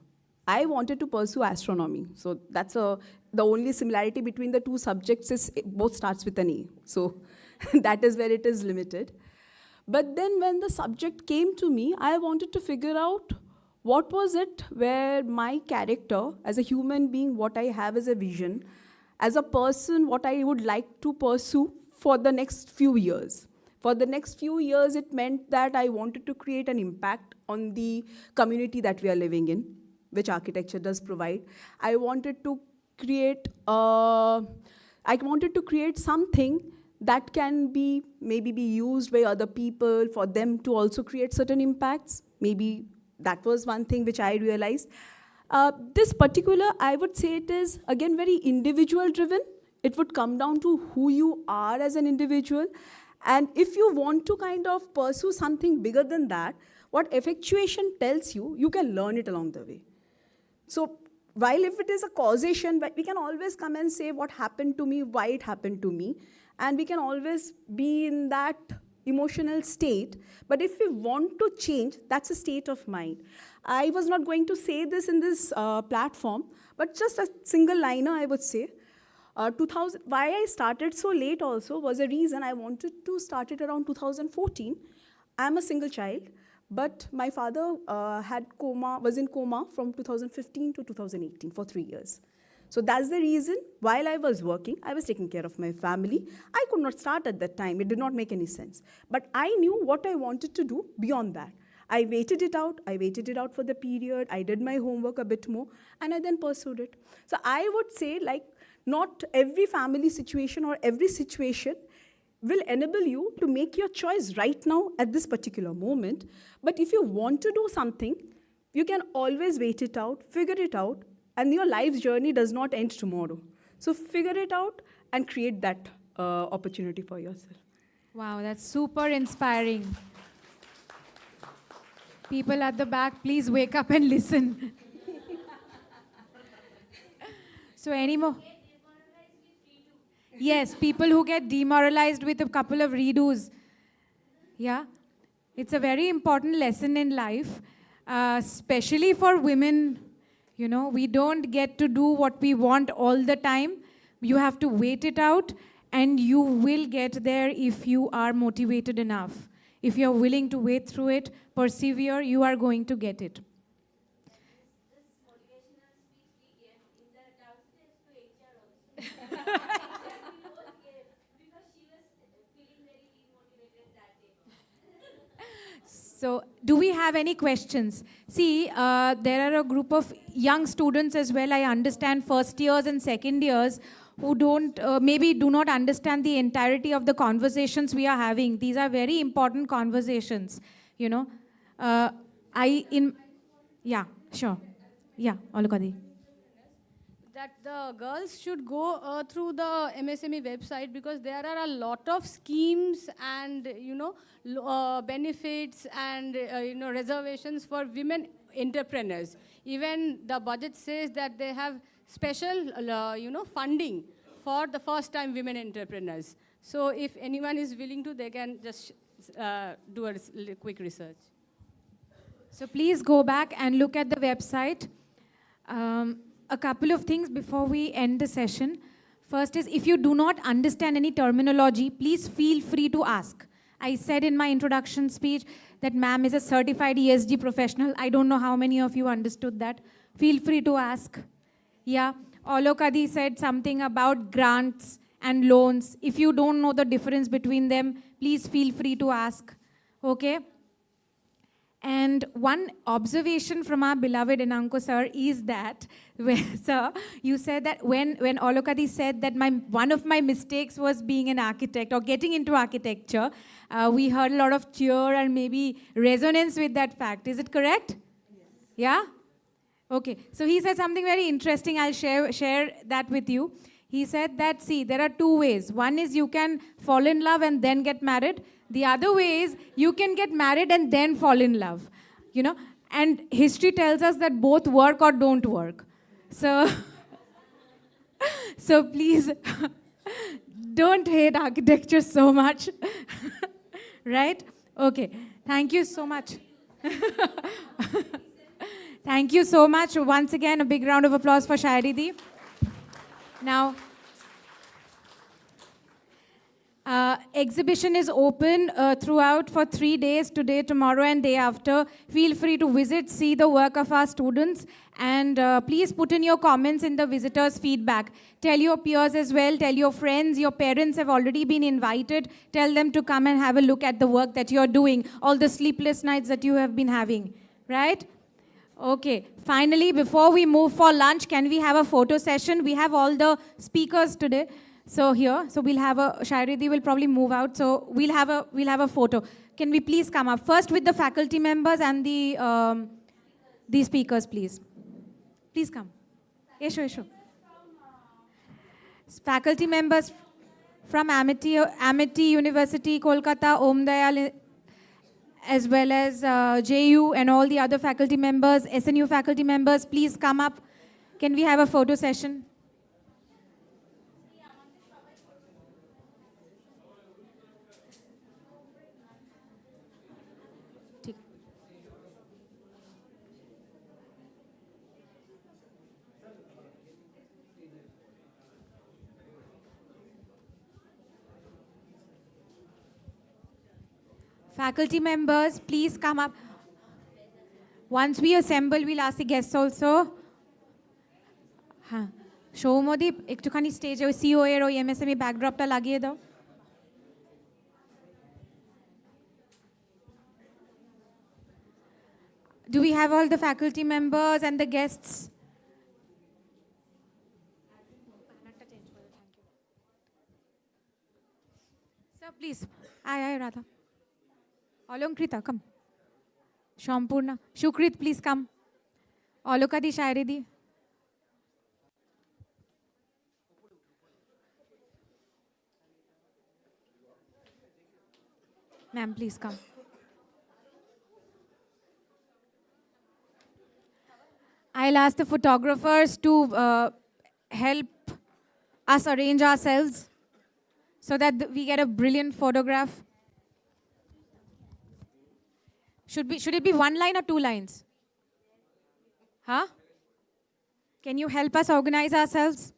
I wanted to pursue astronomy. So that's the only similarity between the two subjects is both starts with an A. So that is where it is limited. But then when the subject came to me, I wanted to figure out what was it where my character as a human being, what I have as a vision, as a person, what I would like to pursue for the next few years. For the next few years, it meant that I wanted to create an impact on the community that we are living in, which architecture does provide. I wanted to create something that can maybe be used by other people for them to also create certain impacts. Maybe that was one thing which I realized. This particular, I would say it is, again, very individual driven. It would come down to who you are as an individual. And if you want to kind of pursue something bigger than that, what effectuation tells you, you can learn it along the way. So while if it is a causation, we can always come and say what happened to me, why it happened to me. And we can always be in that emotional state. But if we want to change, that's a state of mind. I was not going to say this in this platform, but just a single liner, I would say. Why I started so late also was a reason I wanted to start it around 2014. I'm a single child, but my father was in coma from 2015 to 2018 for 3 years. So that's the reason, while I was working, I was taking care of my family. I could not start at that time. It did not make any sense. But I knew what I wanted to do beyond that. I waited it out. I waited it out for the period. I did my homework a bit more, and I then pursued it. So I would say, like, not every family situation or every situation will enable you to make your choice right now at this particular moment. But if you want to do something, you can always wait it out, figure it out, and your life's journey does not end tomorrow. So figure it out and create that opportunity for yourself. Wow, that's super inspiring. People at the back, please wake up and listen. So any more? Yes, people who get demoralized with a couple of redos. Yeah, it's a very important lesson in life, especially for women. You know, we don't get to do what we want all the time. You have to wait it out, and you will get there if you are motivated enough. If you're willing to wait through it, persevere, you are going to get it. So, do we have any questions? See, there are a group of young students as well, I understand, first years and second years, who don't, maybe do not understand the entirety of the conversations we are having. These are very important conversations, you know. Yeah, sure. Yeah, Olukadi. That the girls should go through the MSME website, because there are a lot of schemes and benefits and reservations for women entrepreneurs. Even the budget says that they have special funding for the first time women entrepreneurs. So if anyone is willing to, they can just do a quick research. So please go back and look at the website. A couple of things before we end the session. First is, if you do not understand any terminology, please feel free to ask. I said in my introduction speech that ma'am is a certified ESG professional. I don't know how many of you understood that. Feel free to ask. Yeah, Olokadi said something about grants and loans. If you don't know the difference between them, please feel free to ask. Okay? And one observation from our beloved Enanko sir is that, sir, you said that when Olokadi said that one of my mistakes was being an architect or getting into architecture, we heard a lot of cheer and maybe resonance with that fact. Is it correct? Yes. Yeah? Okay. So he said something very interesting. I'll share that with you. He said that, see, there are two ways. One is you can fall in love and then get married. The other way is you can get married and then fall in love, you know. And history tells us that both work or don't work. So, so please don't hate architecture so much, right? Okay, thank you so much. Thank you so much. Once again, a big round of applause for Shairi Di. Now, exhibition is open throughout for 3 days, today, tomorrow, and day after. Feel free to visit, see the work of our students, and please put in your comments in the visitors' feedback. Tell your peers as well, tell your friends, your parents have already been invited. Tell them to come and have a look at the work that you're doing, all the sleepless nights that you have been having, right? Okay, finally, before we move for lunch, can we have a photo session? We have all the speakers today. So here, so we'll have a, Shairi Di will probably move out, so we'll have a photo. Can we please come up? First with the faculty members and the speakers, please. Please come. Esho. Faculty members from Amity University, Kolkata, Om Dayal, as well as JU and all the other faculty members, SNU faculty members, please come up. Can we have a photo session? Faculty members, please come up. Once we assemble, we'll ask the guests also. Shomodi, ektukhani stage e COA er oi MSME backdrop ta lagiye dao. Do we have all the faculty members and the guests? Sir, please. Aye, Radha. Alankrita, come. Shampurna. Shukrit, please come. Alokadi, Shairidi. Ma'am, please come. I'll ask the photographers to help us arrange ourselves so that we get a brilliant photograph. Should it be one line or two lines? Huh? Can you help us organize ourselves?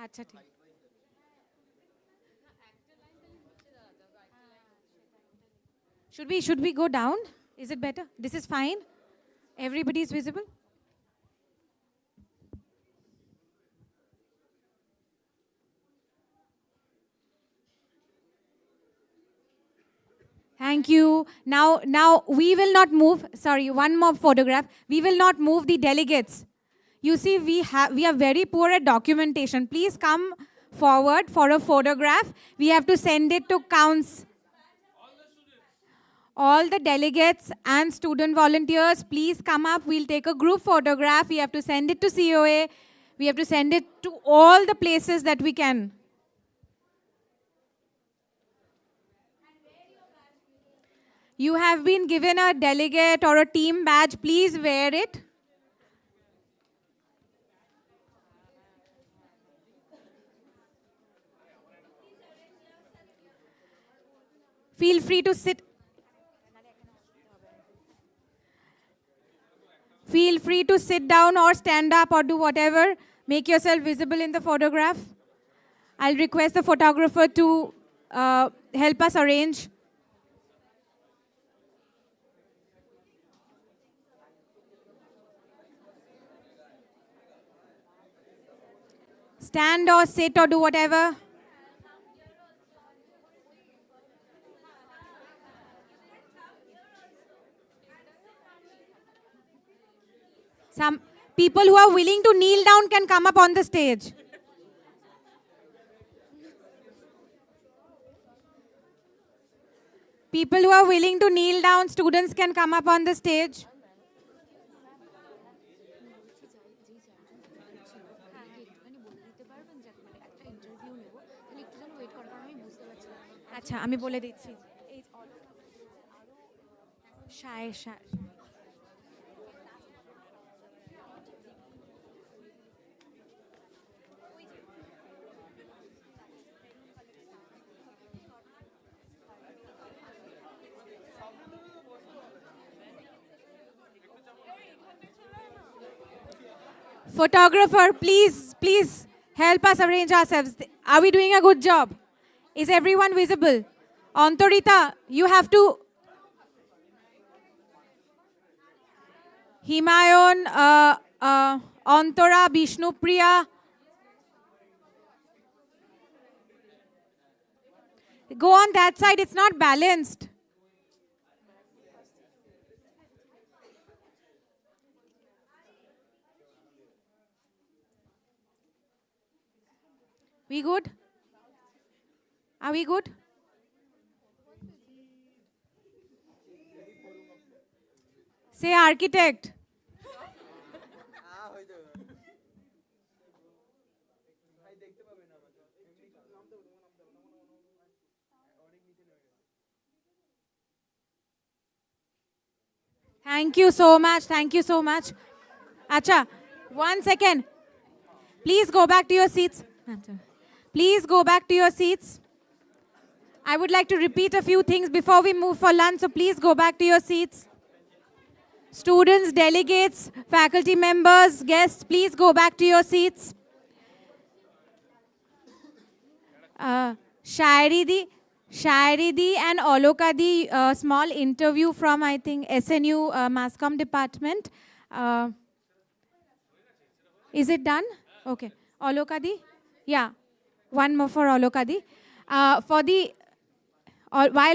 Acha, theek. Should we go down? Is it better? This is fine? Everybody is visible? Thank you. Now we will not move. Sorry, one more photograph. We will not move the delegates. You see, we are very poor at documentation. Please come forward for a photograph. We have to send it to counts. All the delegates and student volunteers, please come up. We'll take a group photograph. We have to send it to COA. We have to send it to all the places that we can. You have been given a delegate or a team badge. Please wear it. Feel free to sit. Feel free to sit down or stand up or do whatever. Make yourself visible in the photograph. I'll request the photographer to help us arrange. Stand or sit or do whatever. Some people who are willing to kneel down can come up on the stage. People who are willing to kneel down, students can come up on the stage. আচ্ছা আমি বলে দিচ্ছি শায় শায় Photographer, please help us arrange ourselves. Are we doing a good job? Is everyone visible? Antarita, you have to. Himayon, Antara, Bishnupriya. Go on that side, it's not balanced. We good? Are we good? Say architect. Thank you so much. Thank you so much. Acha, 1 second. Please go back to your seats. Please go back to your seats. I would like to repeat a few things before we move for lunch, so please go back to your seats. Students, delegates, faculty members, guests, please go back to your seats. Shairidi and Olokadi, small interview from, I think, SNU Masscom department. Is it done? Okay. Olokadi? Yeah. One more for Olokadi. While